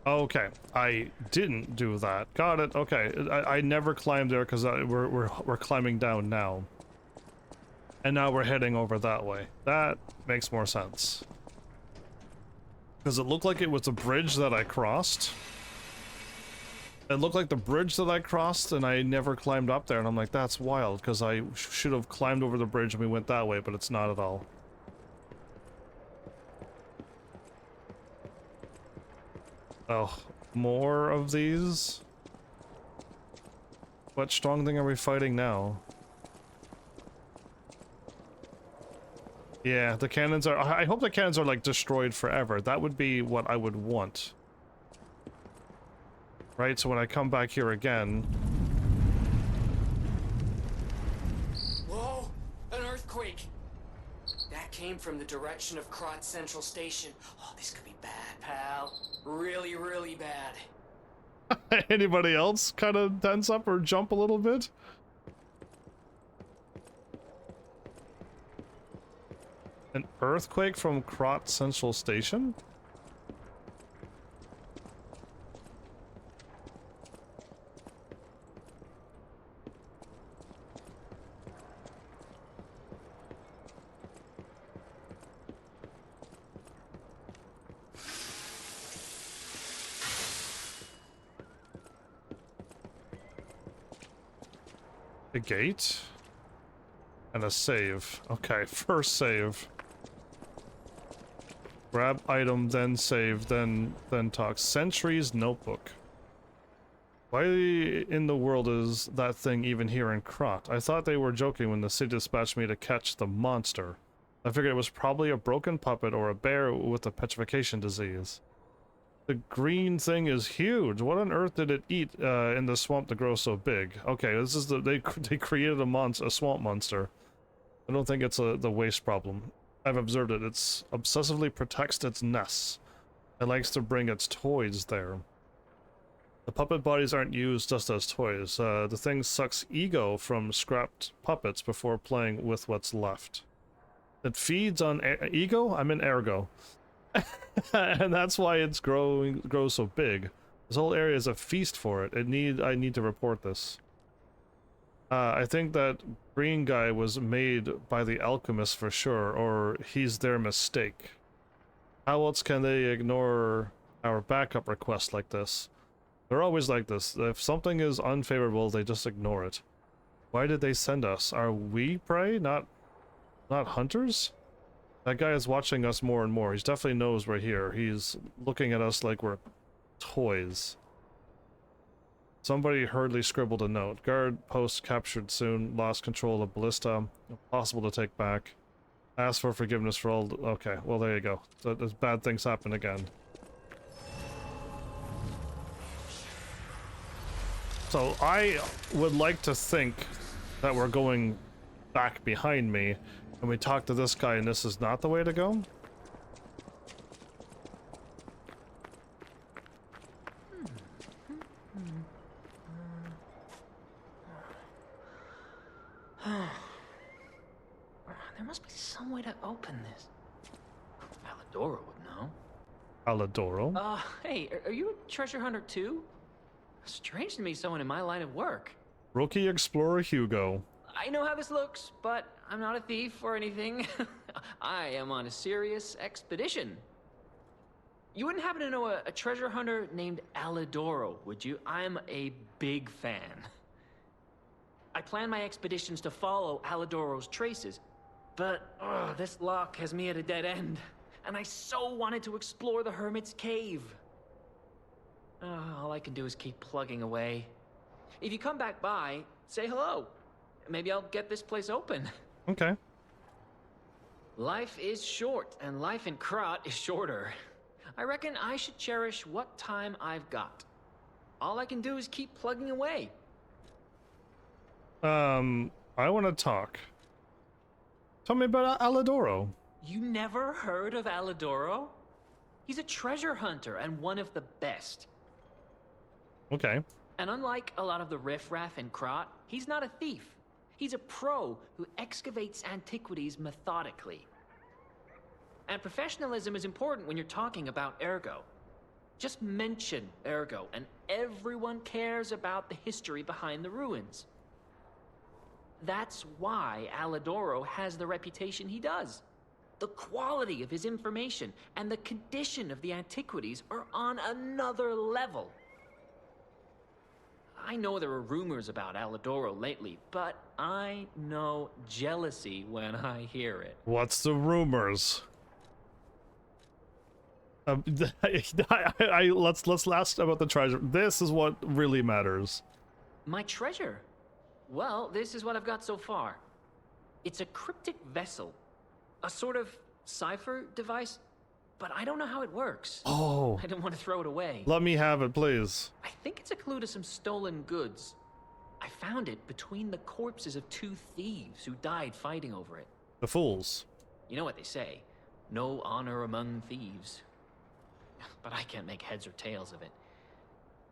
Okay, I didn't do that. Got it. Okay, I never climbed there because we're climbing down now, and now we're heading over that way. That makes more sense. Because it looked like it was a bridge that I crossed. It looked like the bridge that I crossed, and I never climbed up there, and I'm like, that's wild, because I should have climbed over the bridge and we went that way, but it's not at all. Oh, more of these? What strong thing are we fighting now? Yeah, the cannons are... I hope the cannons are, like, destroyed forever. That would be what I would want. Right, so when I come back here again... Whoa! An earthquake! That came from the direction of Krot Central Station. Oh, this could be bad, pal. Really, really bad. Anybody else kind of tense up or jump a little bit? An earthquake from Krot Central Station? A gate? And a save. Okay, first save. Grab item, then save, then talk. Sentry's notebook. Why in the world is that thing even here in Krot? I thought they were joking when the city dispatched me to catch the monster. I figured it was probably a broken puppet or a bear with a petrification disease. The green thing is huge. What on earth did it eat in the swamp to grow so big? Okay, this is they created a swamp monster. I don't think it's the waste problem. I've observed it. It's obsessively protects its nests. It likes to bring its toys there. The puppet bodies aren't used just as toys. The thing sucks ego from scrapped puppets before playing with what's left. It feeds on ego? I mean ergo. And that's why it's grows so big. This whole area is a feast for it. I need to report this. I think that green guy was made by the alchemists for sure, or he's their mistake. How else can they ignore our backup requests like this? They're always like this. If something is unfavorable, they just ignore it. Why did they send us? Are we prey? Not hunters? That guy is watching us more and more. He definitely knows we're here. He's looking at us like we're toys. Somebody hurriedly scribbled a note. Guard post captured soon. Lost control of ballista. Impossible to take back. Ask for forgiveness for all... Okay, well there you go. So there's bad things happen again. So I would like to think that we're going back behind me and we talk to this guy and this is not the way to go. There must be some way to open this. Alidoro would know. Alidoro? Hey, are you a treasure hunter too? Strange to meet someone in my line of work. Rookie Explorer Hugo. I know how this looks, but I'm not a thief or anything. I am on a serious expedition. You wouldn't happen to know a treasure hunter named Alidoro, would you? I'm a big fan. I plan my expeditions to follow Alidoro's traces, but this lock has me at a dead end, and I so wanted to explore the Hermit's Cave. All I can do is keep plugging away. If you come back by, say hello. Maybe I'll get this place open. Okay. Life is short, and life in Krat is shorter. I reckon I should cherish what time I've got. All I can do is keep plugging away. I want to talk. Tell me about Alidoro. You never heard of Alidoro? He's a treasure hunter and one of the best. Okay. And unlike a lot of the riffraff in Krat, he's not a thief. He's a pro who excavates antiquities methodically. And professionalism is important when you're talking about Ergo. Just mention Ergo, and everyone cares about the history behind the ruins. That's why Alidoro has the reputation he does. The quality of his information and the condition of the antiquities are on another level. I know there are rumors about Alidoro lately, but I know jealousy when I hear it. What's the rumors? Let's last about the treasure. This is what really matters. My treasure? Well, this is what I've got so far. It's a cryptic vessel, a sort of cipher device, but I don't know how it works. Oh. I didn't want to throw it away. Let me have it, please. I think it's a clue to some stolen goods. I found it between the corpses of 2 thieves who died fighting over it. The fools. You know what they say, no honor among thieves. But I can't make heads or tails of it.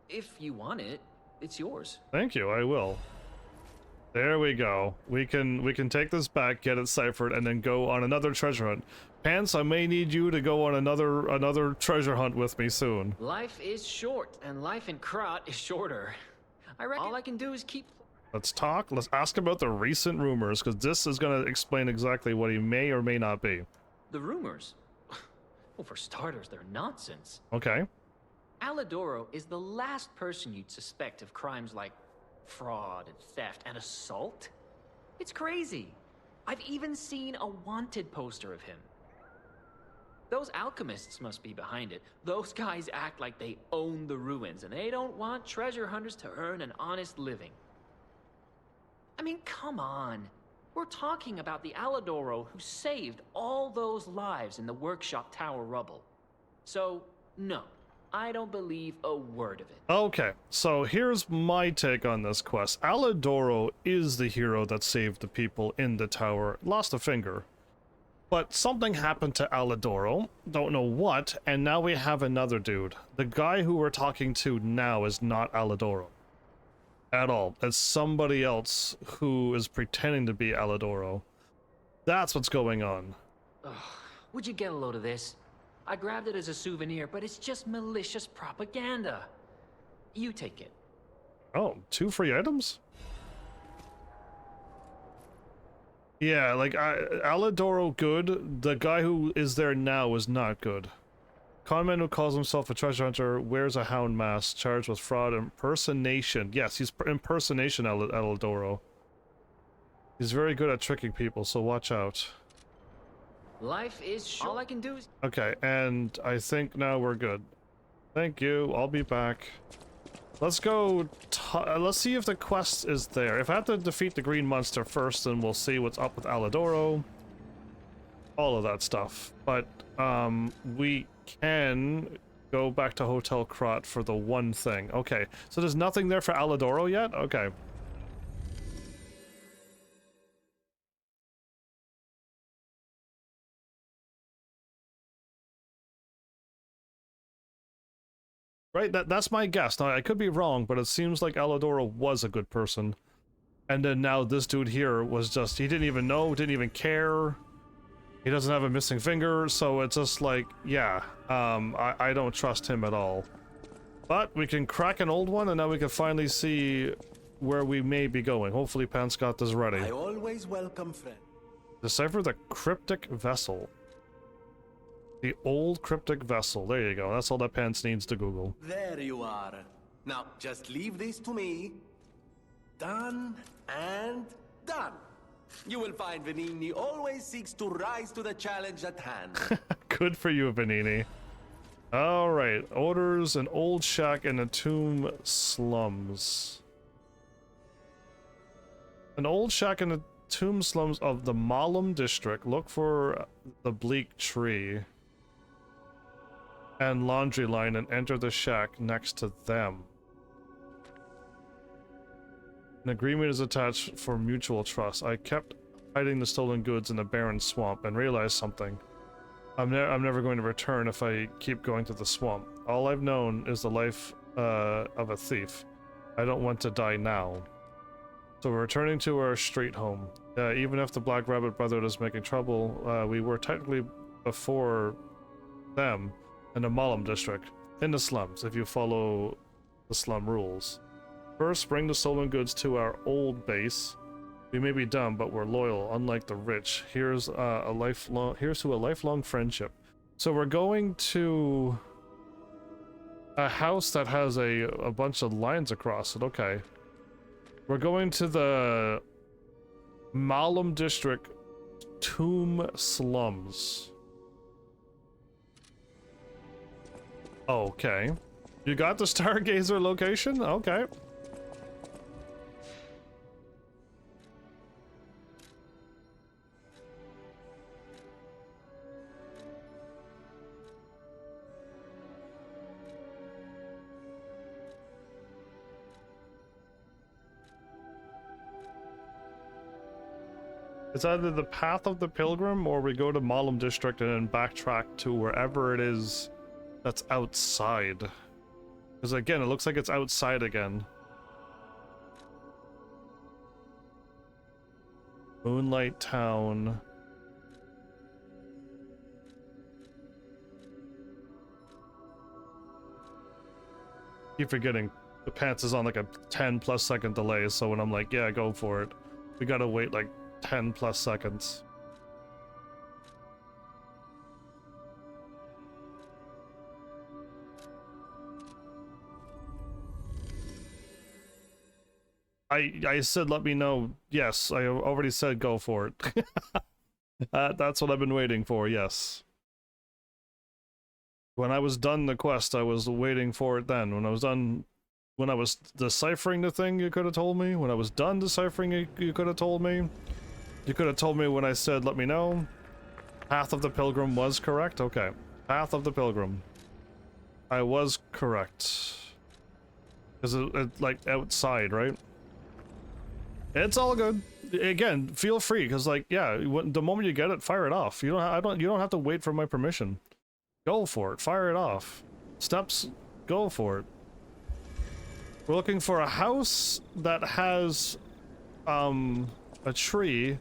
If you want it, it's yours. Thank you, I will. There we go. We can take this back, get it ciphered, and then go on another treasure hunt. Pants, I may need you to go on another treasure hunt with me soon. Life is short, and life in Krat is shorter. I reckon all I can do is keep... Let's talk. Let's ask about the recent rumors, because this is going to explain exactly what he may or may not be. The rumors? Well, for starters, they're nonsense. Okay. Alidoro is the last person you'd suspect of crimes like fraud and theft and assault. It's crazy. I've even seen a wanted poster of him. Those alchemists must be behind it. Those guys act like they own the ruins, and they don't want treasure hunters to earn an honest living. I mean, come on. We're talking about the Alidoro who saved all those lives in the workshop tower rubble. So, no, I don't believe a word of it. Okay, so here's my take on this quest. Alidoro is the hero that saved the people in the tower, lost a finger. But something happened to Alidoro, don't know what, and now we have another dude. The guy who we're talking to now is not Alidoro. At all. It's somebody else who is pretending to be Alidoro. That's what's going on. Ugh, would you get a load of this? I grabbed it as a souvenir, but it's just malicious propaganda. You take it. Oh, 2 free items? Yeah, like, Alidoro good, the guy who is there now is not good. Conman who calls himself a treasure hunter wears a hound mask, charged with fraud and impersonation. Yes, he's impersonation, Alidoro. He's very good at tricking people, so watch out. Life is short. All I can do is... Okay, and I think now we're good. Thank you, I'll be back. Let's go, let's see if the quest is there. If I have to defeat the green monster first, then we'll see what's up with Alidoro. All of that stuff. But, we can go back to Hotel Krat for the one thing. Okay, so there's nothing there for Alidoro yet? Okay. Right? That's my guess. Now, I could be wrong, but it seems like Alidora was a good person. And then now this dude here was just, he didn't even know, didn't even care. He doesn't have a missing finger, so it's just like, yeah, I don't trust him at all. But we can crack an old one, and now we can finally see where we may be going. Hopefully Pants got this ready. I always welcome friends. Decipher the cryptic vessel. The old cryptic vessel. There you go. That's all that Pants needs to Google. There you are. Now, just leave this to me. Done and done. You will find Venini always seeks to rise to the challenge at hand. Good for you, Vanini. Alright, orders an old shack in the tomb slums. An old shack in the tomb slums of the Malum district. Look for the bleak tree and laundry line and enter the shack next to them. An agreement is attached for mutual trust. I kept hiding the stolen goods in the barren swamp and realized something. I'm never going to return if I keep going to the swamp. All I've known is the life of a thief. I don't want to die now. So we're returning to our street home. Even if the Black Rabbit Brotherhood is making trouble, we were technically before them in the Malum district, in the slums, if you follow the slum rules. First, bring the stolen goods to our old base. We may be dumb, but we're loyal, unlike the rich. Here's to a lifelong friendship. So we're going to a house that has a bunch of lines across it. Okay. We're going to the Malum district tomb slums. Okay. You got the Stargazer location? Okay. It's either the Path of the Pilgrim or we go to Malum district and then backtrack to wherever it is that's outside. Because again, it looks like it's outside again. Moonlight Town. Keep forgetting the Pants is on like a 10+ second delay, so when I'm like, yeah, go for it, we gotta wait like 10+ seconds. I said let me know. Yes, I already said go for it. That's what I've been waiting for, yes. When I was done the quest, I was waiting for it then. When I was deciphering the thing, you could have told me. When I was done deciphering it, you could have told me. You could have told me when I said let me know. Path of the Pilgrim was correct? Okay. Path of the Pilgrim. I was correct. Because it's like outside, right? It's all good. Again, feel free, because like, yeah, the moment you get it, fire it off. You don't have to wait for my permission. Go for it. Fire it off. Steps, go for it. We're looking for a house that has a tree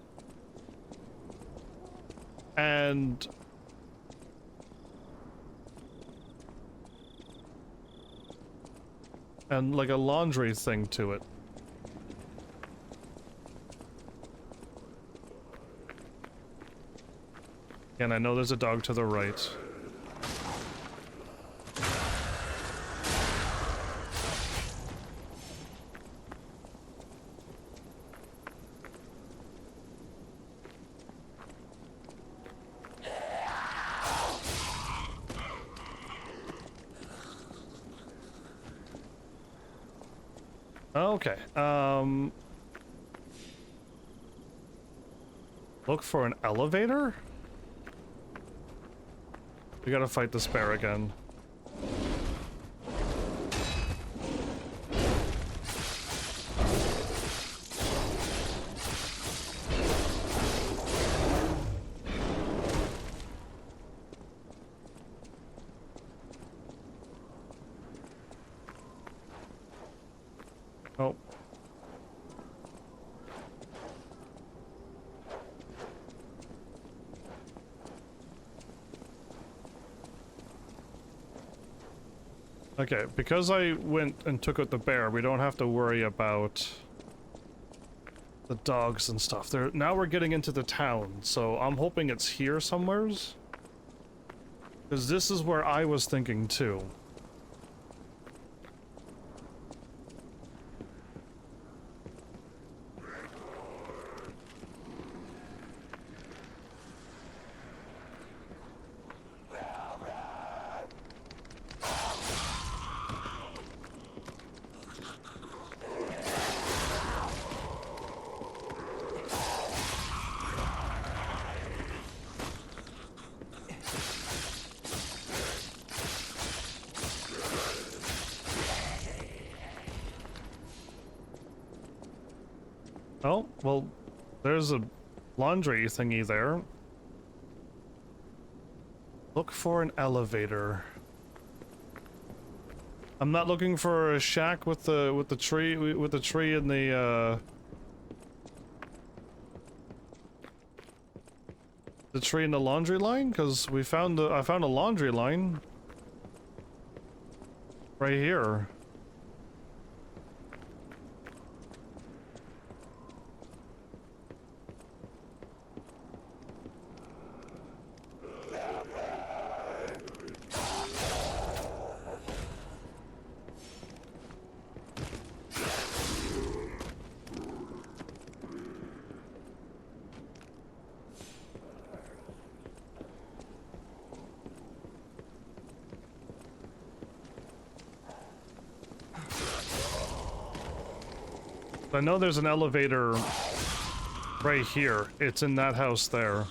and like a laundry thing to it. And I know there's a dog to the right. Okay, look for an elevator? We gotta fight this bear again. Oh. Okay, because I went and took out the bear, we don't have to worry about the dogs and stuff. Now we're getting into the town, so I'm hoping it's here somewheres. Because this is where I was thinking too. Oh, well, there's a laundry thingy there. Look for an elevator. I'm not looking for a shack with the tree and the tree and the laundry line, because I found a laundry line right here. I know there's an elevator right here. It's in that house there.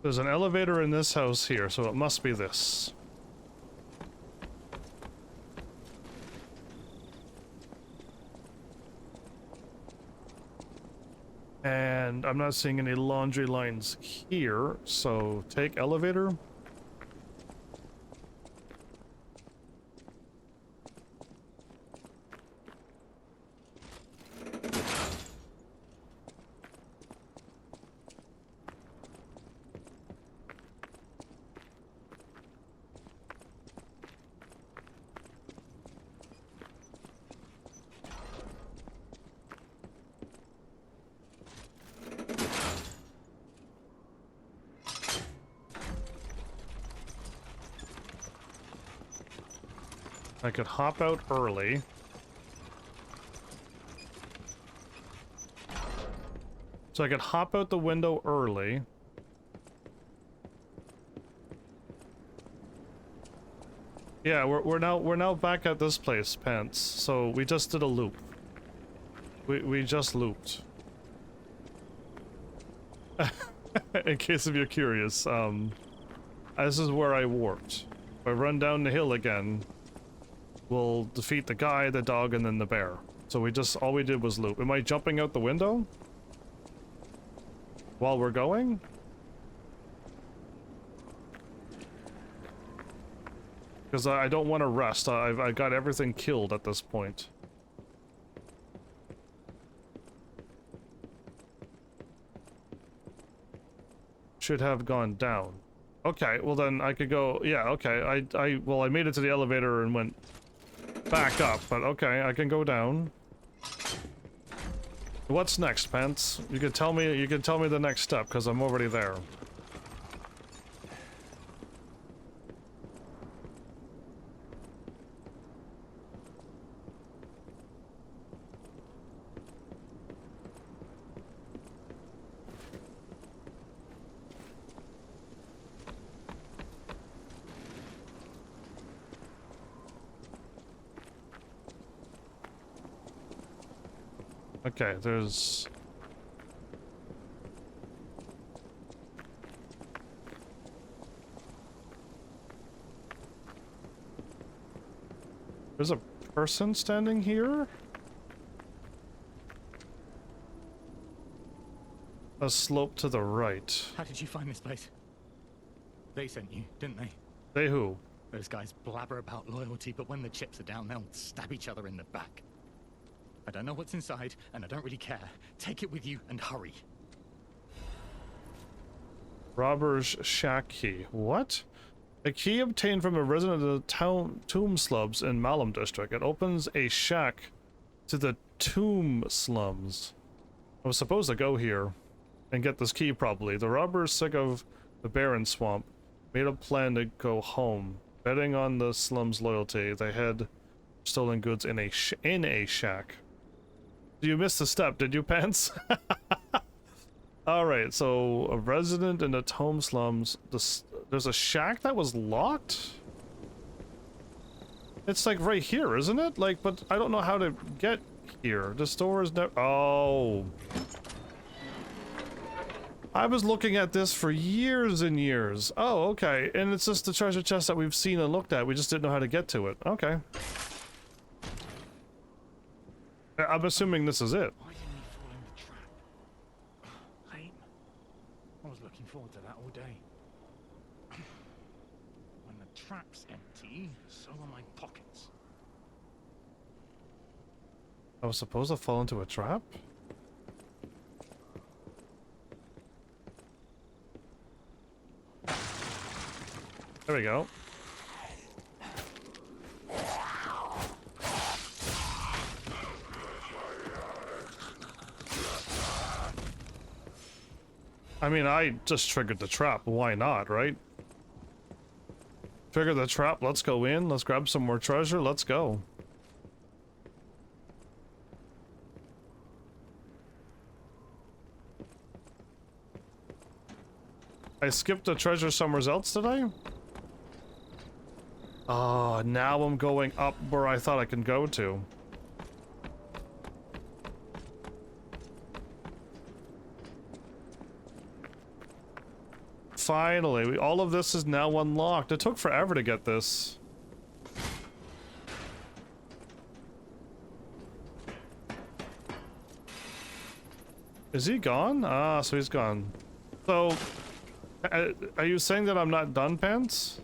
There's an elevator in this house here, so it must be this. And I'm not seeing any laundry lines here, so take elevator. I could hop out early. So I could hop out the window early. Yeah, we're now back at this place, Pants. So we just did a loop. We just looped. In case if you're curious, this is where I warped. If I run down the hill again, we'll defeat the guy, the dog, and then the bear. So all we did was loop. Am I jumping out the window? While we're going? Because I don't want to rest. I got everything killed at this point. Should have gone down. Okay, well then I could go. Yeah, okay. Well, I made it to the elevator and went back up, but okay, I can go down. What's next, Pants? You can tell me the next step, because I'm already there. Okay, there's a person standing here? A slope to the right. How did you find this place? They sent you, didn't they? They who? Those guys blabber about loyalty, but when the chips are down, they'll stab each other in the back. I don't know what's inside, and I don't really care. Take it with you and hurry. Robber's shack key. What? A key obtained from a resident of the town Tomb Slums in Malum district. It opens a shack to the Tomb Slums. I was supposed to go here and get this key probably. The robbers, sick of the barren swamp, made a plan to go home. Betting on the slums' loyalty, they had stolen goods in a shack. You missed a step, did you, Pants? Alright, so a resident in the Tomb Slums. There's a shack that was locked? It's like right here, isn't it? Like, but I don't know how to get here. The store is never. Oh. I was looking at this for years and years. Oh, okay. And it's just the treasure chest that we've seen and looked at. We just didn't know how to get to it. Okay. I'm assuming this is it. Why didn't he fall in the trap? Lame. I was looking forward to that all day. When the trap's empty, so are my pockets. I was supposed to fall into a trap? There we go. I mean, I just triggered the trap. Why not, right? Trigger the trap. Let's go in. Let's grab some more treasure. Let's go. I skipped the treasure somewhere else, did I? Oh, now I'm going up where I thought I could go to. Finally, all of this is now unlocked. It took forever to get this. Is he gone? Ah, so he's gone. So, are you saying that I'm not done, Pants?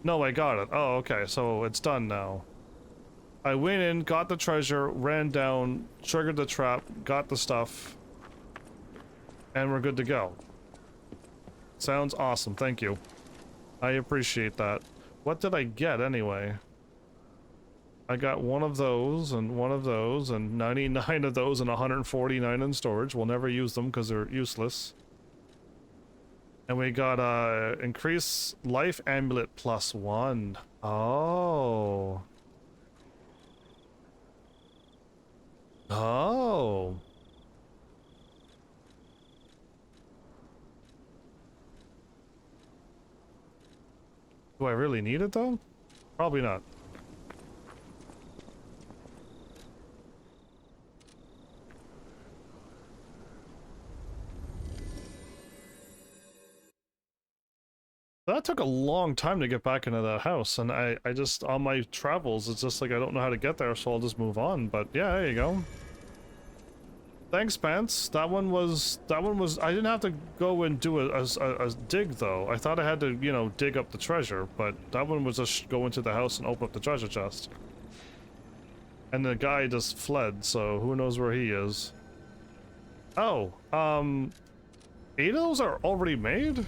No, I got it. Oh, okay, so it's done now. I went in, got the treasure, ran down, triggered the trap, got the stuff, and we're good to go. Sounds awesome, thank you. I appreciate that. What did I get anyway? I got one of those, and one of those, and 99 of those, and 149 in storage. We'll never use them because they're useless. And we got increase life amulet +1. Oh. Oh. Do I really need it though? Probably not. That took a long time to get back into that house, and I just, on my travels, it's just like I don't know how to get there, so I'll just move on. But yeah, there you go. Thanks, Pants. That one was, I didn't have to go and do a dig, though. I thought I had to, you know, dig up the treasure, but that one was just go into the house and open up the treasure chest. And the guy just fled, so who knows where he is. Oh, 8 of those are already made?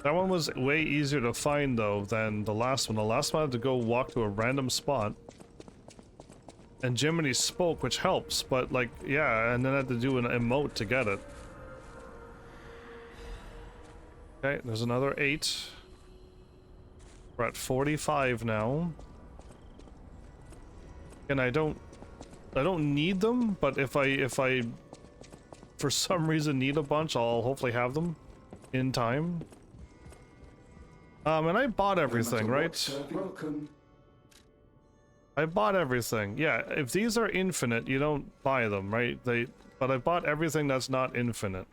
That one was way easier to find, though, than the last one. The last one I had to go walk to a random spot. And Jiminy spoke, which helps, but, like, yeah, and then I had to do an emote to get it. Okay, there's another 8. We're at 45 now. And I don't need them, but if I for some reason need a bunch, I'll hopefully have them in time. And I bought everything, No matter right? what, sir, welcome. I bought everything. Yeah, if these are infinite, you don't buy them, right? But I bought everything that's not infinite.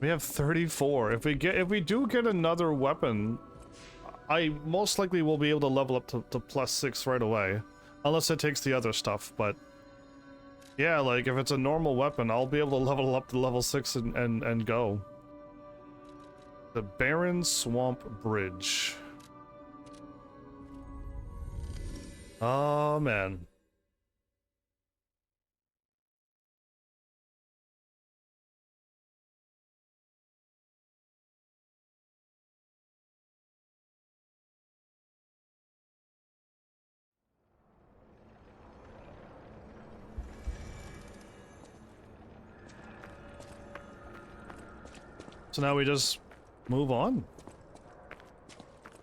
We have 34. If we do get another weapon, I most likely will be able to level up to +6 right away. Unless it takes the other stuff, but yeah, like if it's a normal weapon, I'll be able to level up to level 6 and go. The Barren Swamp Bridge. Oh man. So now we just move on.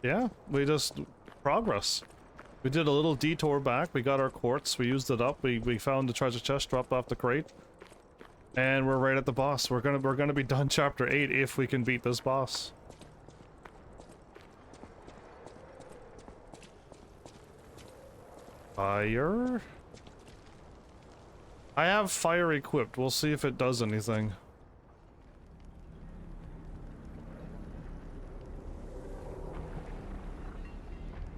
Yeah, we just progress. We did a little detour back, we got our quartz, we used it up, we found the treasure chest, dropped off the crate. And we're right at the boss. We're gonna be done chapter 8 if we can beat this boss. Fire? I have fire equipped, we'll see if it does anything.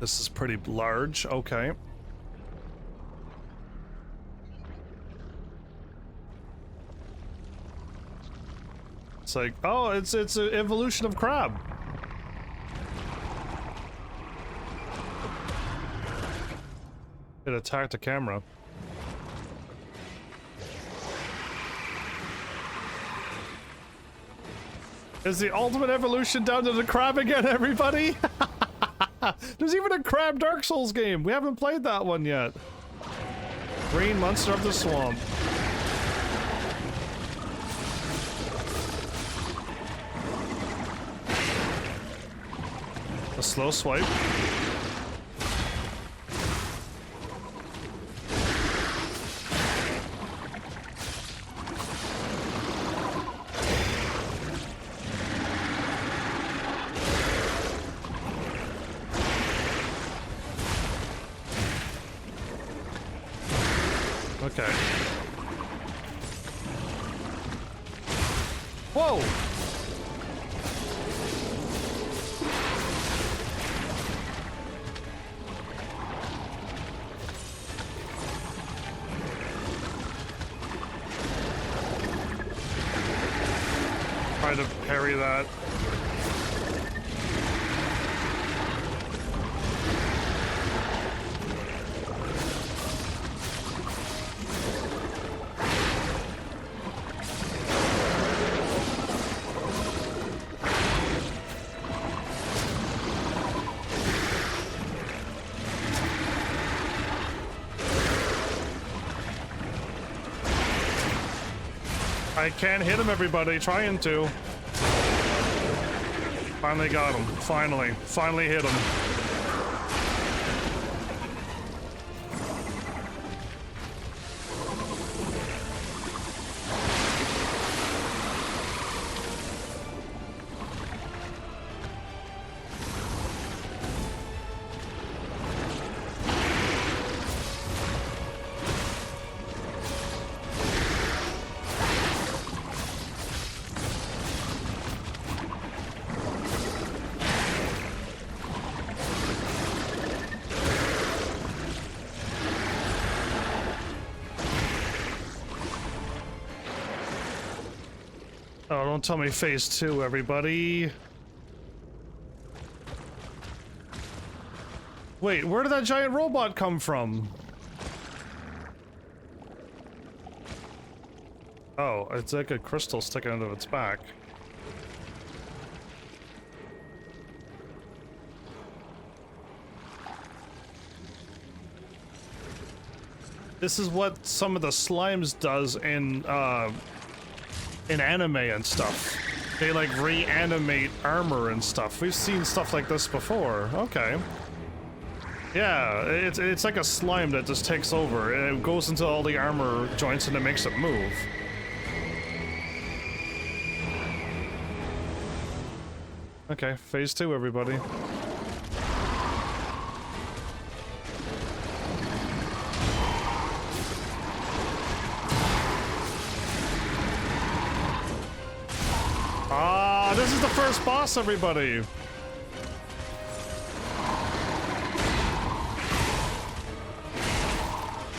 This is pretty large, okay. It's like, oh, it's an evolution of crab. It attacked the camera. Is the ultimate evolution down to the crab again, everybody? There's even a crab Dark Souls game. We haven't played that one yet. Green monster of the swamp. A slow swipe. Okay. Whoa! Try to parry that. I can't hit him, everybody. Trying to. Finally got him. Finally hit him. Oh, don't tell me phase 2, everybody. Wait, where did that giant robot come from? Oh, it's like a crystal sticking out of its back. This is what some of the slimes does in anime and stuff. They like reanimate armor and stuff. We've seen stuff like this before. Okay. Yeah, it's like a slime that just takes over, and it goes into all the armor joints and it makes it move. Okay, phase 2, everybody. Ah, this is the first boss, everybody.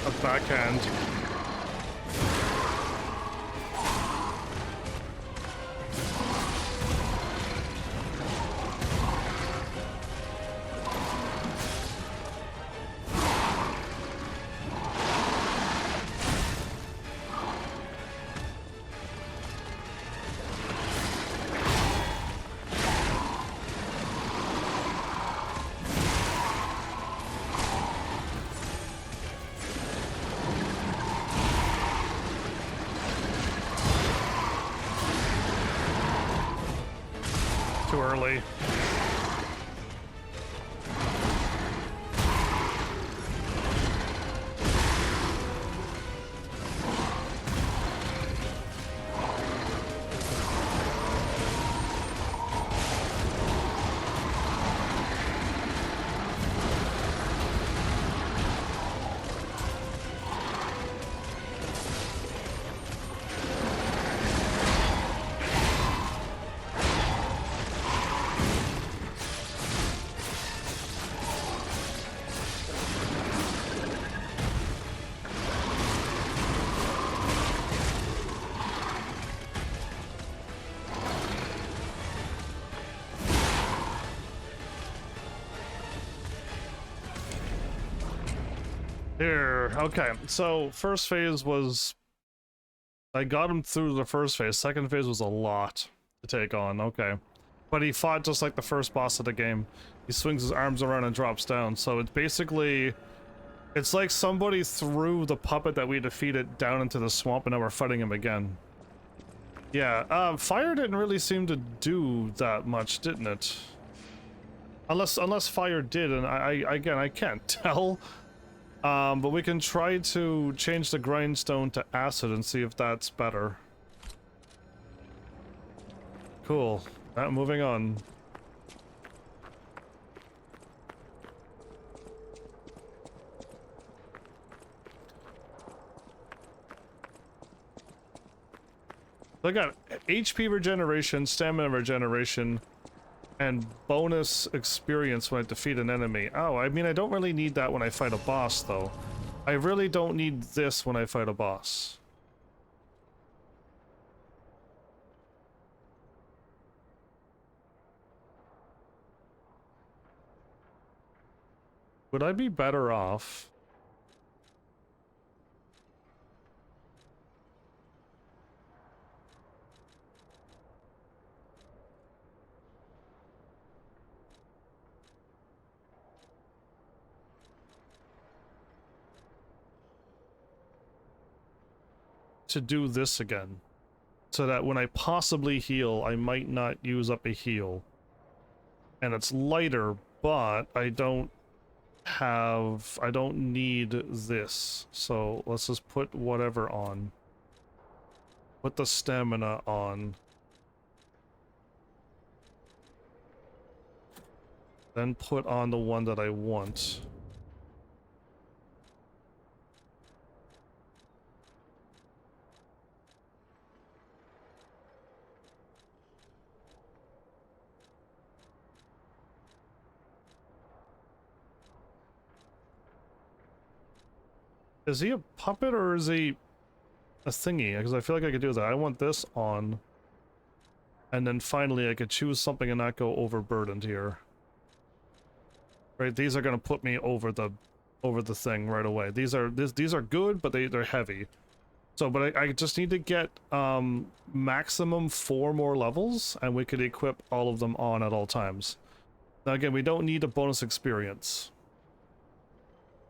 A backhand. Too early. Here, okay, so first phase was... I got him through the first phase. Second phase was a lot to take on, okay. But he fought just like the first boss of the game. He swings his arms around and drops down, so it's basically... It's like somebody threw the puppet that we defeated down into the swamp and now we're fighting him again. Yeah, fire didn't really seem to do that much, didn't it? Unless fire did, and again, I can't tell. But we can try to change the grindstone to acid and see if that's better. Cool. Moving on. So I got HP regeneration, stamina regeneration, and bonus experience when I defeat an enemy. Oh, I mean, I don't really need that when I fight a boss, though. I really don't need this when I fight a boss. Would I be better off to do this again, so that when I possibly heal, I might not use up a heal, and it's lighter, but I don't need this, so let's just put whatever on. Put the stamina on, then put on the one that I want. Is he a puppet or is he a thingy? Because I feel like I could do that. I want this on. And then finally I could choose something and not go overburdened here. Right, these are gonna put me over the thing right away. These are good, but they're heavy. So, but I just need to get maximum 4 more levels, and we could equip all of them on at all times. Now again, we don't need a bonus experience.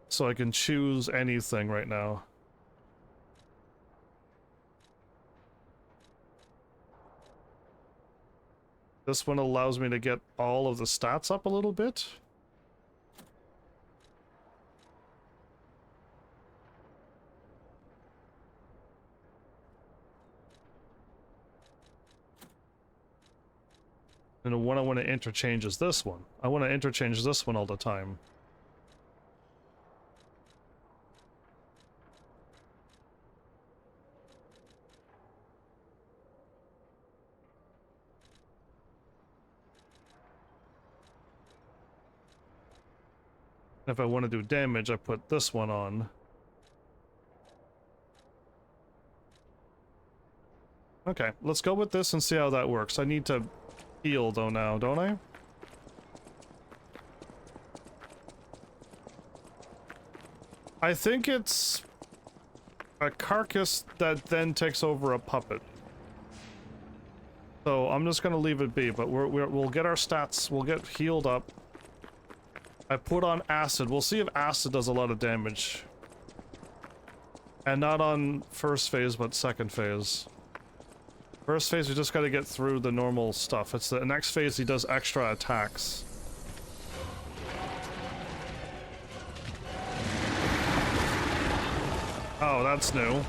So I can choose anything right now. This one allows me to get all of the stats up a little bit. And the one I want to interchange is this one. I want to interchange this one all the time. If I want to do damage, I put this one on. Okay, let's go with this and see how that works. I need to heal though now, don't I? I think it's a carcass that then takes over a puppet. So I'm just gonna leave it be, but we'll get our stats, we'll get healed up. I put on acid. We'll see if acid does a lot of damage. And not on first phase, but second phase. First phase, we just gotta get through the normal stuff. It's the next phase, he does extra attacks. Oh, that's new.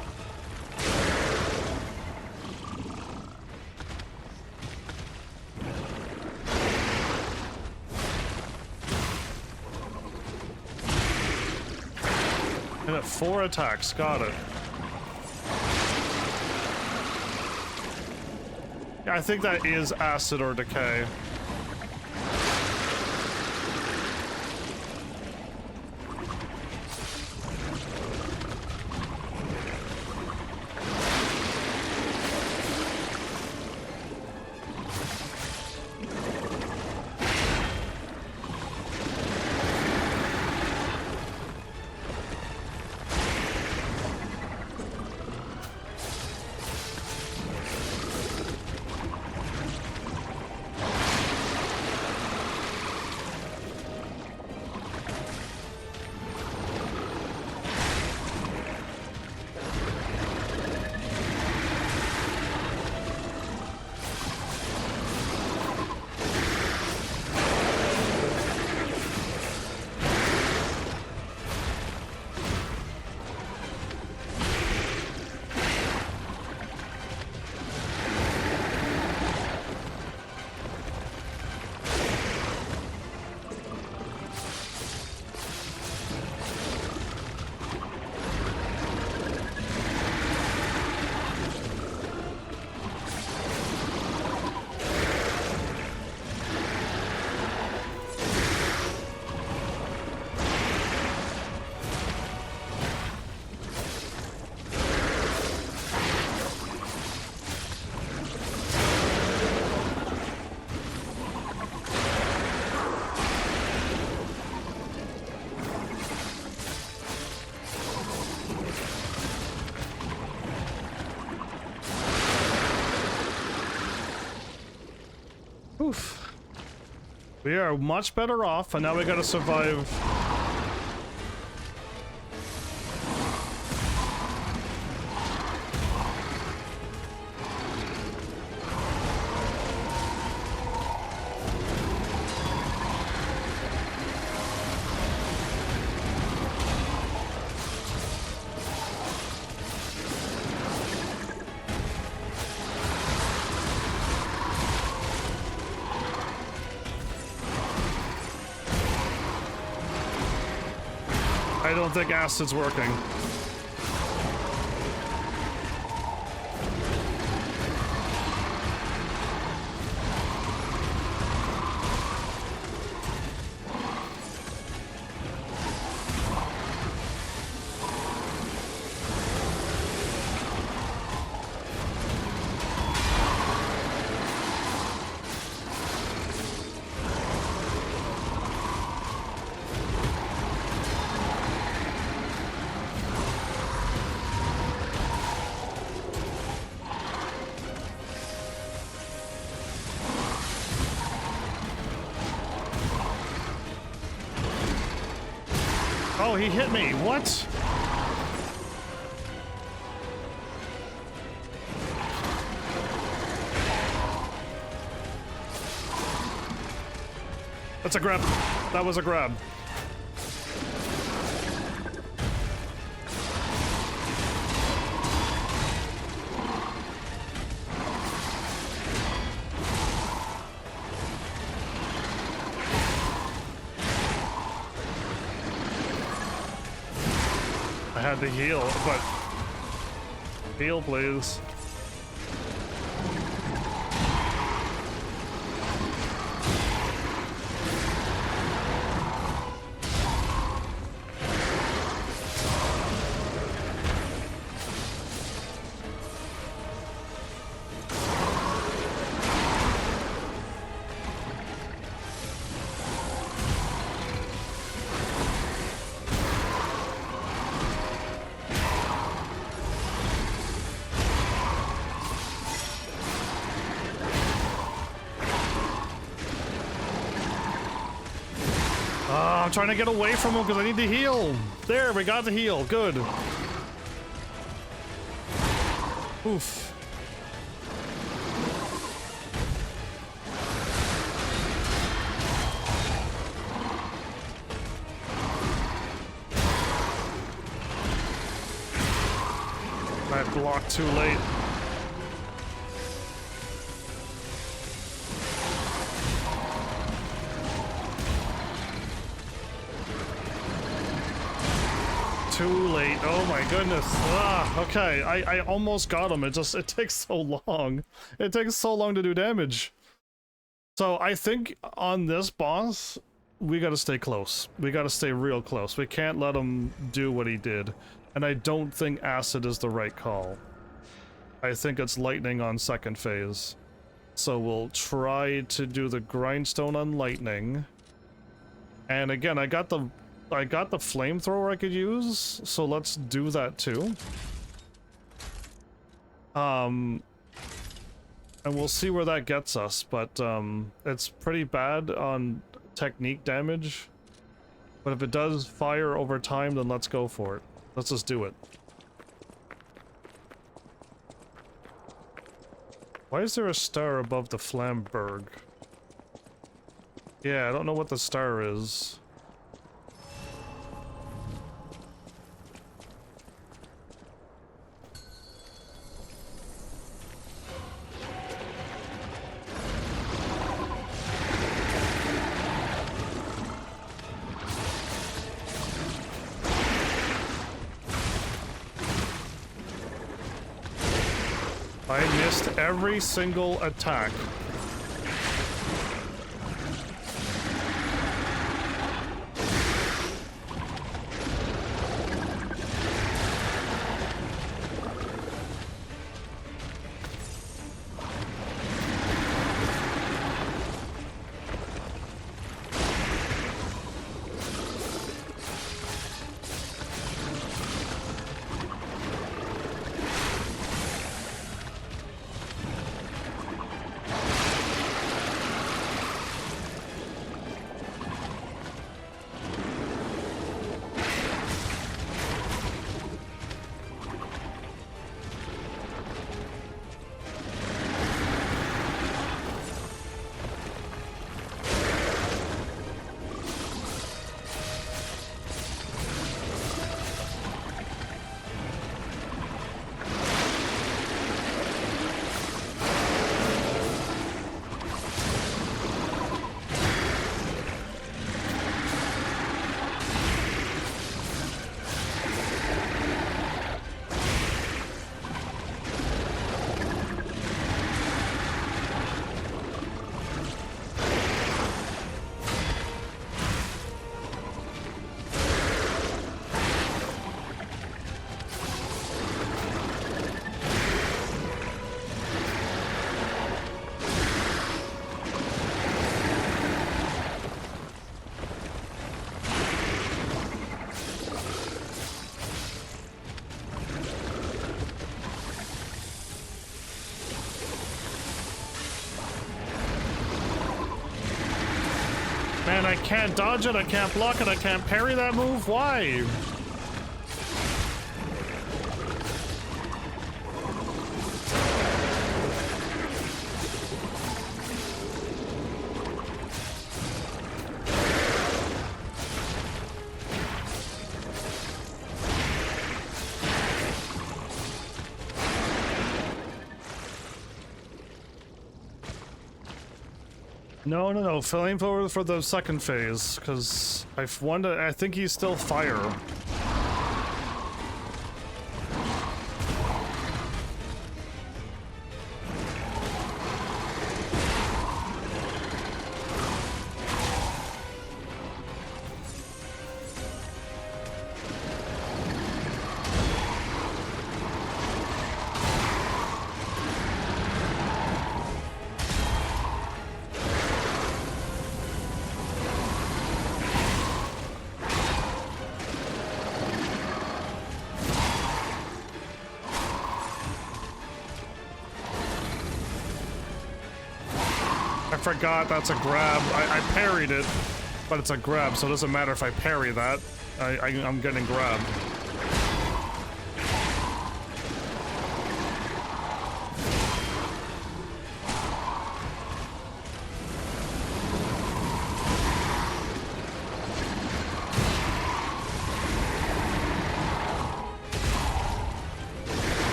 And at 4 attacks, got it. Yeah, I think that is acid or decay. Oof. We are much better off, and now we gotta survive. I don't think acid's working. Oh, he hit me. What? That's a grab. That was a grab. had to heal, but heal, please. I'm trying to get away from him because I need to heal. There, we got the heal. Good. Oof. I blocked too late. Too late. Oh my goodness. Ah, okay. I almost got him. It takes so long. It takes so long to do damage. So I think on this boss, we gotta stay close. We gotta stay real close. We can't let him do what he did. And I don't think acid is the right call. I think it's lightning on second phase. So we'll try to do the grindstone on lightning. And again, I got the flamethrower I could use, so let's do that too. And we'll see where that gets us, but it's pretty bad on technique damage. But if it does fire over time, then let's go for it. Let's just do it. Why is there a star above the Flamberg? Yeah, I don't know what the star is. I missed every single attack. Man, I can't dodge it, I can't block it, I can't parry that move. Why? No, flamethrower for the second phase, because I think he's still fire. forgot that's a grab. I parried it, but it's a grab, so it doesn't matter if I parry that. I'm getting grabbed.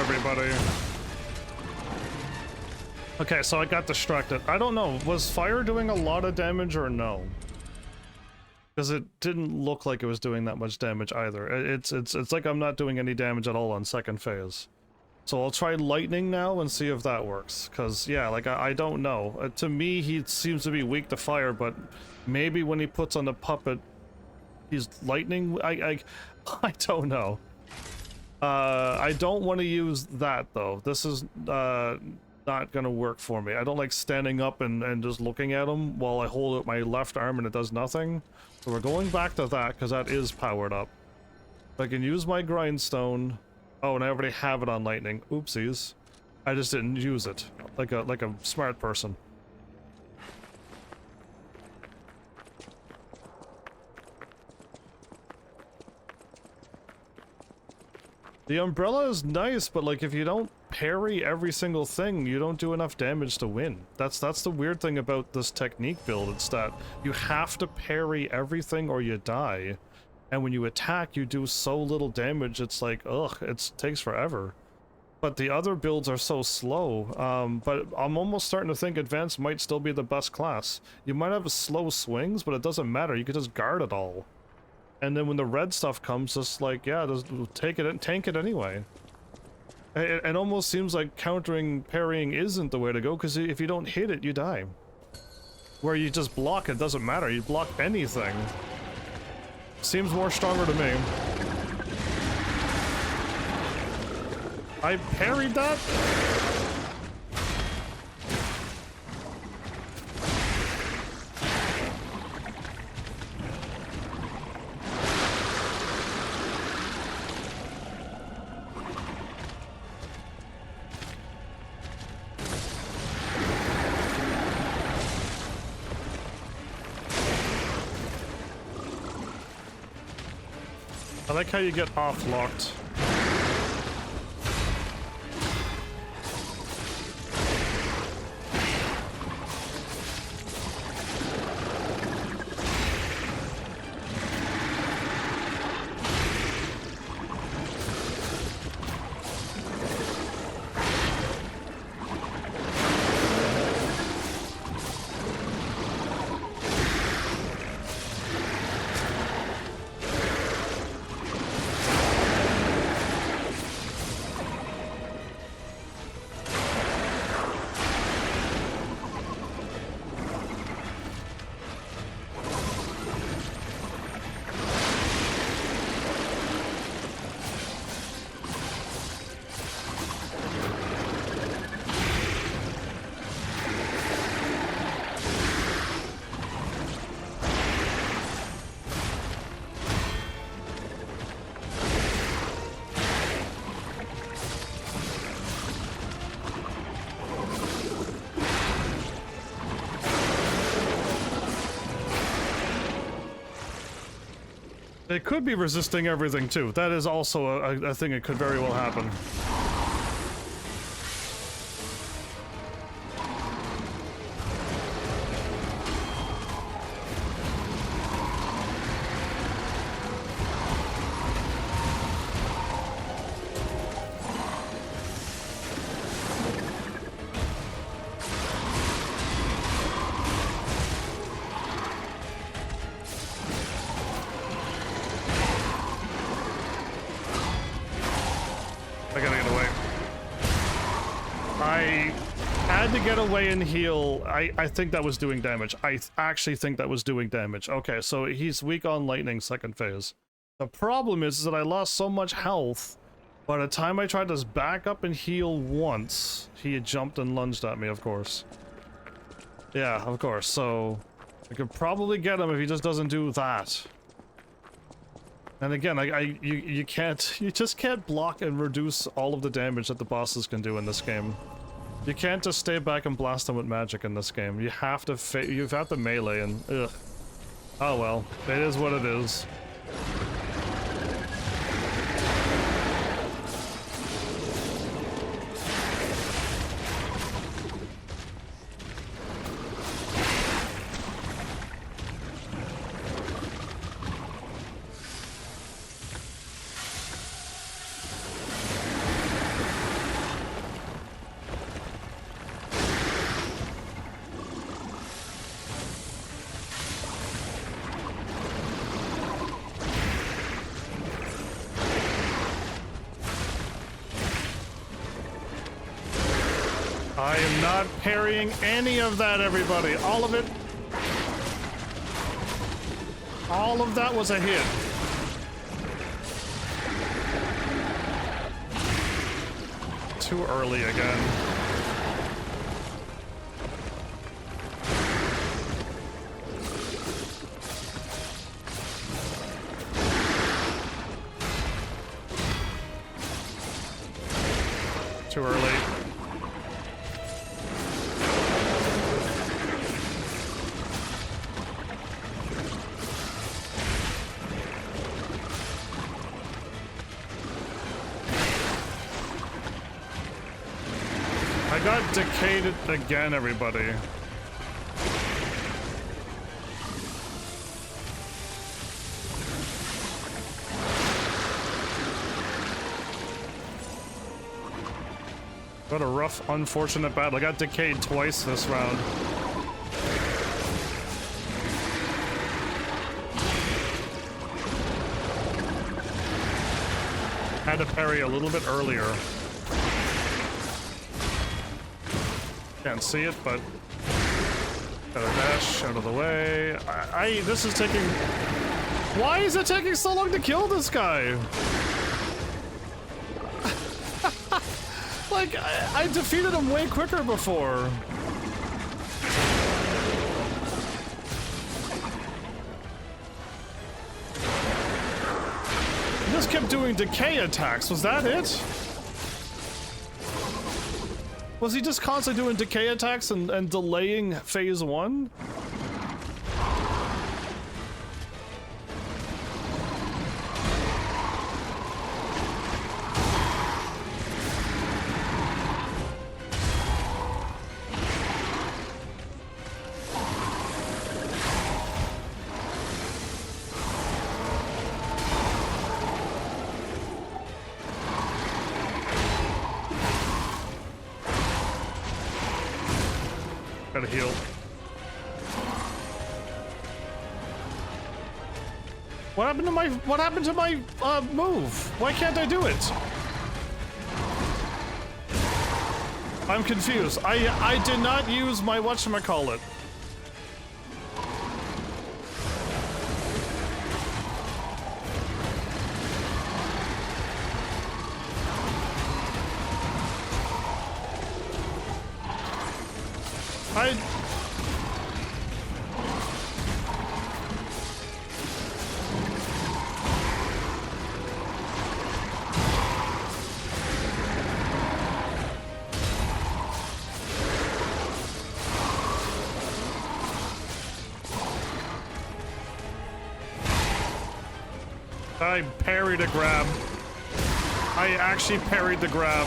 Everybody. Okay, so I got distracted. I don't know, was fire doing a lot of damage or no? Because it didn't look like it was doing that much damage either. It's like I'm not doing any damage at all on second phase. So I'll try lightning now and see if that works. Because, yeah, like, I don't know. To me, he seems to be weak to fire, but maybe when he puts on the puppet, he's lightning? I don't know. I don't want to use that, though. This is not gonna work for me. I don't like standing up and just looking at him while I hold out my left arm and it does nothing. So we're going back to that, because that is powered up. I can use my grindstone. Oh, and I already have it on lightning. Oopsies. I just didn't use it. Like a smart person. The umbrella is nice, but like if you don't parry every single thing, you don't do enough damage to win. That's the weird thing about this technique build. It's that you have to parry everything or you die. And when you attack, you do so little damage, it's like, ugh, it takes forever. But the other builds are so slow, but I'm almost starting to think Advanced might still be the best class. You might have slow swings, but it doesn't matter, you can just guard it all. And then when the red stuff comes, just like, yeah, just take it and tank it anyway. It almost seems like countering parrying isn't the way to go, because if you don't hit it, you die. Where you just block it, doesn't matter, you block anything. Seems more stronger to me. I parried that? I like how you get off-locked. It could be resisting everything too. That is also a thing that could very well happen. And heal. I think that was doing damage. I actually think that was doing damage. Okay, so he's weak on lightning second phase. The problem is that I lost so much health. By the time I tried to back up and heal once, he had jumped and lunged at me, of course. Yeah, of course, so... I could probably get him if he just doesn't do that. And again, you just can't block and reduce all of the damage that the bosses can do in this game. You can't just stay back and blast them with magic in this game. You have to melee and ugh. Oh well, it is what it is. I am not parrying any of that, everybody. All of it. All of that was a hit. Too early again. Too early. I got decayed again, everybody. What a rough, unfortunate battle. I got decayed twice this round. Had to parry a little bit earlier. Can't see it, but gotta dash out of the way. This is taking... Why is it taking so long to kill this guy? Like, I defeated him way quicker before. He just kept doing decay attacks. Was that it? Was he just constantly doing decay attacks and delaying phase 1? Gotta heal. What happened to my move? Why can't I do it? I'm confused. I did not use my whatchamacallit. I parried a grab. I actually parried the grab.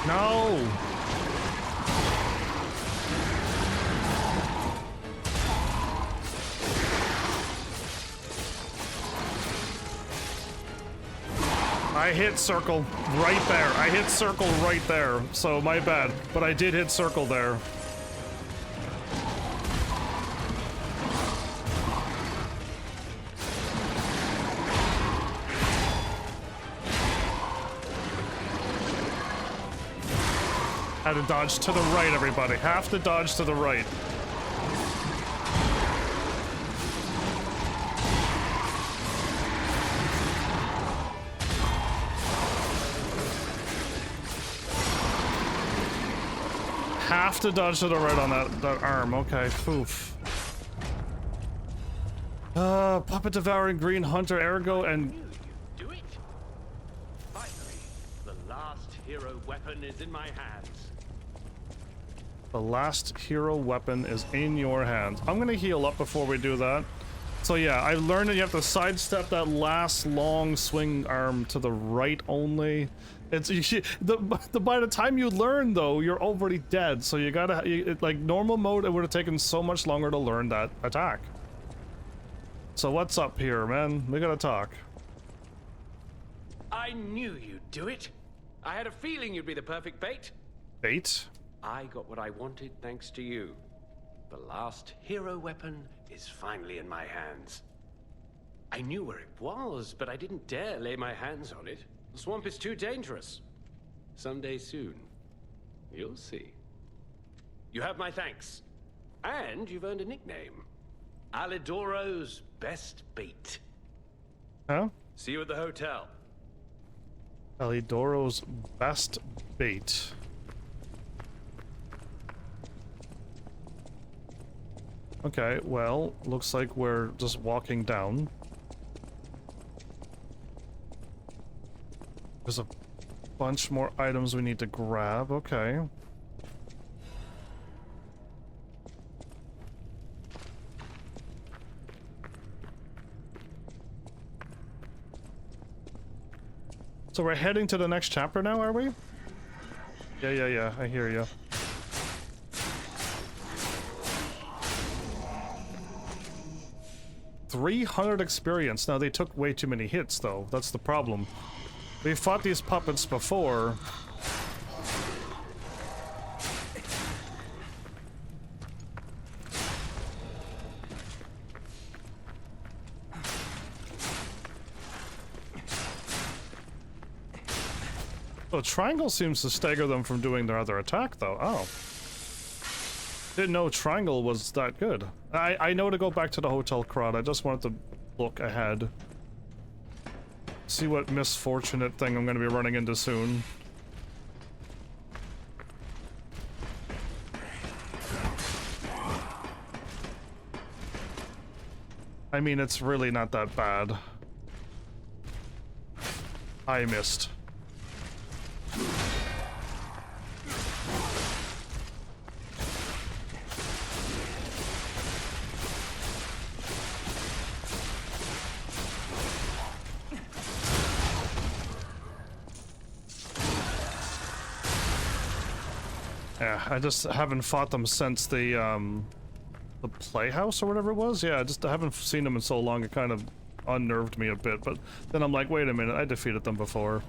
No. I hit circle right there. I hit circle right there. So my bad. But I did hit circle there. Had to dodge to the right, everybody. Have to dodge to the right. Have to dodge to the right on that arm. Okay, poof. Puppet devouring green hunter ergo and Do it. Finally, the last hero weapon is in my hands. the last hero weapon is in your hands. I'm gonna heal up before we do that. So yeah, I learned that you have to sidestep that last long swing arm to the right only. It's by the time you learn though, you're already dead. So you gotta like normal mode. It would have taken so much longer to learn that attack. So what's up here, man? We gotta talk. I knew you'd do it. I had a feeling you'd be the perfect bait. Bait? I got what I wanted thanks to you. The last hero weapon is finally in my hands. I knew where it was, but I didn't dare lay my hands on it. The swamp is too dangerous. Someday soon, you'll see. You have my thanks. And you've earned a nickname. Alidoro's best bait. Huh? See you at the hotel. Alidoro's best bait. Okay, well, looks like we're just walking down. There's a bunch more items we need to grab. Okay. So we're heading to the next chapter now, are we? Yeah, I hear you. $300 experience. Now, they took way too many hits, though. That's the problem. We fought these puppets before. Oh, triangle seems to stagger them from doing their other attack, though. Oh. Didn't know triangle was that good. I know to go back to the hotel crowd. I just wanted to look ahead. See what misfortunate thing I'm going to be running into soon. I mean, it's really not that bad. I missed. Yeah, I just haven't fought them since the Playhouse or whatever it was. Yeah, I haven't seen them in so long, it kind of unnerved me a bit, but then I'm like, wait a minute, I defeated them before.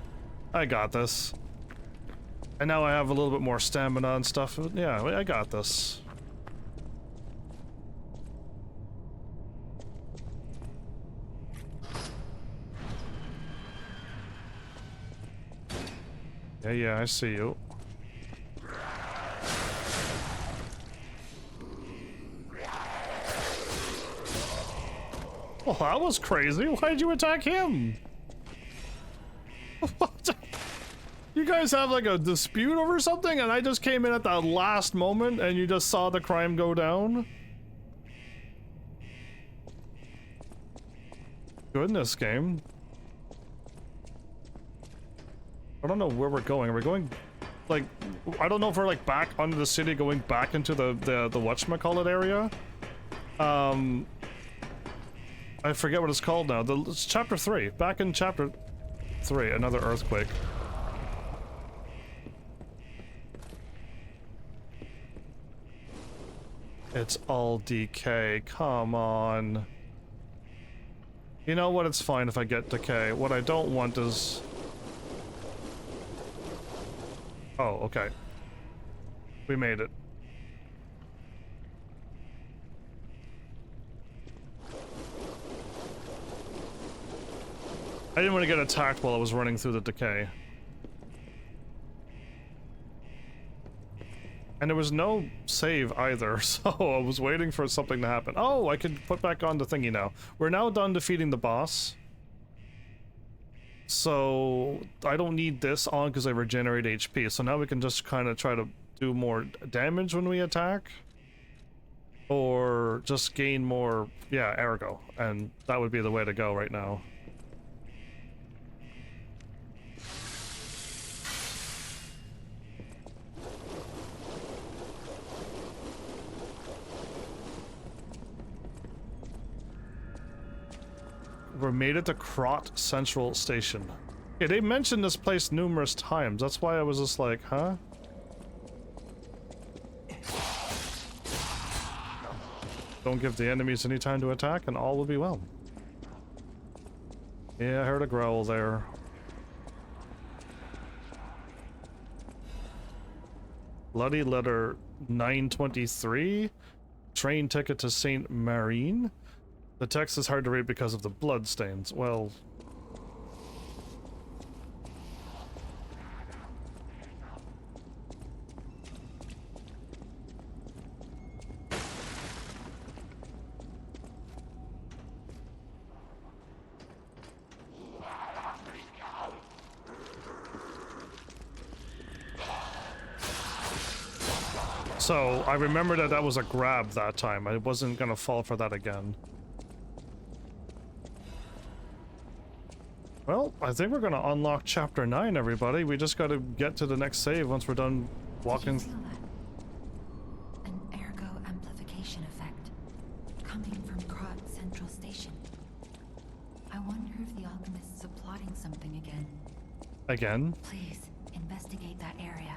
I got this. And now I have a little bit more stamina and stuff. Yeah, I got this. Yeah, I see you. Well, that was crazy. Why did you attack him? What? You guys have like a dispute over something and I just came in at that last moment and you just saw the crime go down? Goodness, game. I don't know where we're going. Are we going, like, I don't know if we're like back under the city going back into the whatchamacallit area? I forget what it's called now. It's chapter 3. Back in chapter 3, another earthquake. It's all decay. Come on. You know what? It's fine if I get decay. What I don't want is... Oh, okay. We made it. I didn't want to get attacked while I was running through the decay. And there was no save either, so I was waiting for something to happen. Oh, I can put back on the thingy now. We're now done defeating the boss. So I don't need this on because I regenerate HP. So now we can just kind of try to do more damage when we attack. Or just gain more, yeah, ergo. And that would be the way to go right now. We made it to Krot Central Station. Yeah, they mentioned this place numerous times. That's why I was just like, huh? Don't give the enemies any time to attack and all will be well. Yeah, I heard a growl there. Bloody letter 923. Train ticket to Saint Marine. The text is hard to read because of the bloodstains. Well... So, I remember that that was a grab that time. I wasn't gonna fall for that again. Well, I think we're gonna unlock Chapter 9, everybody. We just gotta get to the next save once we're done walking. Did you feel that? An ergo amplification effect coming from Krot Central Station. I wonder if the alchemists are plotting something again. Again? Please, investigate that area.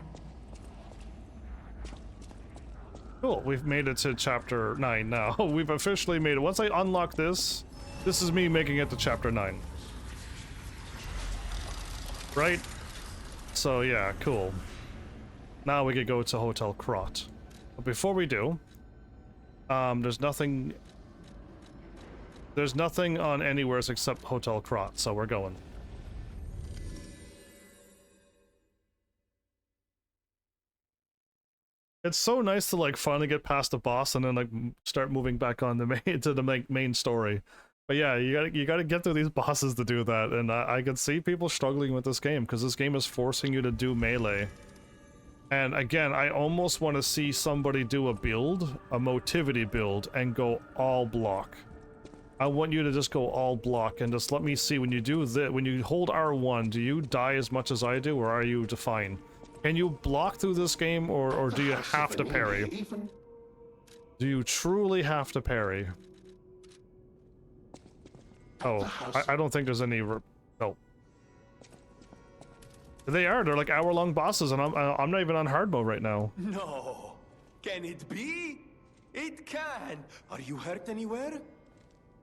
Cool, we've made it to Chapter 9 now. We've officially made it. Once I unlock this, this is me making it to Chapter 9. Right? So yeah, cool. Now we could go to Hotel Krot. But before we do, there's nothing on anywhere except Hotel Krot, so we're going. It's so nice to like finally get past the boss and then like start moving back on the main to the main story. But yeah, you gotta get through these bosses to do that, and I can see people struggling with this game because this game is forcing you to do melee. And again, I almost want to see somebody do a build, a motivity build, and go all block. I want you to just go all block and just let me see when you do this. When you hold R1, do you die as much as I do, or are you fine? Can you block through this game, or do you have to parry? Do you truly have to parry? Oh, I don't think there's any... No. They're like hour-long bosses, and I'm not even on hard mode right now. No. Can it be? It can. Are you hurt anywhere?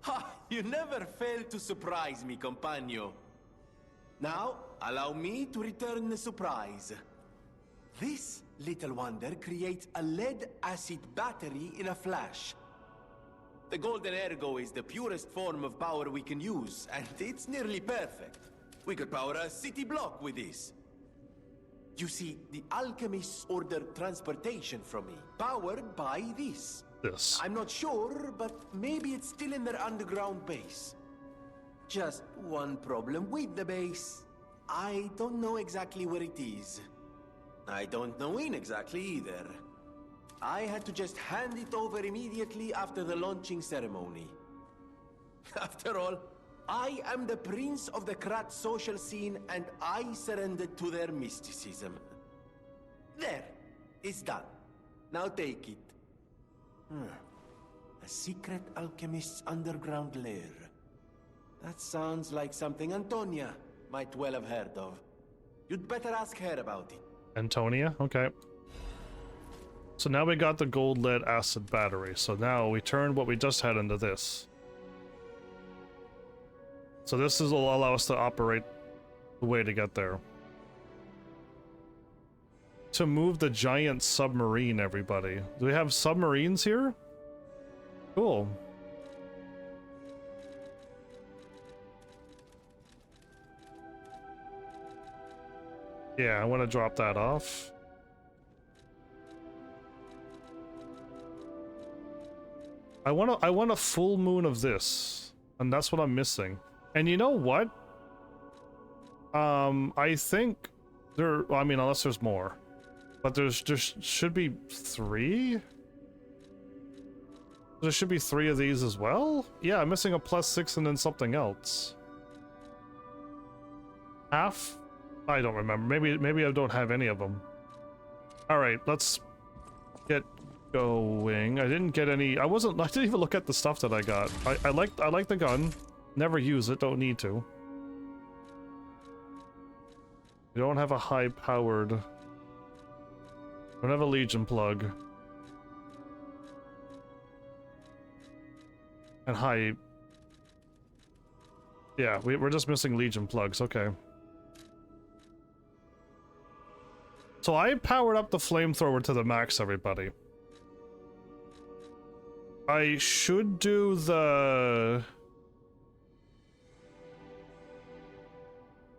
Ha! You never fail to surprise me, compagno. Now, allow me to return the surprise. This little wonder creates a lead-acid battery in a flash. The golden ergo is the purest form of power we can use, and it's nearly perfect. We could power a city block with this. You see, the alchemists ordered transportation from me, powered by this. This. I'm not sure, but maybe it's still in their underground base. Just one problem with the base. I don't know exactly where it is. I don't know when exactly either. I had to just hand it over immediately after the launching ceremony. After all, I am the prince of the Krat social scene, and I surrendered to their mysticism. There, it's done. Now take it. A secret alchemist's underground lair. That sounds like something Antonia might well have heard of. You'd better ask her about it. Antonia? Okay. So now we got the gold lead acid battery. So now we turn what we just had into this. So this will allow us to operate the way to get there. To move the giant submarine, everybody. Do we have submarines here? Cool. Yeah, I want to drop that off. I want a full moon of this, and that's what I'm missing. And you know what? I think there. Well, I mean, unless there's more, but there should be 3. There should be 3 of these as well. Yeah, I'm missing a +6 and then something else. Half? I don't remember. Maybe I don't have any of them. All right, let's get going. I didn't get any. I didn't even look at the stuff that I got. I like the gun. Never use it. Don't need to. We don't have a high-powered. Don't have a Legion plug. And high. Yeah, we're just missing Legion plugs. Okay. So I powered up the flamethrower to the max, everybody. I should do the...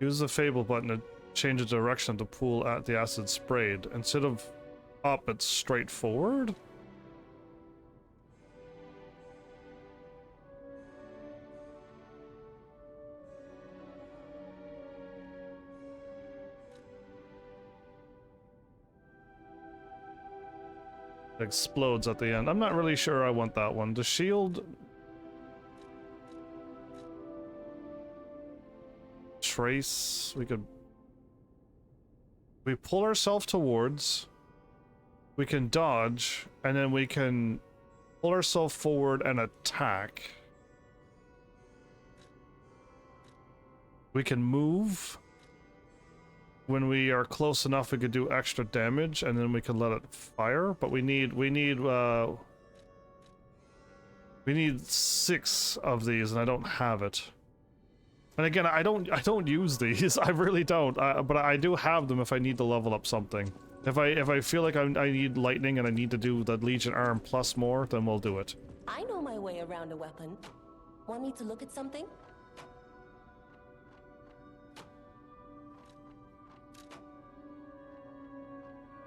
Use the Fable button to change the direction of the pool at the acid sprayed. Instead of up, it's straight forward? Explodes at the end. I'm not really sure I want that one. The shield... Trace... We could... We pull ourselves towards... We can dodge, and then we can pull ourselves forward and attack. We can move. When we are close enough, we could do extra damage, and then we can let it fire. But we need 6 of these, and I don't have it. And again, I don't use these. I really don't. But I do have them if I need to level up something. If I feel like I need lightning and I need to do the Legion arm plus more, then we'll do it. I know my way around a weapon. Want me to look at something?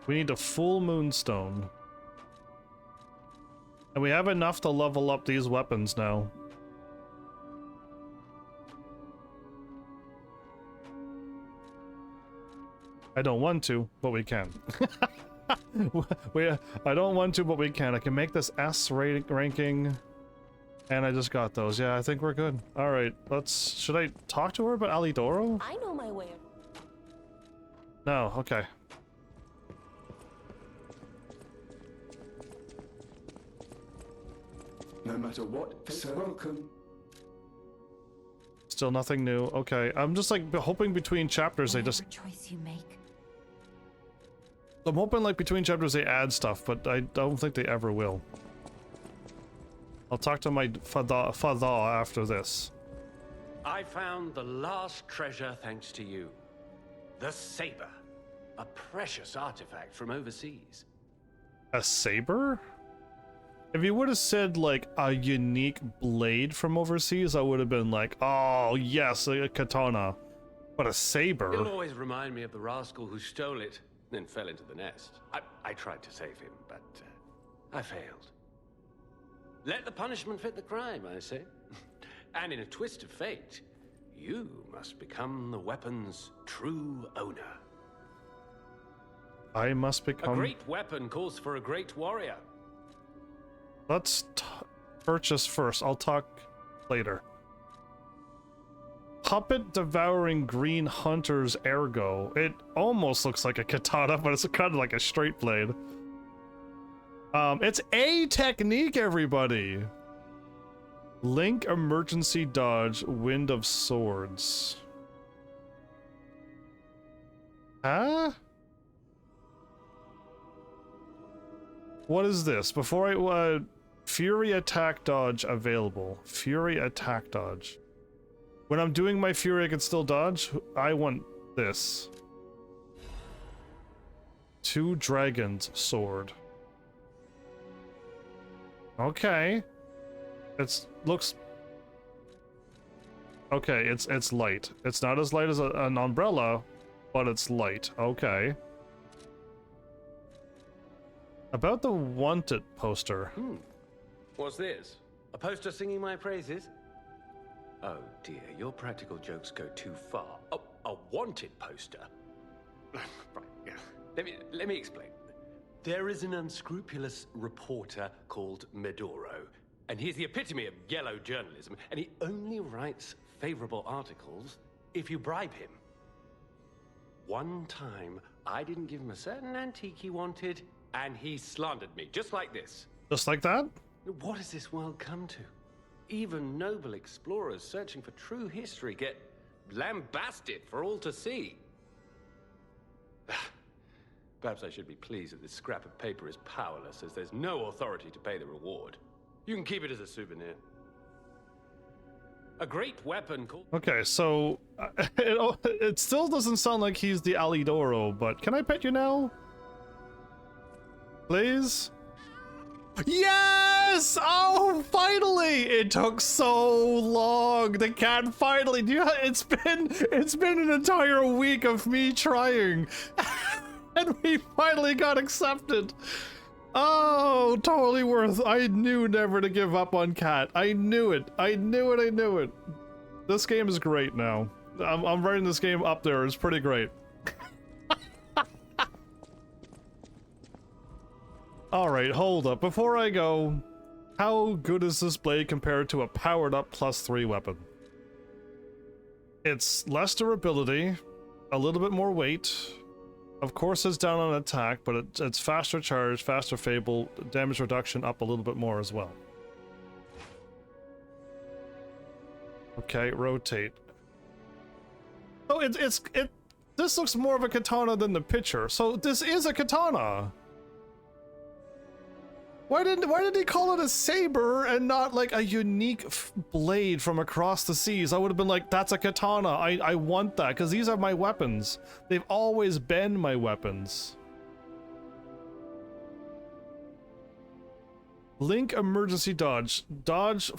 We need a full moonstone. And we have enough to level up these weapons now. I don't want to, but we can. I don't want to, but we can. I can make this S ranking. And I just got those. Yeah, I think we're good. Alright, should I talk to her about Alidoro? I know my way. No, okay. No matter what, so welcome. Still nothing new. Okay, I'm just like hoping between chapters they just... choice you make. I'm hoping like between chapters they add stuff, but I don't think they ever will. I'll talk to my father after this. I found the last treasure thanks to you. The saber. A precious artifact from overseas. A saber? If you would have said like a unique blade from overseas, I would have been like, oh yes, a katana. But a saber? It'll always remind me of the rascal who stole it, then fell into the nest. I tried to save him, but I failed. Let the punishment fit the crime, I say. And in a twist of fate, you must become the weapon's true owner. I must become... A great weapon calls for a great warrior. Let's purchase first. I'll talk later. Puppet devouring green hunter's ergo. It almost looks like a katana, but it's kind of like a straight blade. It's a technique, everybody. Link emergency dodge, wind of swords. Huh? What is this? Before I Fury attack dodge available. Fury attack dodge. When I'm doing my Fury, I can still dodge. I want this. 2 dragons sword. Okay. Looks. Okay, it's light. It's not as light as an umbrella, but it's light. Okay. About the wanted poster. What's this? A poster singing my praises? Oh dear, your practical jokes go too far. Oh, a wanted poster? Right, yeah. Let me explain. There is an unscrupulous reporter called Medoro, and he's the epitome of yellow journalism, and he only writes favorable articles if you bribe him. One time, I didn't give him a certain antique he wanted, and he slandered me, just like this. Just like that? What has this world come to? Even noble explorers searching for true history get lambasted for all to see. Perhaps I should be pleased that this scrap of paper is powerless, as there's no authority to pay the reward. You can keep it as a souvenir. A great weapon called... Okay, so it still doesn't sound like he's the Alidoro, but can I pet you now? Please? Yes! Oh, finally! It took so long. The cat finally. It's been an entire week of me trying, and we finally got accepted. Oh, totally worth. I knew never to give up on Cat. I knew it. I knew it. This game is great now. I'm writing this game up there. It's pretty great. Alright, hold up. Before I go, how good is this blade compared to a powered up +3 weapon? It's less durability, a little bit more weight. Of course it's down on attack, but it's faster charge, faster fable, damage reduction up a little bit more as well. Okay, rotate. Oh, this looks more of a katana than the picture. So this is a katana. Why did he call it a saber and not like a unique blade from across the seas? I would have been like, that's a katana. I want that because these are my weapons. They've always been my weapons. Link emergency dodge. Dodge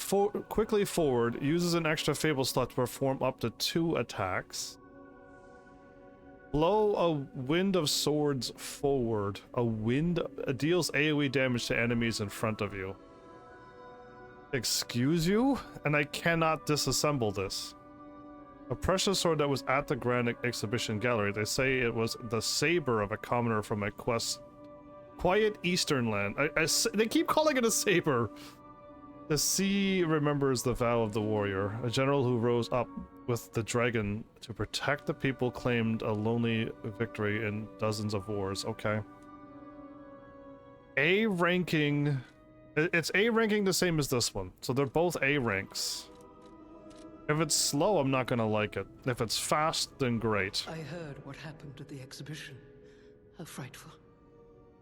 quickly forward. Uses an extra fable slot to perform up to 2 attacks. Blow a wind of swords forward. A wind deals AoE damage to enemies in front of you. Excuse you? And I cannot disassemble this. A precious sword that was at the Grand Exhibition Gallery. They say it was the saber of a commoner from a quiet eastern land. They keep calling it a saber. The sea remembers the vow of the warrior. A general who rose up with the dragon to protect the people claimed a lonely victory in dozens of wars. Okay. A ranking. It's A ranking the same as this one. So they're both A ranks. If it's slow, I'm not gonna like it. If it's fast, then great. I heard what happened at the exhibition. How frightful.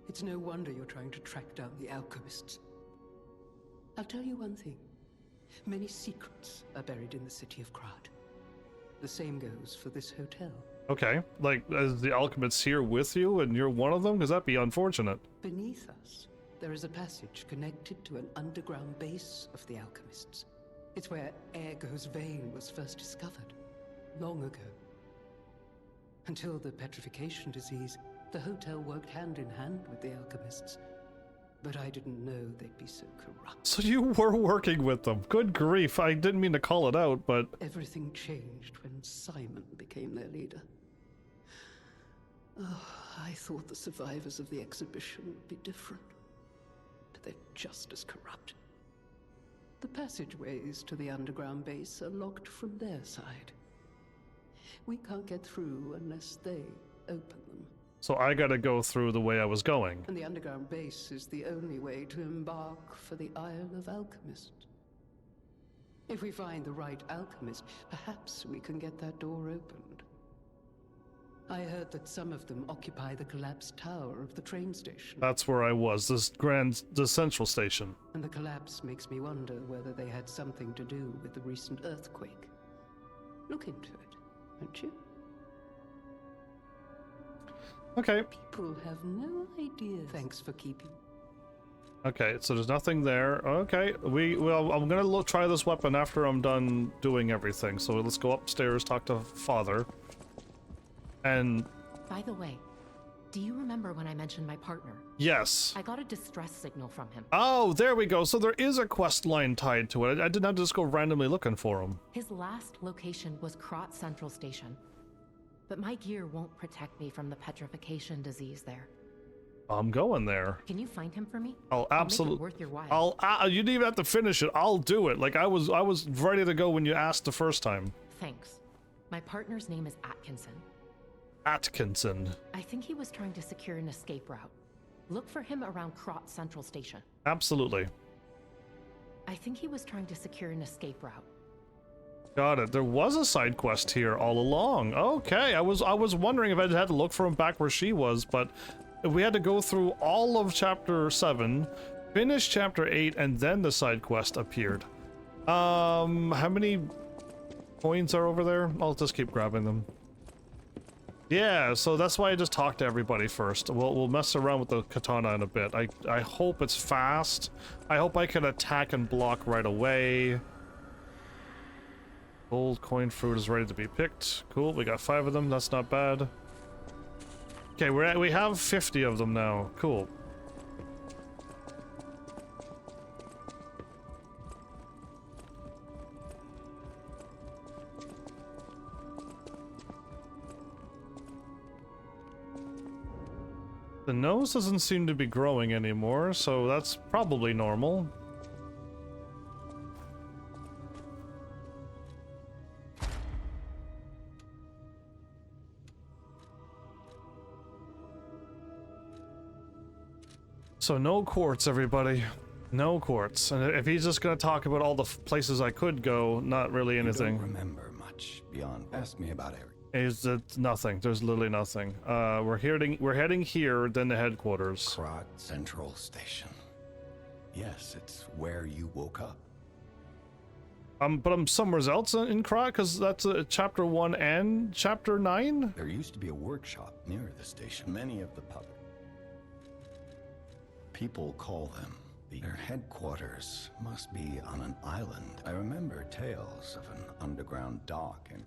It's no wonder you're trying to track down the alchemists. I'll tell you one thing. Many secrets are buried in the city of Krat. The same goes for this hotel. Okay, like, is the alchemists here with you and you're one of them? Because that'd be unfortunate. Beneath us, there is a passage connected to an underground base of the alchemists. It's where Ergo's vein was first discovered, long ago. Until the petrification disease, the hotel worked hand in hand with the alchemists. But I didn't know they'd be so corrupt. So you were working with them. Good grief, I didn't mean to call it out, but... Everything changed when Simon became their leader. Oh, I thought the survivors of the exhibition would be different. But they're just as corrupt. The passageways to the underground base are locked from their side. We can't get through unless they open them. So I gotta go through the way I was going. And the underground base is the only way to embark for the Isle of Alchemists. If we find the right alchemist, perhaps we can get that door opened. I heard that some of them occupy the collapsed tower of the train station. That's where I was, the central station. And the collapse makes me wonder whether they had something to do with the recent earthquake. Look into it, won't you? Okay. People have no idea. Thanks for keeping. Okay, so there's nothing there. Okay, I'm gonna try this weapon after I'm done doing everything. So let's go upstairs, talk to Father. And... By the way, Do you remember when I mentioned my partner? Yes. I got a distress signal from him. Oh, there we go. So there is a quest line tied to it. I didn't have to just go randomly looking for him. His last location was Krot Central Station. But my gear won't protect me from the petrification disease there. I'm going there. Can you find him for me? I'll absolutely. Worth your while. You didn't even have to finish it. I'll do it. Like I was ready to go when you asked the first time. Thanks. My partner's name is Atkinson. Atkinson. I think he was trying to secure an escape route. Look for him around Krot Central Station. Absolutely. I think he was trying to secure an escape route. Got it. There was a side quest here all along. Okay, I was wondering if I had to look for him back where she was, but we had to go through all of chapter 7, finish chapter 8, and then the side quest appeared. How many coins are over there? I'll just keep grabbing them. Yeah, so that's why I just talked to everybody first. We'll mess around with the katana in a bit. I hope it's fast. I hope I can attack and block right away. Gold coin fruit is ready to be picked. Cool, we got 5 of them. That's not bad. Okay, we have 50 of them now. Cool. The nose doesn't seem to be growing anymore, so that's probably normal. So no quartz, everybody. No quartz. And if he's just gonna talk about all the places I could go, not really anything. I don't remember much beyond. Ask me about Eric. Is it nothing? There's literally nothing. We're heading here, then the headquarters. Krot Central Station. Yes, it's where you woke up. But I'm somewhere else in Krot, because that's chapter 1 and chapter 9? There used to be a workshop near the station. Many of the puppets. People call them. Their headquarters must be on an island. I remember tales of an underground dock and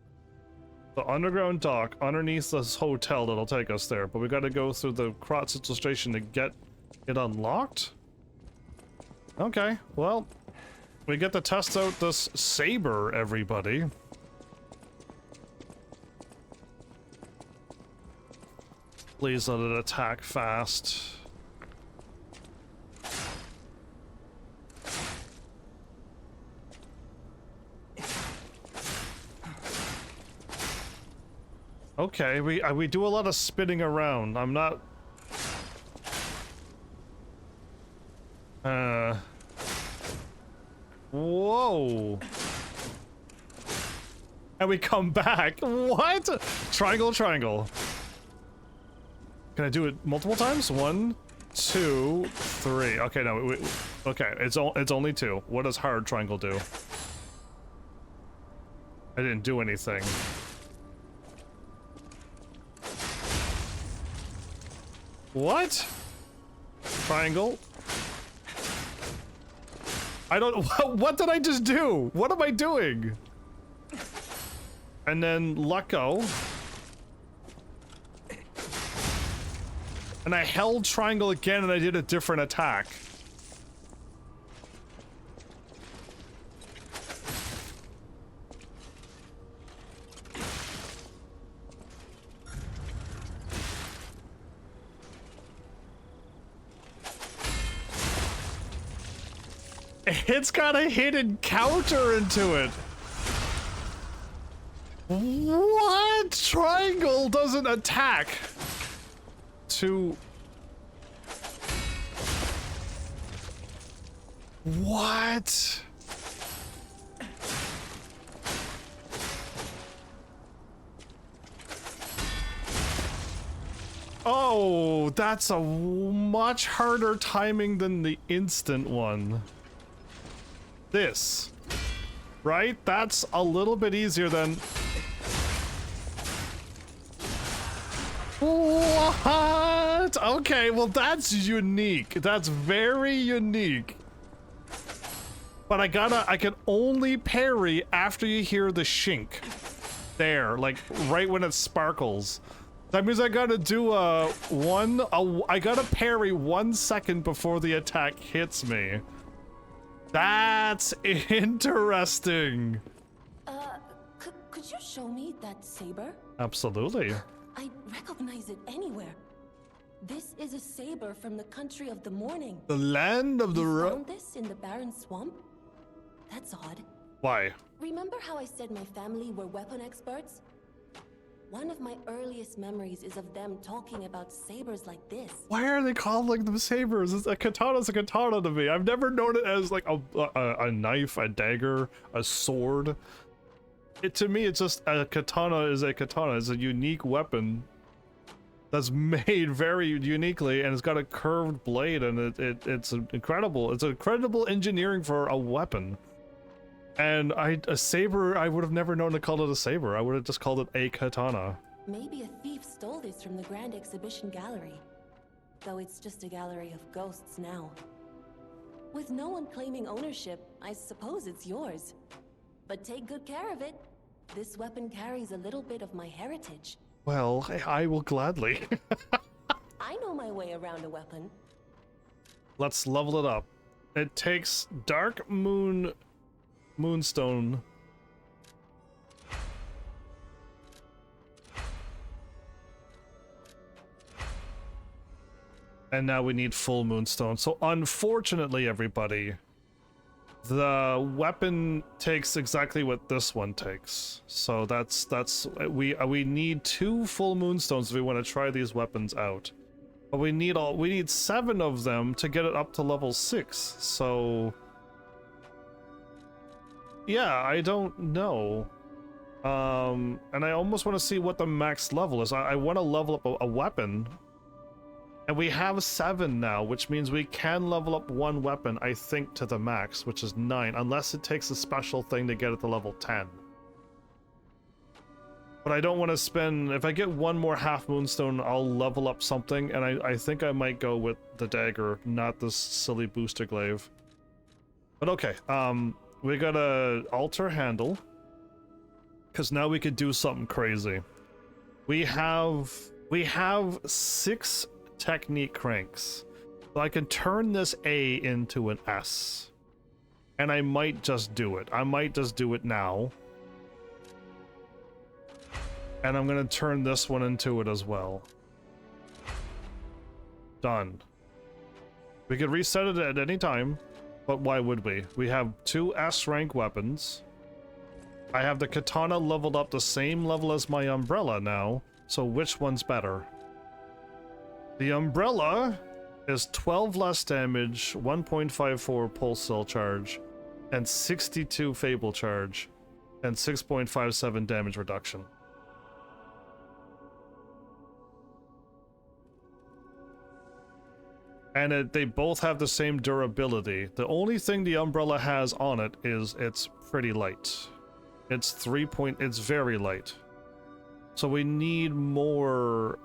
the underground dock underneath this hotel that'll take us there, but we gotta go through the Krot Central Station to get it unlocked? Okay, well, we get to test out this saber, everybody. Please let it attack fast. Okay, we do a lot of spinning around. I'm not... Whoa! And we come back. What? Triangle, triangle. Can I do it multiple times? 1, 2, 3. Okay, no. Okay, it's only 2. What does hard triangle do? I didn't do anything. What? Triangle? I don't... What did I just do? What am I doing? And then let go. And I held triangle again and I did a different attack. It's got a hidden counter into it. What? Triangle doesn't attack to... What? Oh, that's a much harder timing than the instant one. This, right? That's a little bit easier than... What? Okay, well that's unique. That's very unique. But I can only parry after you hear the shink. There, like right when it sparkles. That means I gotta do I gotta parry 1 second before the attack hits me. That's interesting. Could you show me that saber? Absolutely. I recognize it anywhere. This is a saber from the country of the morning. The land of the You found this in the barren swamp? That's odd. Why? Remember how I said my family were weapon experts? One of my earliest memories is of them talking about sabers like this. Why are they calling them sabers? A katana's a katana to me. I've never known it as like a knife, a dagger, a sword. To me, it's just a katana is a katana. It's a unique weapon that's made very uniquely, and it's got a curved blade, and it's incredible. It's incredible engineering for a weapon. And a saber, I would have never known to call it a saber. I would have just called it a katana. Maybe a thief stole this from the Grand Exhibition Gallery. Though it's just a gallery of ghosts now. With no one claiming ownership, I suppose it's yours. But take good care of it. This weapon carries a little bit of my heritage. Well, I will gladly. I know my way around a weapon. Let's level it up. It takes Dark Moonstone. And now we need full Moonstone. So unfortunately, everybody, the weapon takes exactly what this one takes. So we need 2 full Moonstones if we want to try these weapons out. But we need 7 of them to get it up to level 6. So yeah, I don't know. And I almost want to see what the max level is. I want to level up a weapon. And we have 7 now, which means we can level up 1 weapon, I think, to the max, which is 9, unless it takes a special thing to get it to level 10. But I don't want to spend... If I get 1 more half moonstone, I'll level up something, and I think I might go with the dagger, not this silly booster glaive. But okay, we gotta alter handle, because now we could do something crazy. We have 6 technique cranks, so I can turn this A into an S, and I might just do it. I might just do it now, and I'm gonna turn this one into it as well. Done. We could reset it at any time, but why would we? We have 2 S rank weapons. I have the katana leveled up the same level as my umbrella now, so which one's better? The umbrella is 12 less damage, 1.54 pulse cell charge, and 62 fable charge, and 6.57 damage reduction. And they both have the same durability. The only thing the umbrella has on it is it's pretty light. It's it's very light. So we need more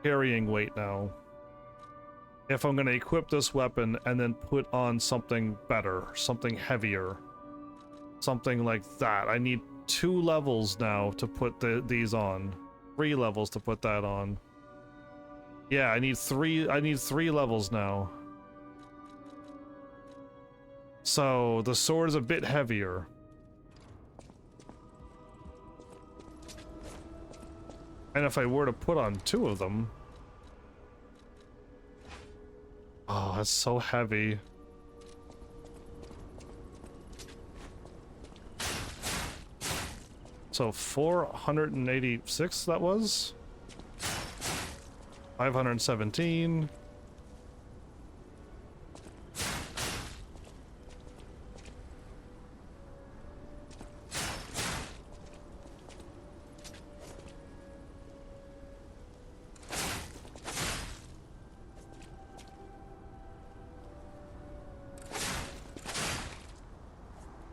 carrying weight now. If I'm gonna equip this weapon and then put on something better, something heavier, something like that. I need 2 levels now to put these on. 3 levels to put that on. Yeah, I need 3 levels now. So the sword is a bit heavier. And if I were to put on 2 of them... Oh, that's so heavy. So 486 that was? 517.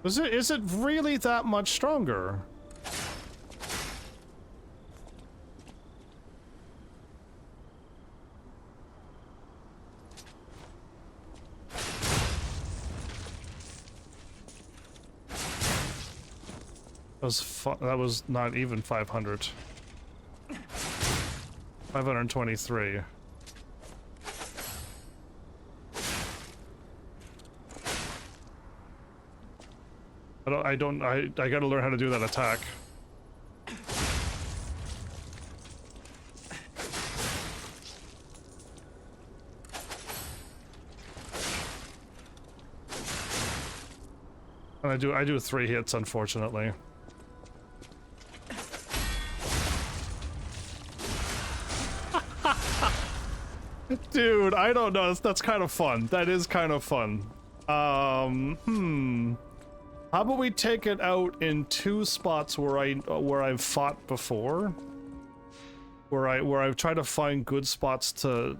Is it really that much stronger? That was not even 500. 523. I gotta learn how to do that attack. And I do 3 hits, unfortunately. Dude, I don't know. That's kind of fun. That is kind of fun. How about we take it out in 2 spots where I've fought before? Where I've tried to find good spots to...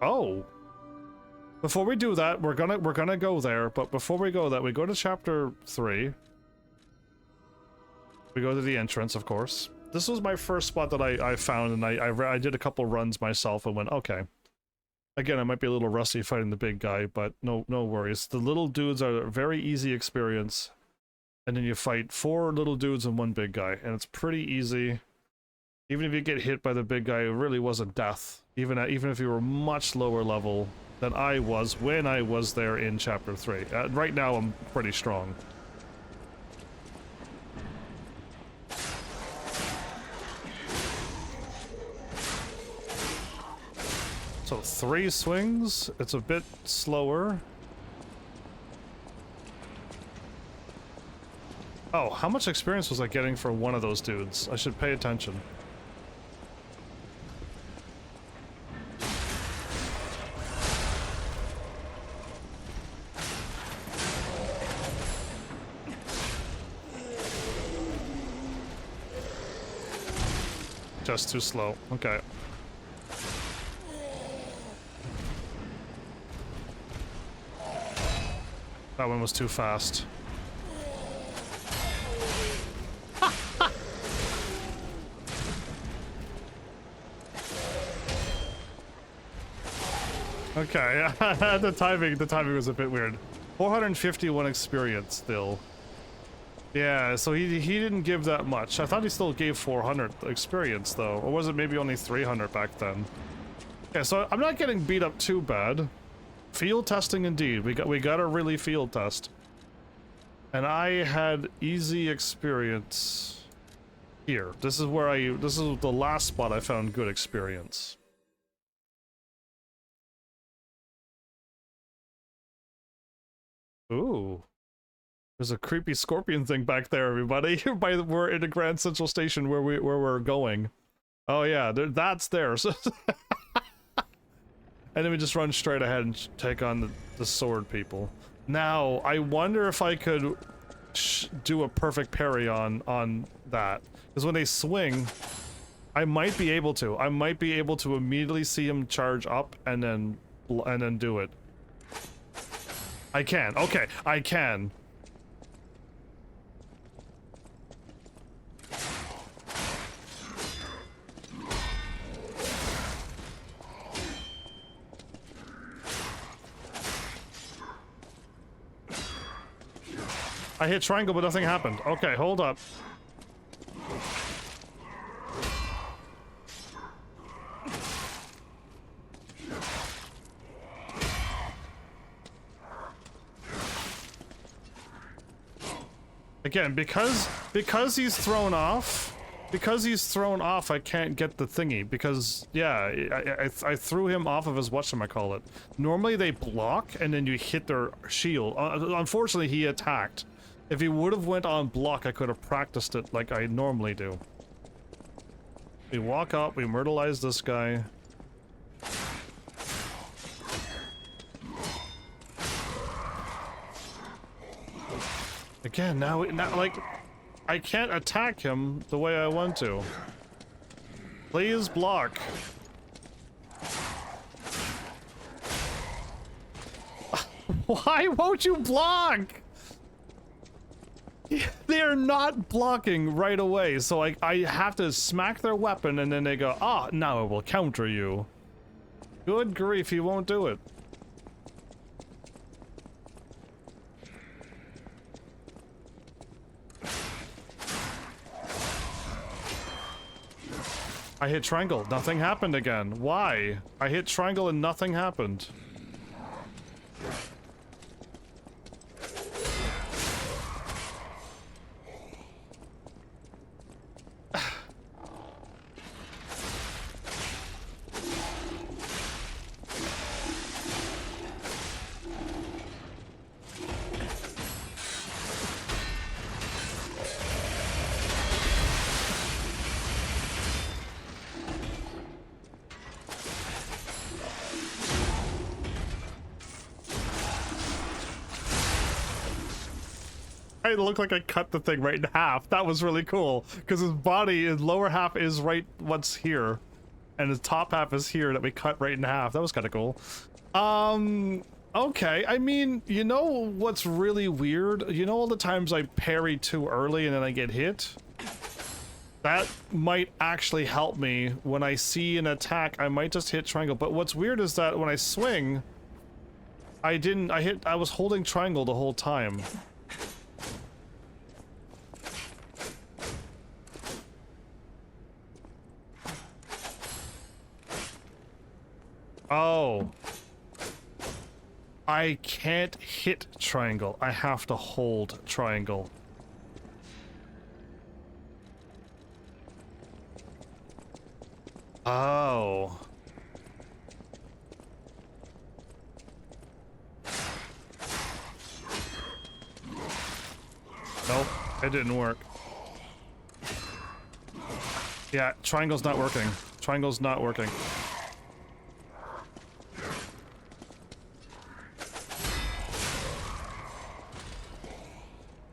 Oh. Before we do that, we're gonna go there, but before we go that, we go to chapter 3. We go to the entrance, of course. This was my first spot that I found, and I did a couple runs myself and went, okay. Again, I might be a little rusty fighting the big guy, but no worries. The little dudes are a very easy experience. And then you fight 4 little dudes and 1 big guy, and it's pretty easy. Even if you get hit by the big guy, it really wasn't death. Even if you were much lower level than I was when I was there in chapter 3. Right now, I'm pretty strong. So 3 swings, it's a bit slower. Oh, how much experience was I getting for one of those dudes? I should pay attention. Just too slow. Okay. That one was too fast. Okay, the timing was a bit weird. 451 experience still. Yeah, so he didn't give that much. I thought he still gave 400 experience though, or was it maybe only 300 back then? Okay, so I'm not getting beat up too bad. Field testing indeed. We got a really field test. And I had easy experience here. This is the last spot I found good experience. Ooh. There's a creepy scorpion thing back there, everybody. We're in the Grand Central Station where we're going. Oh yeah, that's there. And then we just run straight ahead and take on the sword people. Now, I wonder if I could do a perfect parry on that. Because when they swing, I might be able to. I might be able to immediately see him charge up and then do it. I can. Okay, I can. I hit triangle, but nothing happened. Okay, hold up. Again, because he's thrown off, I can't get the thingy, because, yeah, I threw him off of his whatchamacallit. Normally they block, and then you hit their shield. Unfortunately, he attacked. If he would have went on block, I could have practiced it like I normally do. We walk up, we myrtleize this guy. Again, now like, I can't attack him the way I want to. Please block. Why won't you block? They're not blocking right away, so I have to smack their weapon and then they go, ah, now I will counter you. Good grief, he won't do it. I hit triangle, nothing happened again. Why? I hit triangle and nothing happened. It looked like I cut the thing right in half. That was really cool because his body, his lower half is right what's here, and his top half is here that we cut right in half. That was kind of cool. Okay. I mean, you know what's really weird? You know all the times I parry too early and then I get hit? That might actually help me when I see an attack. I might just hit triangle. But what's weird is that when I swing, I was holding triangle the whole time. Oh. I can't hit triangle. I have to hold triangle. Oh. Nope, it didn't work. Yeah, triangle's not working. Triangle's not working.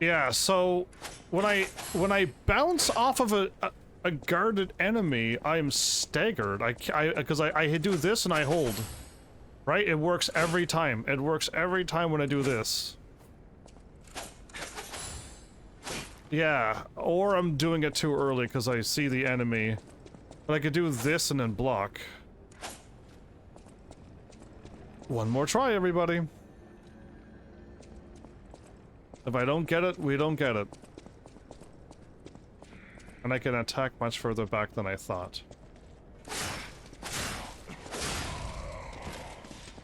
Yeah, so when I bounce off of a guarded enemy, I'm staggered. Because I do this and I hold. Right? It works every time. It works every time when I do this. Yeah, or I'm doing it too early because I see the enemy. But I could do this and then block. One more try, everybody. If I don't get it, we don't get it. And I can attack much further back than I thought.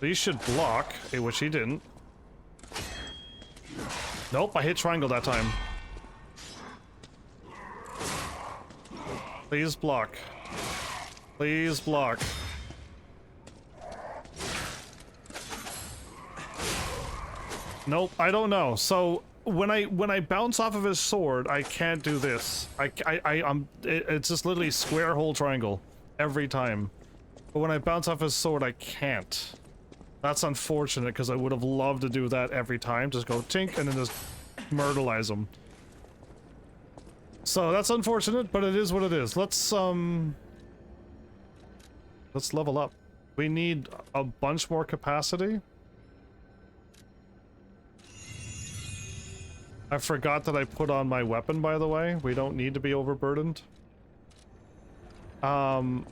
These should block, which he didn't. Nope, I hit triangle that time. Please block. Please block. Nope, I don't know. So when I bounce off of his sword, I can't do this. It's just literally square hole triangle every time. But when I bounce off his sword, I can't. That's unfortunate because I would have loved to do that every time. Just go tink and then just myrtleize him. So that's unfortunate, but it is what it is. Let's level up. We need a bunch more capacity. I forgot that I put on my weapon, by the way. We don't need to be overburdened. Cool.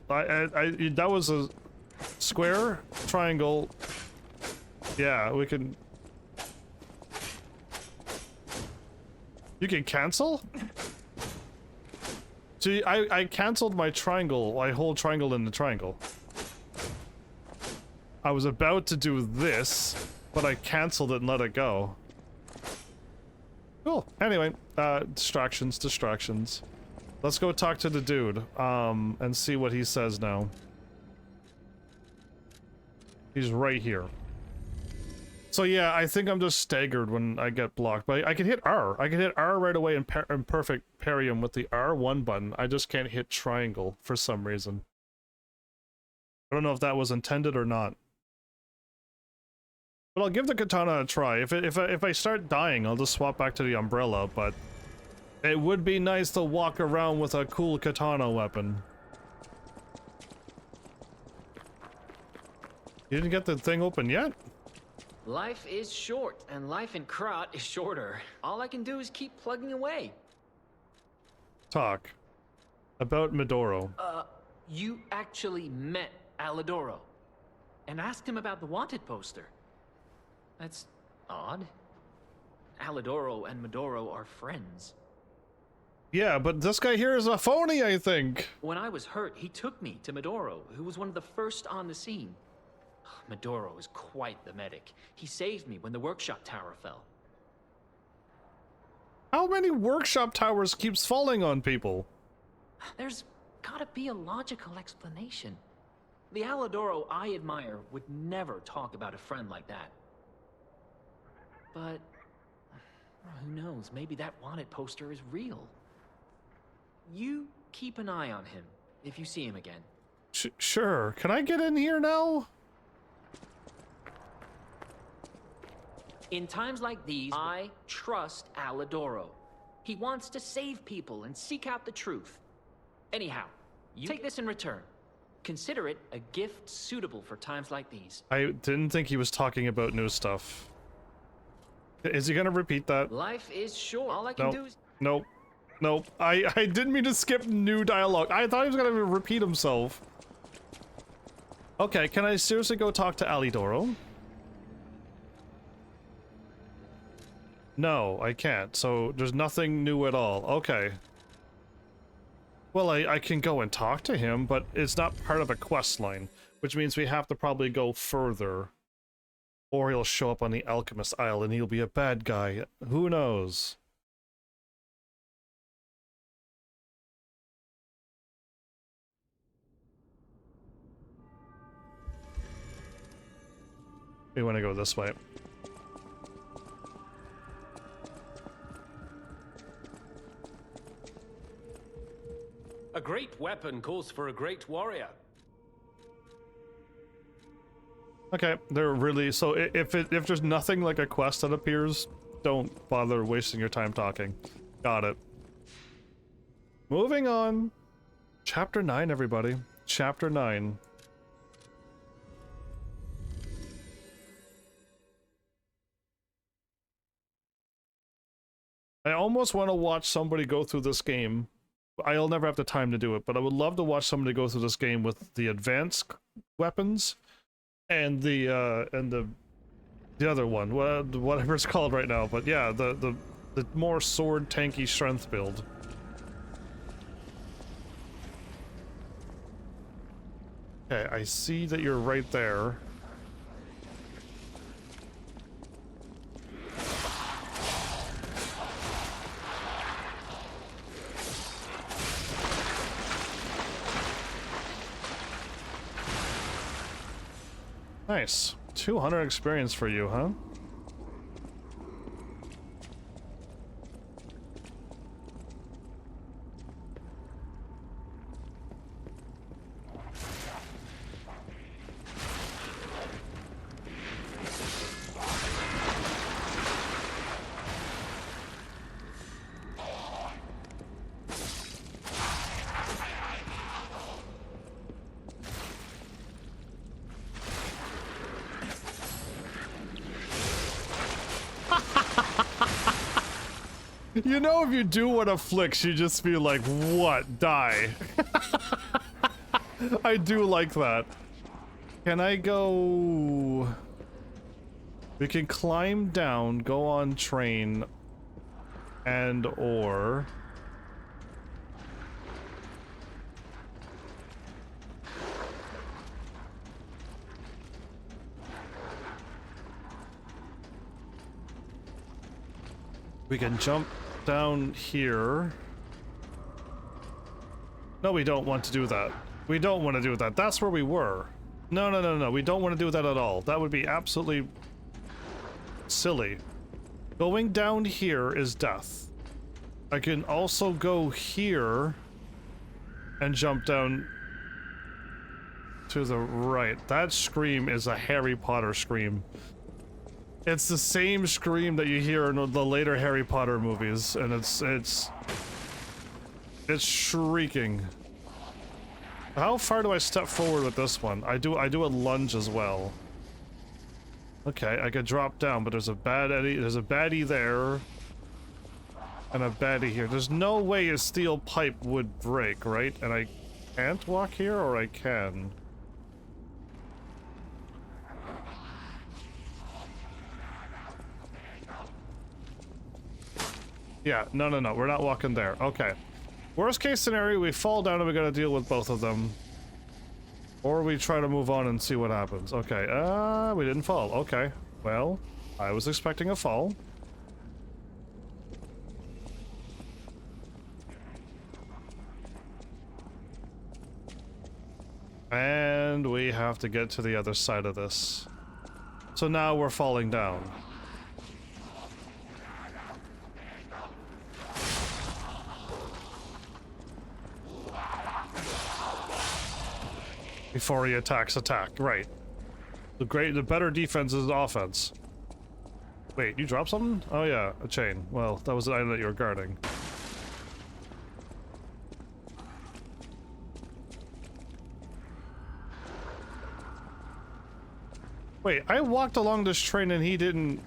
That was a square, triangle. Yeah, we can... You can cancel? See, I canceled my triangle. I hold triangle in the triangle. I was about to do this, but I canceled it and let it go. Cool. Anyway, distractions. Let's go talk to the dude, and see what he says now. He's right here. So yeah, I think I'm just staggered when I get blocked, but I can hit R. I can hit R right away and perfect parry him with the R1 button. I just can't hit triangle for some reason. I don't know if that was intended or not. But I'll give the katana a try. If I start dying, I'll just swap back to the umbrella, but it would be nice to walk around with a cool katana weapon. You didn't get the thing open yet? Life is short, and life in Krat is shorter. All I can do is keep plugging away. Talk. About Medoro. You actually met Alidoro and asked him about the wanted poster. That's odd. Alidoro and Medoro are friends. Yeah, but this guy here is a phony, I think. When I was hurt, he took me to Medoro, who was one of the first on the scene. Medoro is quite the medic. He saved me when the workshop tower fell. How many workshop towers keeps falling on people? There's gotta be a logical explanation. The Alidoro I admire would never talk about a friend like that. But who knows, maybe that wanted poster is real. You keep an eye on him if you see him again. Sure. Can I get in here now? In times like these, I trust Alidoro. He wants to save people and seek out the truth. Anyhow, you take this in return. Consider it a gift suitable for times like these. I didn't think he was talking about new stuff. Is he gonna repeat that? Life is short. All I can do is... Nope. Nope. I didn't mean to skip new dialogue. I thought he was gonna repeat himself. Okay, can I seriously go talk to Alidoro? No, I can't. So there's nothing new at all. Okay. Well, I can go and talk to him, but it's not part of a quest line, which means we have to probably go further. Or he'll show up on the Alchemist Isle and he'll be a bad guy. Who knows? We want to go this way. A great weapon calls for a great warrior. Okay, they're really so if there's nothing like a quest that appears, don't bother wasting your time talking. Got it. Moving on. Chapter 9, everybody. Chapter 9. I almost want to watch somebody go through this game. I'll never have the time to do it, but I would love to watch somebody go through this game with the advanced weapons and the other one, whatever it's called right now. But yeah, the more sword tanky strength build. Okay, I see that you're right there. Nice. 200 experience for you, huh? You know, if you do one of flicks, you just be like, what? Die. I do like that. Can I go... We can climb down, go on train, and or... We can jump down here. No, we don't want to do that. We don't want to do that. That's where we were. No, no, no, no. We don't want to do that at all. That would be absolutely silly. Going down here is death. I can also go here and jump down to the right. That scream is a Harry Potter scream. It's the same scream that you hear in the later Harry Potter movies, and it's shrieking. How far do I step forward with this one? I do a lunge as well. Okay, I could drop down, but there's a baddie there, and a baddie here. There's no way a steel pipe would break, right? And I can't walk here, or I can? Yeah, no, we're not walking there. Okay. Worst case scenario, we fall down and we gotta deal with both of them. Or we try to move on and see what happens. Okay, we didn't fall. Okay. Well, I was expecting a fall. And we have to get to the other side of this. So now we're falling down. Before he attacks, attack. Right. The better defense is offense. Wait, you dropped something? Oh yeah, a chain. Well, that was the item that you were guarding. Wait, I walked along this train and he didn't...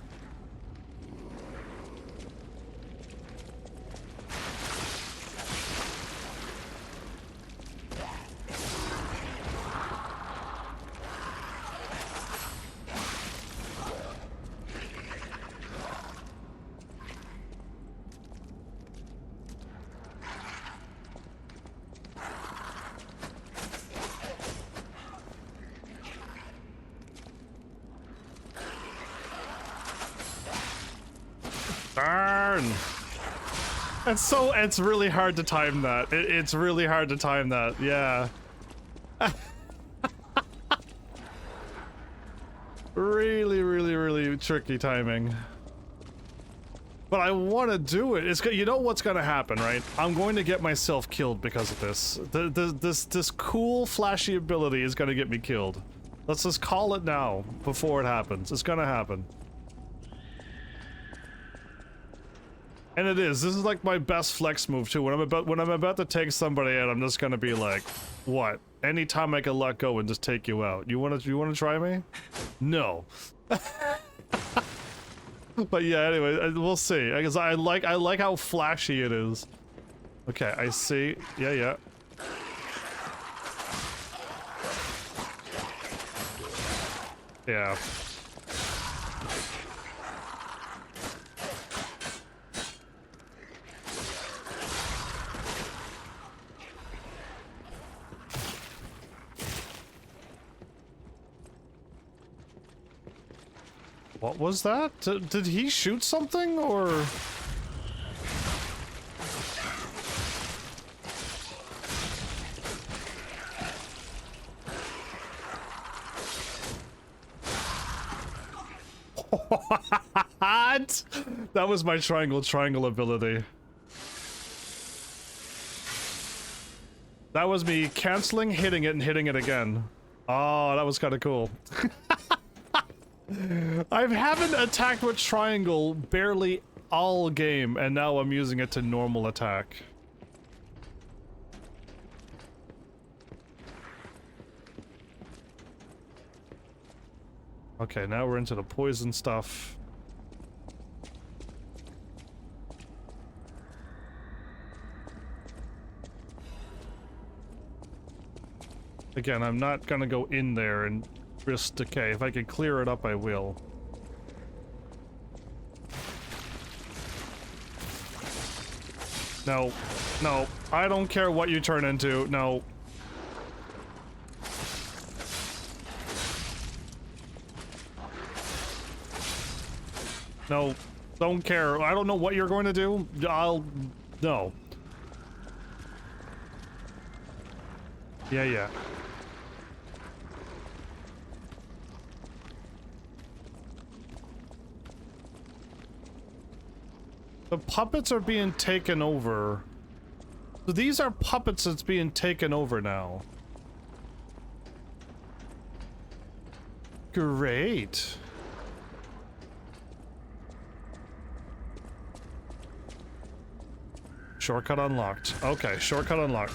Darn! It's really hard to time that. It's really hard to time that, yeah. Really tricky timing. But I want to do it. You know what's gonna happen, right? I'm going to get myself killed because of this. This cool, flashy ability is gonna get me killed. Let's just call it now, before it happens. It's gonna happen. And it is. This is like my best flex move too. When I'm about to take somebody out, I'm just gonna be like, "What? Anytime I can let go and just take you out. You wanna try me? No." But yeah. Anyway, we'll see. Because I like how flashy it is. Okay, I see. Yeah. Yeah. What was that? Did he shoot something, or...? What? That was my triangle ability. That was me canceling, hitting it, and hitting it again. Oh, that was kind of cool. I haven't attacked with triangle barely all game, and now I'm using it to normal attack. Okay, now we're into the poison stuff. Again, I'm not gonna go in there and risk decay. If I can clear it up, I will. No. No. I don't care what you turn into. No. No. Don't care. I don't know what you're going to do. No. Yeah. The puppets are being taken over. So these are puppets that's being taken over now. Great. Shortcut unlocked. Okay, shortcut unlocked.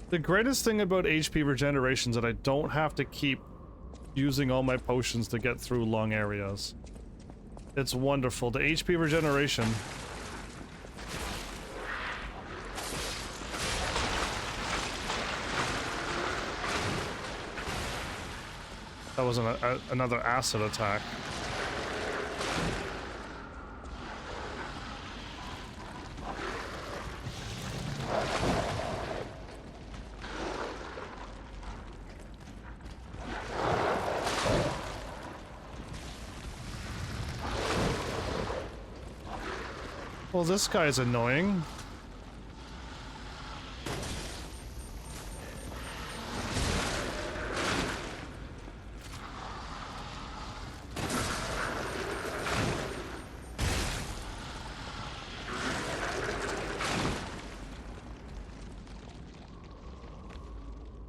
The greatest thing about HP regeneration is that I don't have to keep using all my potions to get through long areas. It's wonderful. The HP regeneration. That was another acid attack. Well, this guy's annoying.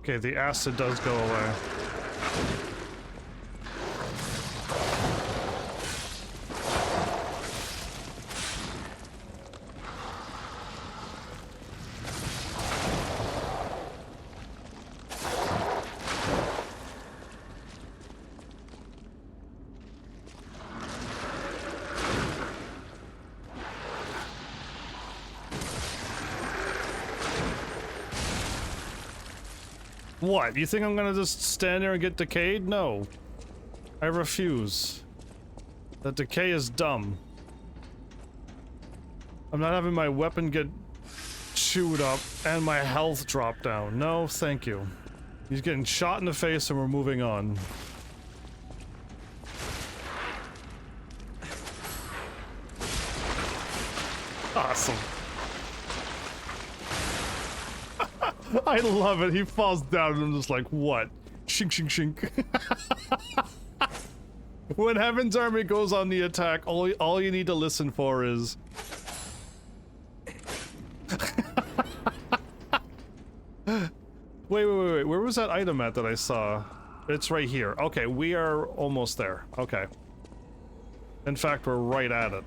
Okay, the acid does go away. What? You think I'm gonna just stand there and get decayed? No. I refuse. That decay is dumb. I'm not having my weapon get chewed up and my health drop down. No, thank you. He's getting shot in the face and we're moving on. Awesome. I love it. He falls down and I'm just like, what? Shink, shink, shink. When Heaven's Army goes on the attack, all you need to listen for is... Wait. Where was that item at that I saw? It's right here. Okay, we are almost there. Okay. In fact, we're right at it.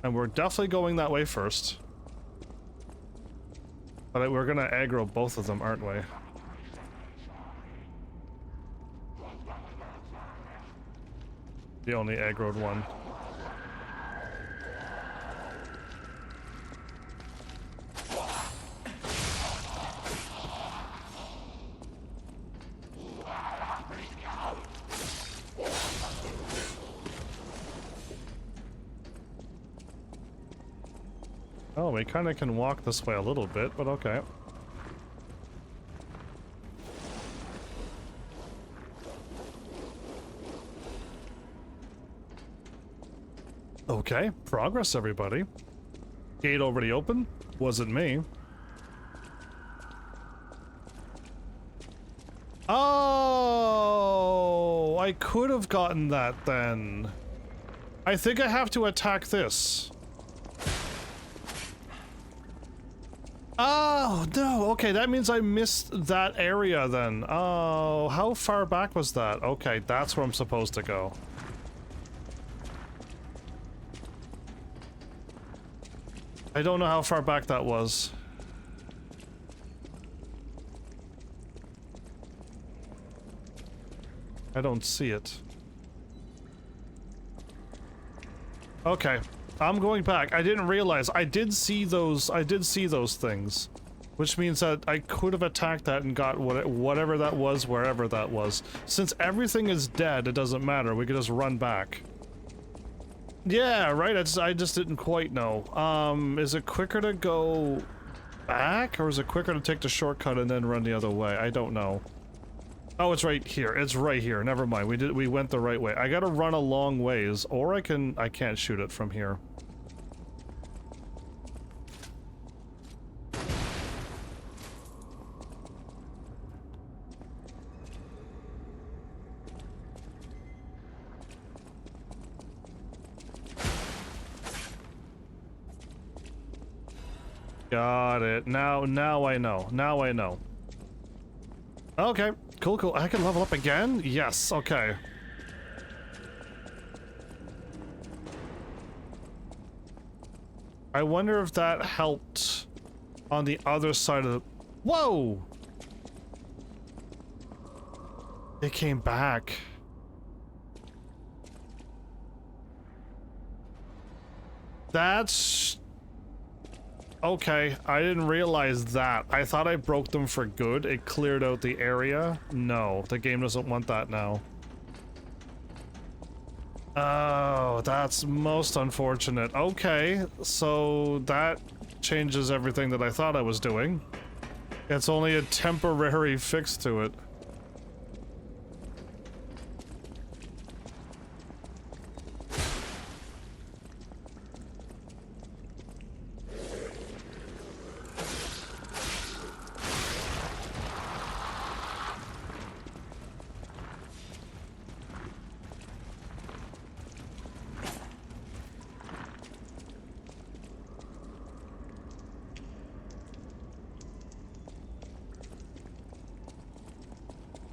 And we're definitely going that way first. But we're gonna aggro both of them, aren't we? The only aggroed one. Oh, we kind of can walk this way a little bit, but okay. Okay, progress, everybody. Gate already open? Wasn't me. Oh, I could have gotten that then. I think I have to attack this. Oh, no. Okay, that means I missed that area then. Oh, how far back was that? Okay, that's where I'm supposed to go. I don't know how far back that was. I don't see it. Okay. I'm going back. I didn't realize. I did see those things. Which means that I could have attacked that and got whatever that was, wherever that was. Since everything is dead, it doesn't matter. We could just run back. Yeah, right? I just didn't quite know. Is it quicker to go back? Or is it quicker to take the shortcut and then run the other way? I don't know. Oh, it's right here. It's right here. Never mind. We went the right way. I gotta run a long ways, or I can't shoot it from here. Got it. Now I know. Now I know. Okay. Cool. I can level up again? Yes. Okay. I wonder if that helped on the other side of the... Whoa! It came back. That's... Okay, I didn't realize that. I thought I broke them for good. It cleared out the area. No, the game doesn't want that now. Oh, that's most unfortunate. Okay, so that changes everything that I thought I was doing. It's only a temporary fix to it.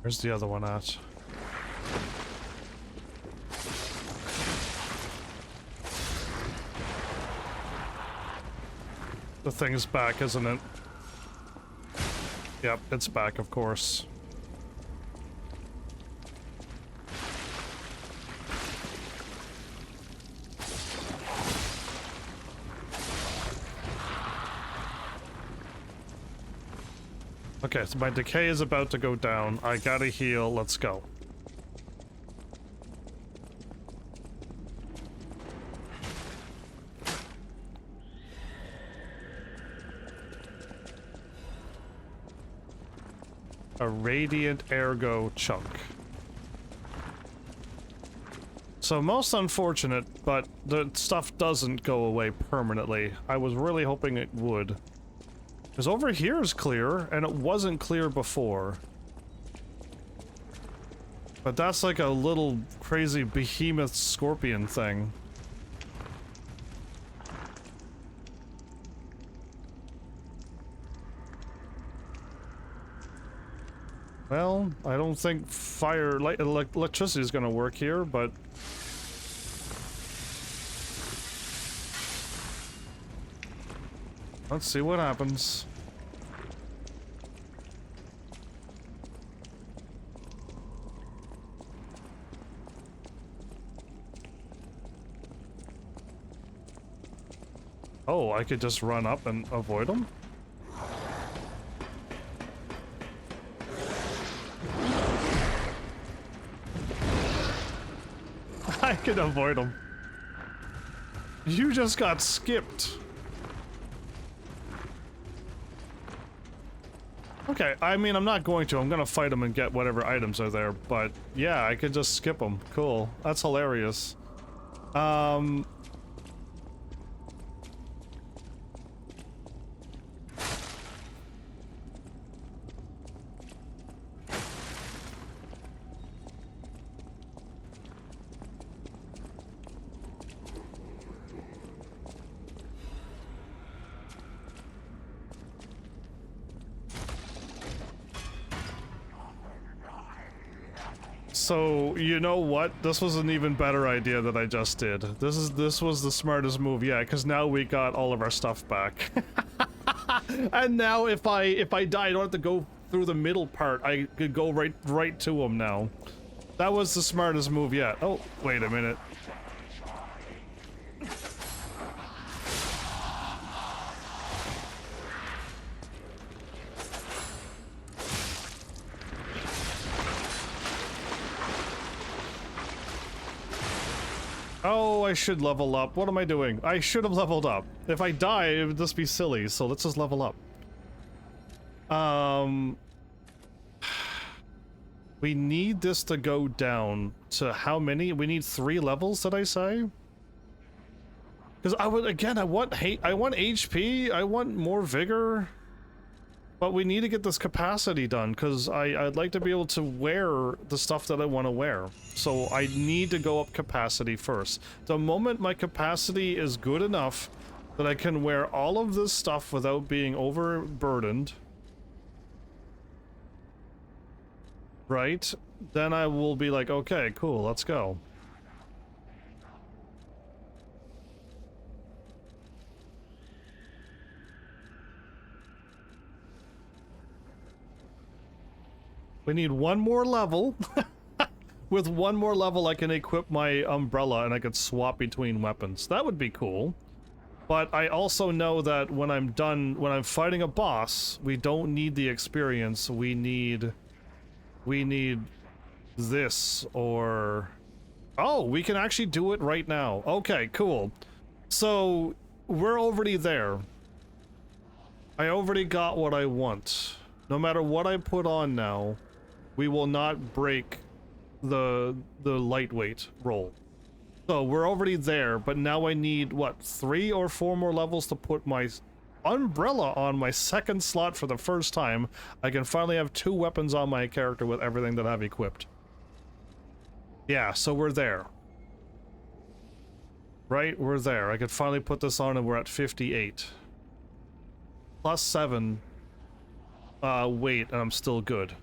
Where's the other one at? The thing's back, isn't it? Yep, it's back, of course. Okay, so my decay is about to go down. I gotta heal. Let's go. A radiant ergo chunk. So most unfortunate, but the stuff doesn't go away permanently. I was really hoping it would. Because over here is clear, and it wasn't clear before. But that's like a little crazy behemoth scorpion thing. Well, I don't think fire, electricity is gonna work here, but... let's see what happens. Oh, I could just run up and avoid them? I can avoid them. You just got skipped. Okay, I mean, I'm not going to. I'm gonna fight them and get whatever items are there, but yeah, I could just skip them. Cool. That's hilarious. So, you know what? This was an even better idea that I just did. This was the smartest move, yeah, because now we got all of our stuff back. And now if I die, I don't have to go through the middle part. I could go right to him now. That was the smartest move yet. Oh, wait a minute. Oh, I should level up. What am I doing? I should have leveled up. If I die, it would just be silly, so let's just level up. We need this to go down to how many? We need 3 levels, did I say? Because I want HP, I want more vigor. But we need to get this capacity done, because I'd like to be able to wear the stuff that I want to wear. So I need to go up capacity first. The moment my capacity is good enough that I can wear all of this stuff without being overburdened, right? Then I will be like, okay, cool, let's go. We need one more level. With one more level, I can equip my umbrella and I could swap between weapons. That would be cool. But I also know that when I'm done, when I'm fighting a boss, we don't need the experience. We need this, or... Oh, we can actually do it right now. Okay, cool. So, we're already there. I already got what I want. No matter what I put on now, we will not break the lightweight roll. So we're already there, but now I need, what, 3 or 4 more levels to put my umbrella on my second slot for the first time. I can finally have 2 weapons on my character with everything that I've equipped. Yeah, so we're there. Right, we're there. I could finally put this on and we're at 58. Plus 7 weight and I'm still good.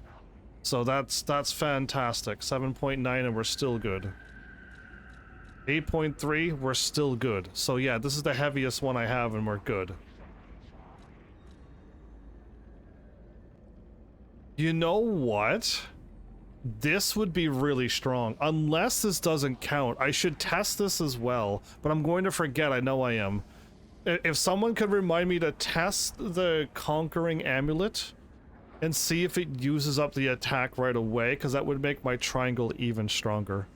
So that's fantastic. 7.9 and we're still good. 8.3, we're still good. So yeah, this is the heaviest one I have and we're good. You know what? This would be really strong. Unless this doesn't count. I should test this as well, but I'm going to forget. I know I am. If someone could remind me to test the Conquering Amulet and see if it uses up the attack right away, because that would make my triangle even stronger.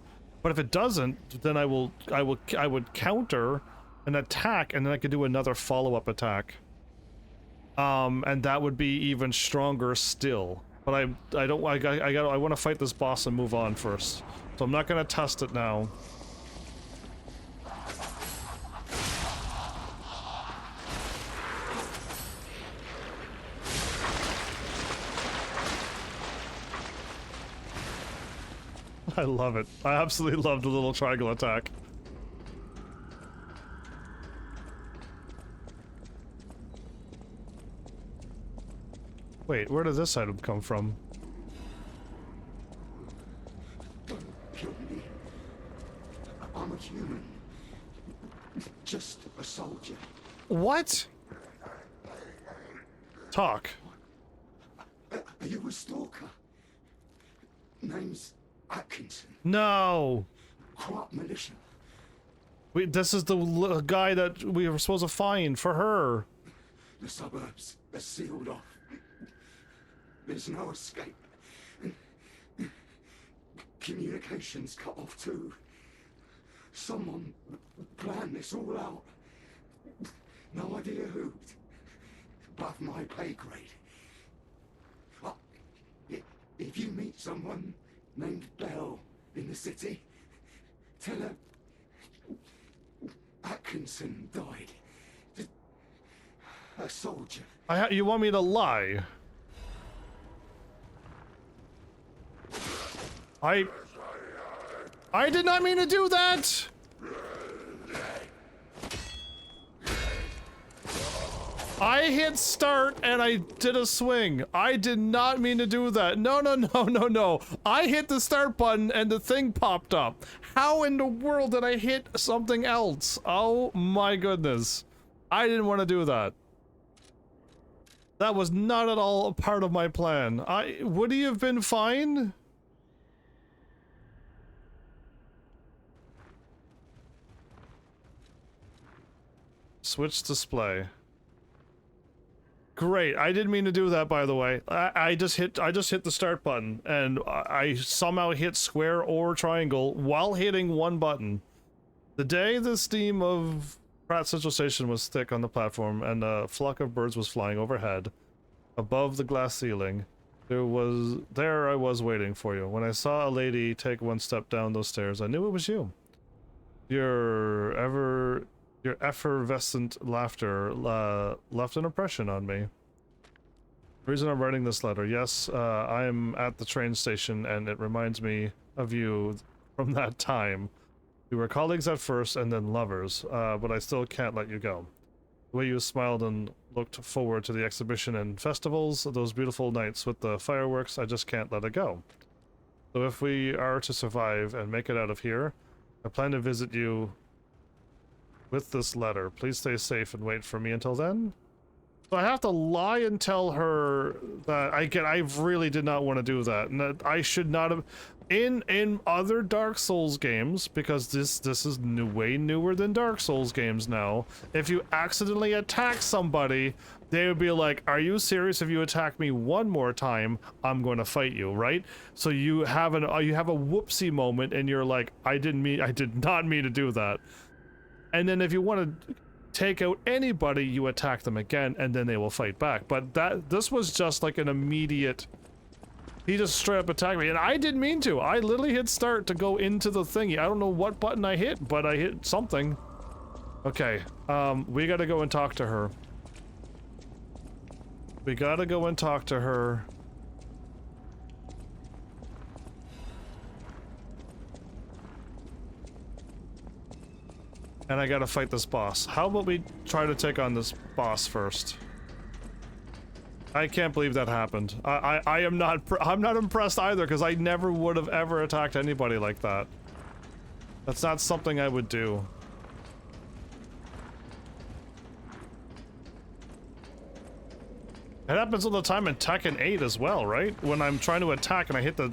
But if it doesn't, then I would counter an attack, and then I could do another follow-up attack. And that would be even stronger still. But I want to fight this boss and move on first. So I'm not gonna test it now. I love it. I absolutely love the little triangle attack. Wait, where did this item come from? Don't kill me. I'm a human. Just a soldier. What? Talk. Are you a stalker? Name's Atkinson. No. Crop militia. This is the guy that we were supposed to find for her. The suburbs are sealed off. There's no escape. Communications cut off too. Someone planned this all out. No idea who. Above my pay grade. If you meet someone named Bell in the city, tell her Atkinson died. A soldier. You want me to lie? I did not mean to do that! I hit start and I did a swing. I did not mean to do that. No, no, no, no, no. I hit the start button and the thing popped up. How in the world did I hit something else? Oh my goodness. I didn't want to do that. That was not at all a part of my plan. Would he have been fine? Switch display. Great. I didn't mean to do that, by the way. I just hit the start button and I somehow hit square or triangle while hitting one button. The day the steam of Pratt Central Station was thick on the platform and a flock of birds was flying overhead above the glass ceiling, there I was waiting for you. When I saw a lady take one step down those stairs, I knew it was you. Your effervescent laughter left an impression on me. The reason I'm writing this letter, yes, I'm at the train station and it reminds me of you from that time. We were colleagues at first and then lovers, but I still can't let you go. The way you smiled and looked forward to the exhibition and festivals, those beautiful nights with the fireworks, I just can't let it go. So if we are to survive and make it out of here, I plan to visit you with this letter. Please stay safe and wait for me until then. So I have to lie and tell her that I really did not want to do that, and that I should not have. In other Dark Souls games, because this is way newer than Dark Souls games now, if you accidentally attack somebody, they would be like, "Are you serious? If you attack me one more time, I'm going to fight you," right? So you have a whoopsie moment, and you're like, I did not mean to do that." And then if you want to take out anybody, you attack them again, and then they will fight back. But this was just like an immediate. He just straight up attacked me, and I didn't mean to. I literally hit start to go into the thingy. I don't know what button I hit, but I hit something. Okay, we gotta go and talk to her. We gotta go and talk to her. And I gotta fight this boss. How about we try to take on this boss first? I can't believe that happened. I'm not impressed either, because I never would have ever attacked anybody like that. That's not something I would do. It happens all the time in Tekken 8 as well, right? When I'm trying to attack and I hit the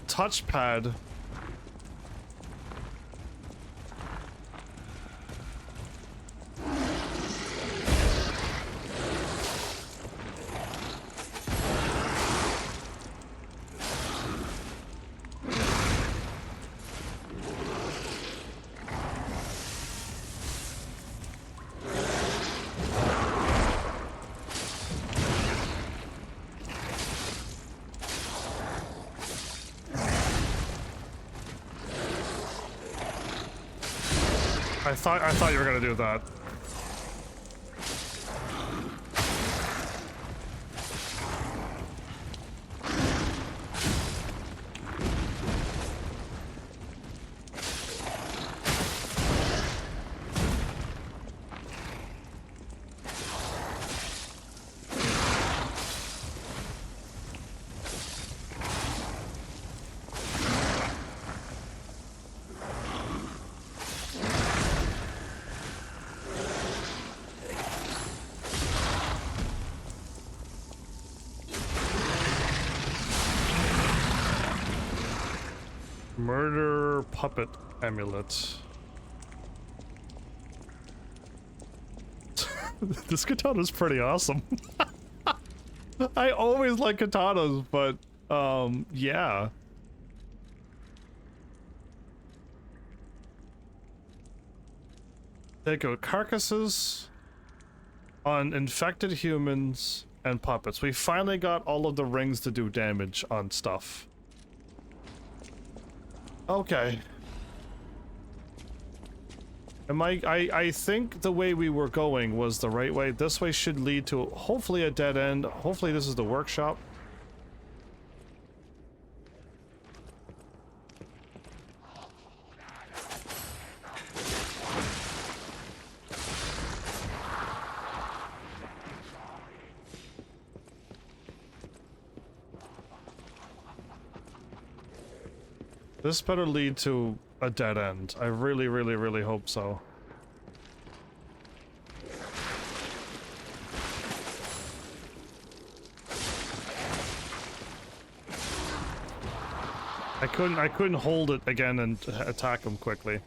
touchpad. I thought you were gonna do that. Murder puppet amulet. This katana's pretty awesome. I always like katanas, but yeah. Take out carcasses on infected humans and puppets. We finally got all of the rings to do damage on stuff. Okay. I think the way we were going was the right way. This way should lead to hopefully a dead end. Hopefully this is the workshop. This better lead to a dead end. I really, really, really hope so. I couldn't hold it again and attack him quickly.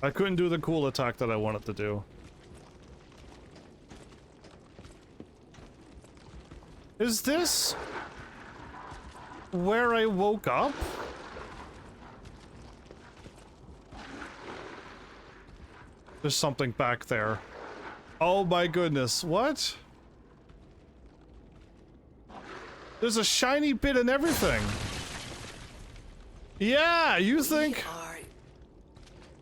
I couldn't do the cool attack that I wanted to do. Is this where I woke up? There's something back there. Oh my goodness, what? There's a shiny bit in everything. Yeah, you think?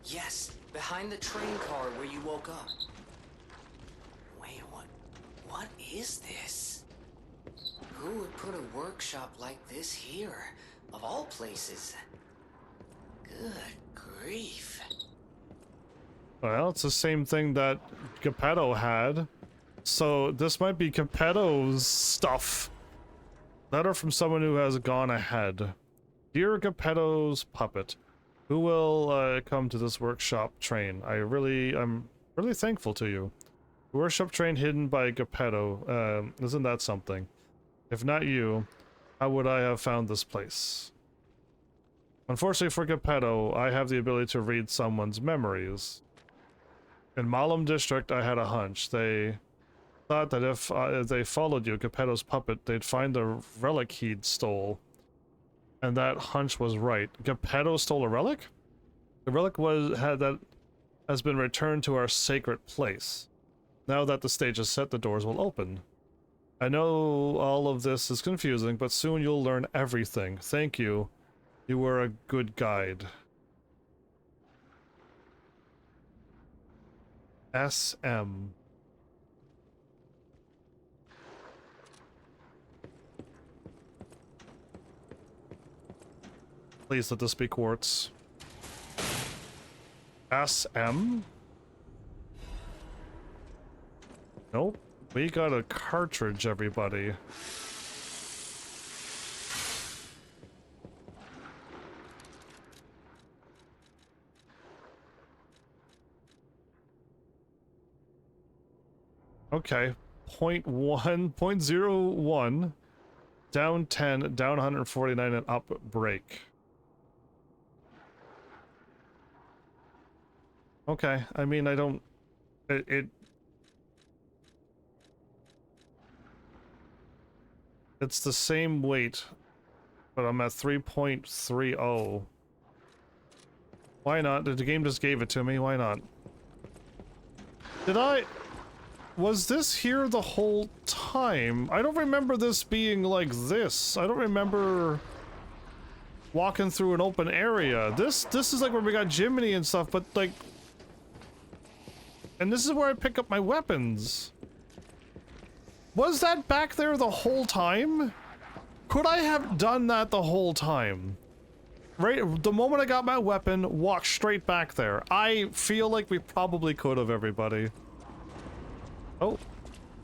Yes, behind the train car where you woke up. Wait, what is this? Who would put a workshop like this here, of all places? Good grief. Well, it's the same thing that Geppetto had. So this might be Geppetto's stuff. Letter from someone who has gone ahead. Dear Geppetto's puppet, who will come to this workshop train? I'm really thankful to you. Worship train hidden by Geppetto. Isn't that something? If not you, how would I have found this place? Unfortunately for Geppetto, I have the ability to read someone's memories. In Malum District, I had a hunch. They thought that if they followed you, Geppetto's puppet, they'd find the relic he'd stole. And that hunch was right. Geppetto stole a relic? The relic has been returned to our sacred place. Now that the stage is set, the doors will open. I know all of this is confusing, but soon you'll learn everything. Thank you. You were a good guide. SM. Please let this be quartz. SM? Nope. We got a cartridge, everybody. Okay. 0.01, down 10, down 149, and up break. Okay, I mean, I don't... It's the same weight, but I'm at 3.30. Why not? The game just gave it to me, why not? Was this here the whole time? I don't remember this being like this. I don't remember walking through an open area. This is like where we got Jiminy and stuff, but like... And this is where I pick up my weapons. Was that back there the whole time? Could I have done that the whole time? Right, the moment I got my weapon, walked straight back there. I feel like we probably could have, everybody. Oh,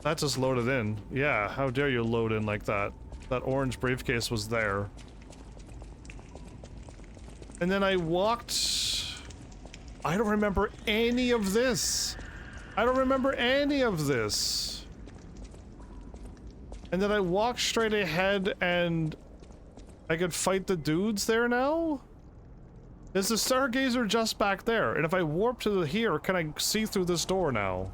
that just loaded in. Yeah, how dare you load in like that? That orange briefcase was there. And then I walked... I don't remember any of this. I don't remember any of this. And then I walked straight ahead and I could fight the dudes there now? Is the Stargazer just back there? And if I warp to here, can I see through this door now?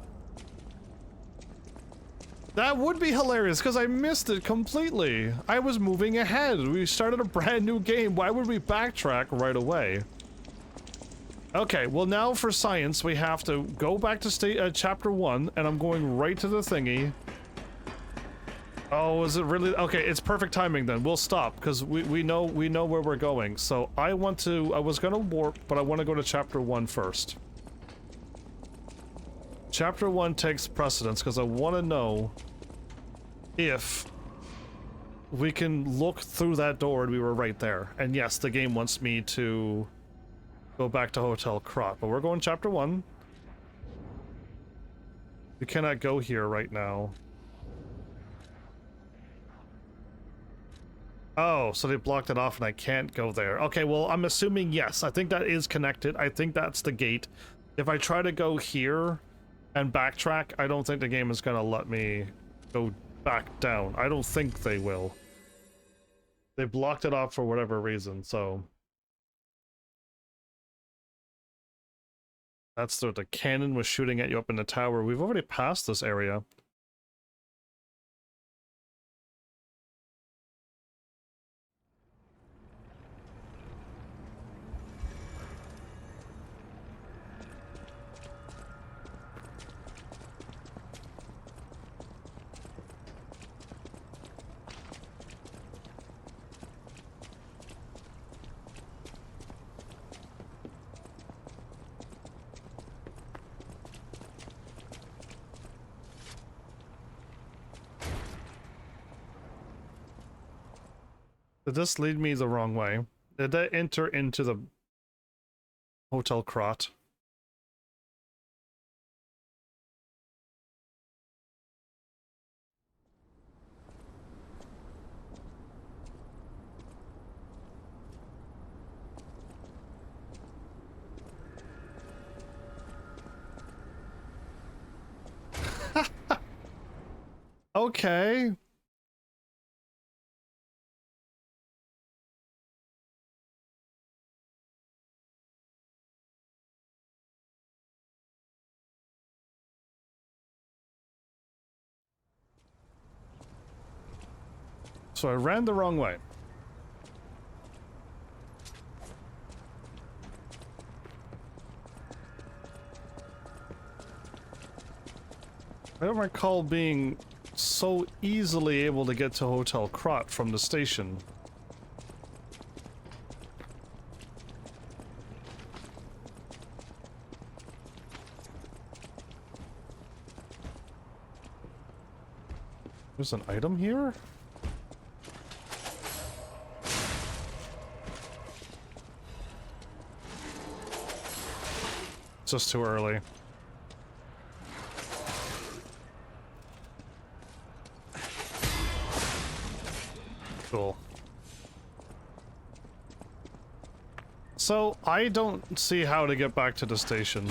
That would be hilarious, because I missed it completely. I was moving ahead. We started a brand new game. Why would we backtrack right away? Okay, well now for science, we have to go back to chapter 1, and I'm going right to the thingy. Oh, is it really? Okay, it's perfect timing then. We'll stop, because we know where we're going. So I was gonna warp, but I want to go to chapter 1 first. Chapter 1 takes precedence because I want to know if we can look through that door and we were right there. And yes, the game wants me to go back to Hotel Krot, but we're going chapter 1. We cannot go here right now. Oh, so they blocked it off and I can't go there. Okay, well, I'm assuming yes. I think that is connected. I think that's the gate. If I try to go here and backtrack, I don't think the game is gonna let me go back down. I don't think they will. They blocked it off for whatever reason, so... That's the cannon was shooting at you up in the tower. We've already passed this area. Did this lead me the wrong way? Did I enter into the Hotel Krot? Okay. So I ran the wrong way. I don't recall being so easily able to get to Hotel Krot from the station. There's an item here? It's just too early. Cool. So, I don't see how to get back to the station.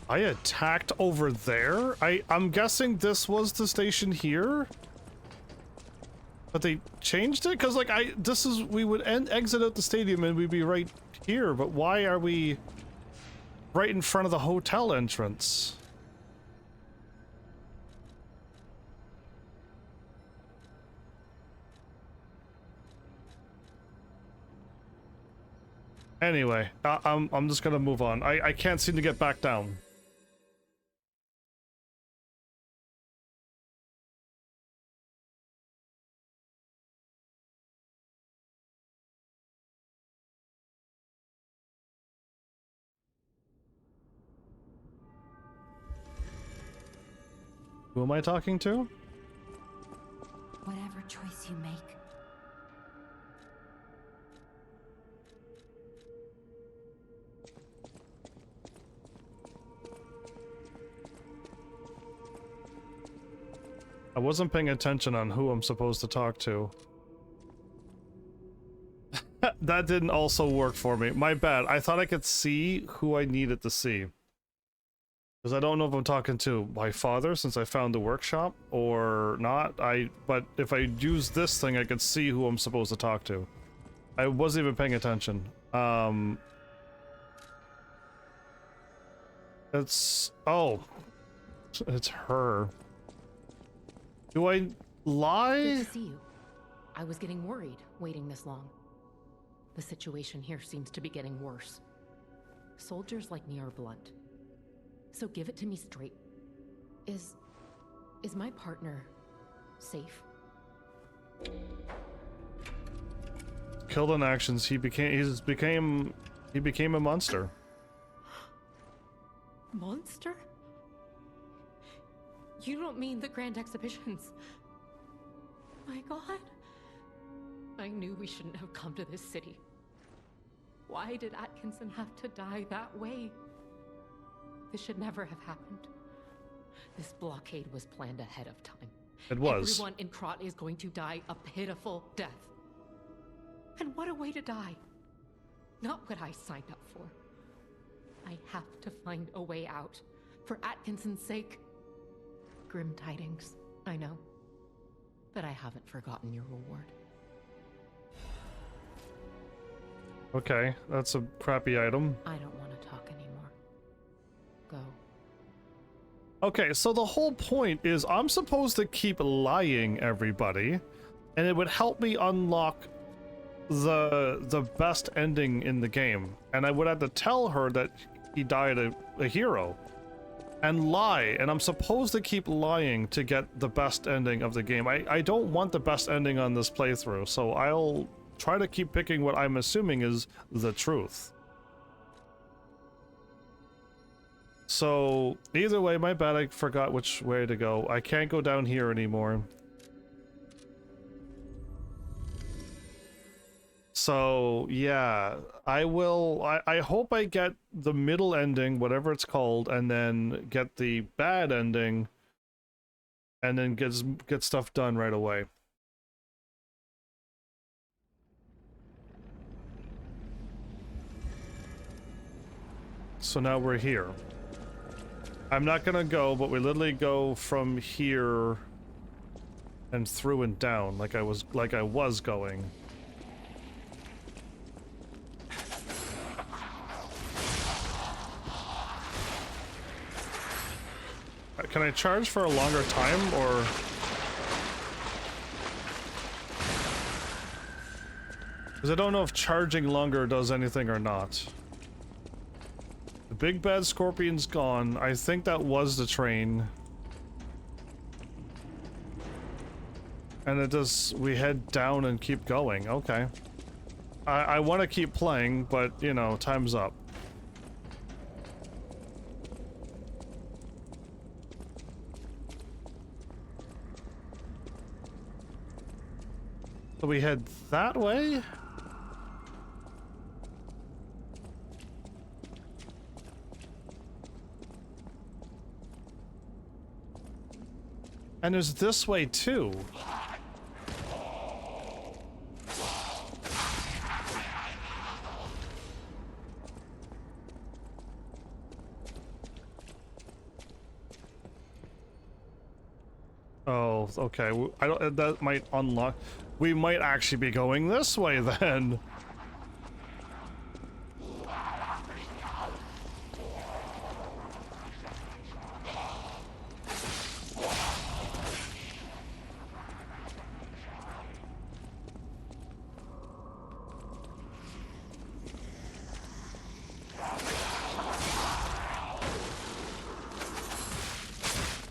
I attacked over there? I'm guessing this was the station here? But they changed it? Cause like we would exit out the stadium and we'd be right here, but why are we right in front of the hotel entrance? Anyway, I'm just gonna move on. I can't seem to get back down. Who am I talking to? Whatever choice you make. I wasn't paying attention on who I'm supposed to talk to. That didn't also work for me. My bad. I thought I could see who I needed to see. Because I don't know if I'm talking to my father since I found the workshop or not. But if I use this thing, I can see who I'm supposed to talk to. I wasn't even paying attention. It's... Oh. It's her. Do I lie? Good to see you. I was getting worried waiting this long. The situation here seems to be getting worse. Soldiers like me are blunt. So give it to me straight. Is my partner safe? Killed in actions, he became a monster. Monster? You don't mean the Grand Exhibitions? My God. I knew we shouldn't have come to this city. Why did Atkinson have to die that way? This should never have happened. This blockade was planned ahead of time. It was. Everyone in Krot is going to die a pitiful death. And what a way to die. Not what I signed up for. I have to find a way out. For Atkinson's sake. Grim tidings, I know. But I haven't forgotten your reward. Okay, that's a crappy item. I don't want to talk anymore. Go. Okay, so the whole point is I'm supposed to keep lying, everybody, and it would help me unlock the best ending in the game. And I would have to tell her that he died a hero. And lie, and I'm supposed to keep lying to get the best ending of the game. I don't want the best ending on this playthrough, so I'll try to keep picking what I'm assuming is the truth. So, either way, my bad, I forgot which way to go. I can't go down here anymore. So, yeah, I hope I get the middle ending, whatever it's called, and then get the bad ending, and then get stuff done right away. So now we're here. I'm not gonna go, but we literally go from here and through and down like I was going. Can I charge for a longer time, or? Because I don't know if charging longer does anything or not. The big bad scorpion's gone. I think that was the train. And it does, we head down and keep going. Okay. I want to keep playing, but, you know, time's up. So we head that way? And there's this way too. Oh, okay. I don't. That might unlock. We might actually be going this way then.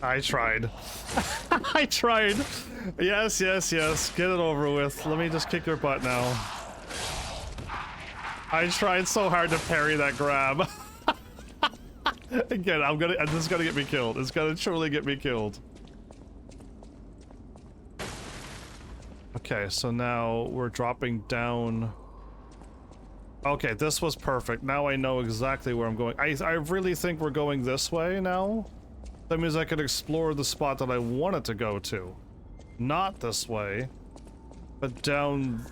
I tried. I tried. Yes, yes, yes. Get it over with. Let me just kick your butt now. I tried so hard to parry that grab. Again, this is gonna get me killed. It's gonna truly get me killed. Okay, so now we're dropping down. Okay, this was perfect. Now I know exactly where I'm going. I really think we're going this way now. That means I could explore the spot that I wanted to go to. Not this way, but down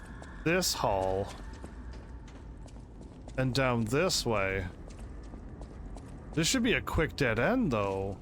this hall. And down this way. This should be a quick dead end, though.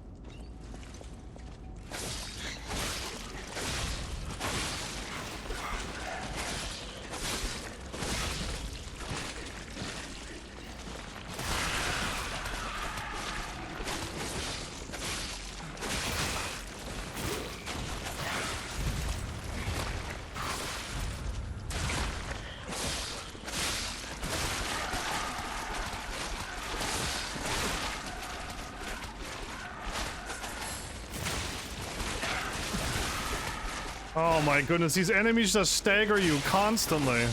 Oh my goodness, these enemies just stagger you constantly.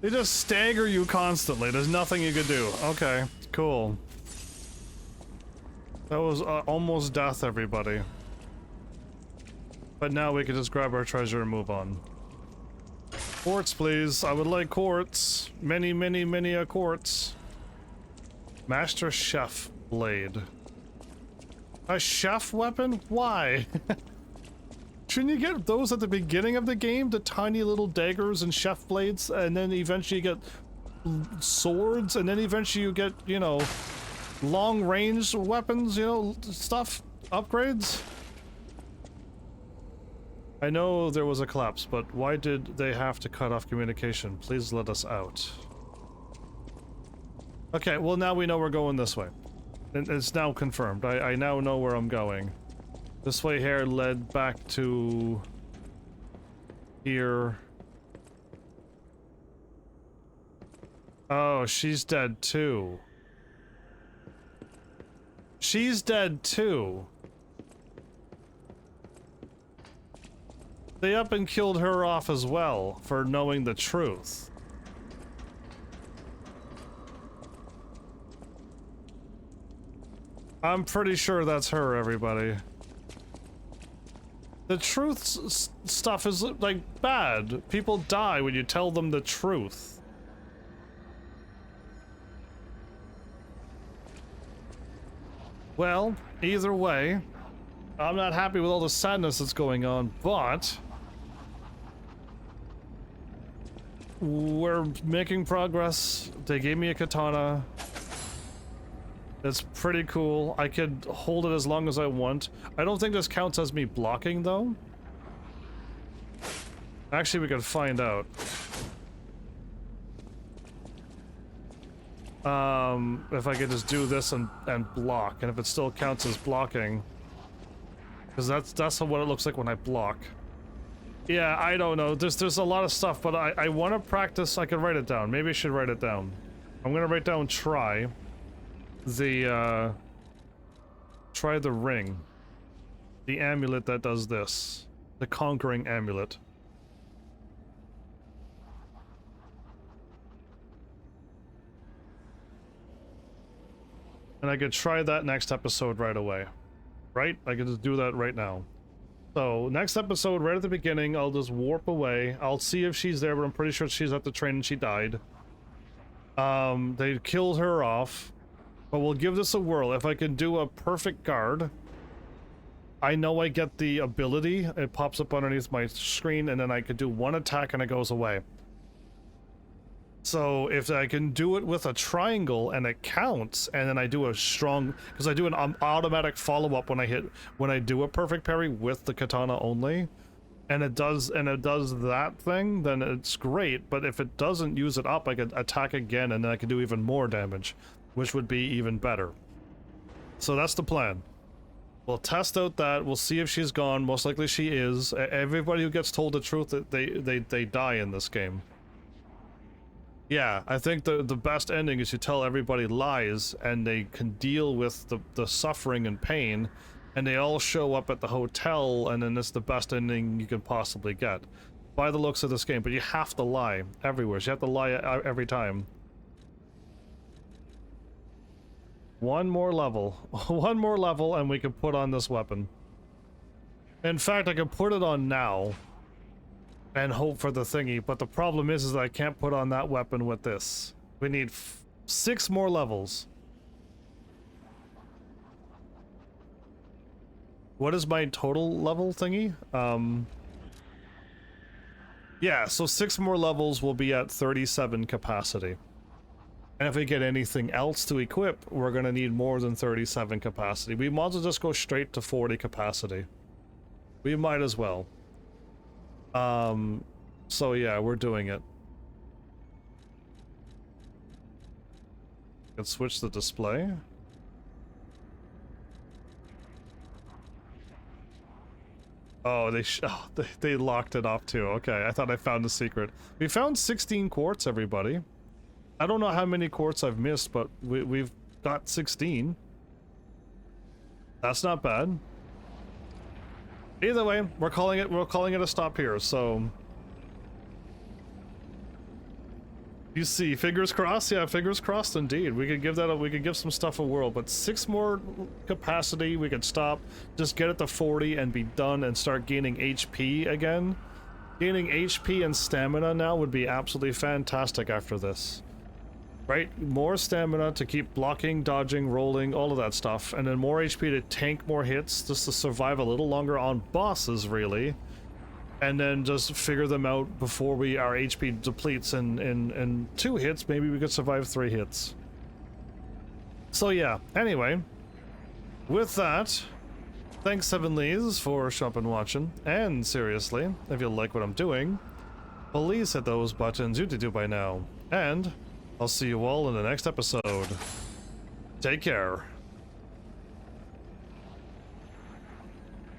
They just stagger you constantly. There's nothing you could do. Okay, cool. That was almost death, everybody. But now we can just grab our treasure and move on. Quartz, please. I would like quartz. Many, many, many a quartz. Master Chef Blade. A chef weapon? Why? Shouldn't you get those at the beginning of the game? The tiny little daggers and chef blades, and then eventually you get swords, and then eventually you get, you know, long-range weapons, you know, stuff, upgrades? I know there was a collapse, but why did they have to cut off communication? Please let us out. Okay, well now we know we're going this way. It's now confirmed. I now know where I'm going. This way here led back to here. Oh, she's dead too. She's dead too. They up and killed her off as well for knowing the truth. I'm pretty sure that's her, everybody. The truth stuff is, like, bad. People die when you tell them the truth. Well, either way, I'm not happy with all the sadness that's going on, but we're making progress. They gave me a katana. That's pretty cool. I could hold it as long as I want. I don't think this counts as me blocking, though. Actually, we could find out. If I could just do this and block, and if it still counts as blocking. Because that's what it looks like when I block. Yeah, I don't know. There's a lot of stuff, but I want to practice. I can write it down. Maybe I should write it down. I'm gonna write down try the ring. The amulet that does this. The conquering amulet. And I could try that next episode right away. Right? I can just do that right now. So, next episode, right at the beginning, I'll just warp away. I'll see if she's there, but I'm pretty sure she's at the train and she died. They killed her off. But we'll give this a whirl. If I can do a perfect guard, I know I get the ability. It pops up underneath my screen, and then I can do one attack and it goes away. So if I can do it with a triangle and it counts, and then I do a strong, because I do an automatic follow-up when I do a perfect parry with the katana only, and it does that thing, then it's great. But if it doesn't use it up, I could attack again, and then I can do even more damage, which would be even better. So that's the plan. We'll test out that. We'll see if she's gone. Most likely she is. Everybody who gets told the truth, they die in this game. Yeah, I think the best ending is you tell everybody lies and they can deal with the suffering and pain, and they all show up at the hotel, and then it's the best ending you can possibly get by the looks of this game. But you have to lie everywhere. So you have to lie every time. One more level. One more level and we can put on this weapon. In fact, I can put it on now and hope for the thingy, but the problem is that I can't put on that weapon with this. We need 6 more levels. What is my total level thingy? Yeah, so 6 more levels will be at 37 capacity. And if we get anything else to equip, we're gonna need more than 37 capacity. We might as well just go straight to 40 capacity. We might as well. So yeah, we're doing it. Let's switch the display. Oh, they locked it off too. Okay, I thought I found the secret. We found 16 quartz, everybody. I don't know how many quartz I've missed, but we've got 16. That's not bad. Either way, we're calling it a stop here. So you see, fingers crossed. Yeah, fingers crossed indeed. We could give some stuff a whirl, but 6 more capacity, we could stop, just get it to 40 and be done and start gaining HP again. Gaining HP and stamina now would be absolutely fantastic after this. Right? More stamina to keep blocking, dodging, rolling, all of that stuff, and then more HP to tank more hits, just to survive a little longer on bosses, really. And then just figure them out before our HP depletes in 2 hits. Maybe we could survive 3 hits. So yeah, anyway, with that, thanks Seven Lees for showing up and watching. And seriously, if you like what I'm doing, please hit those buttons you do by now. And I'll see you all in the next episode. Take care.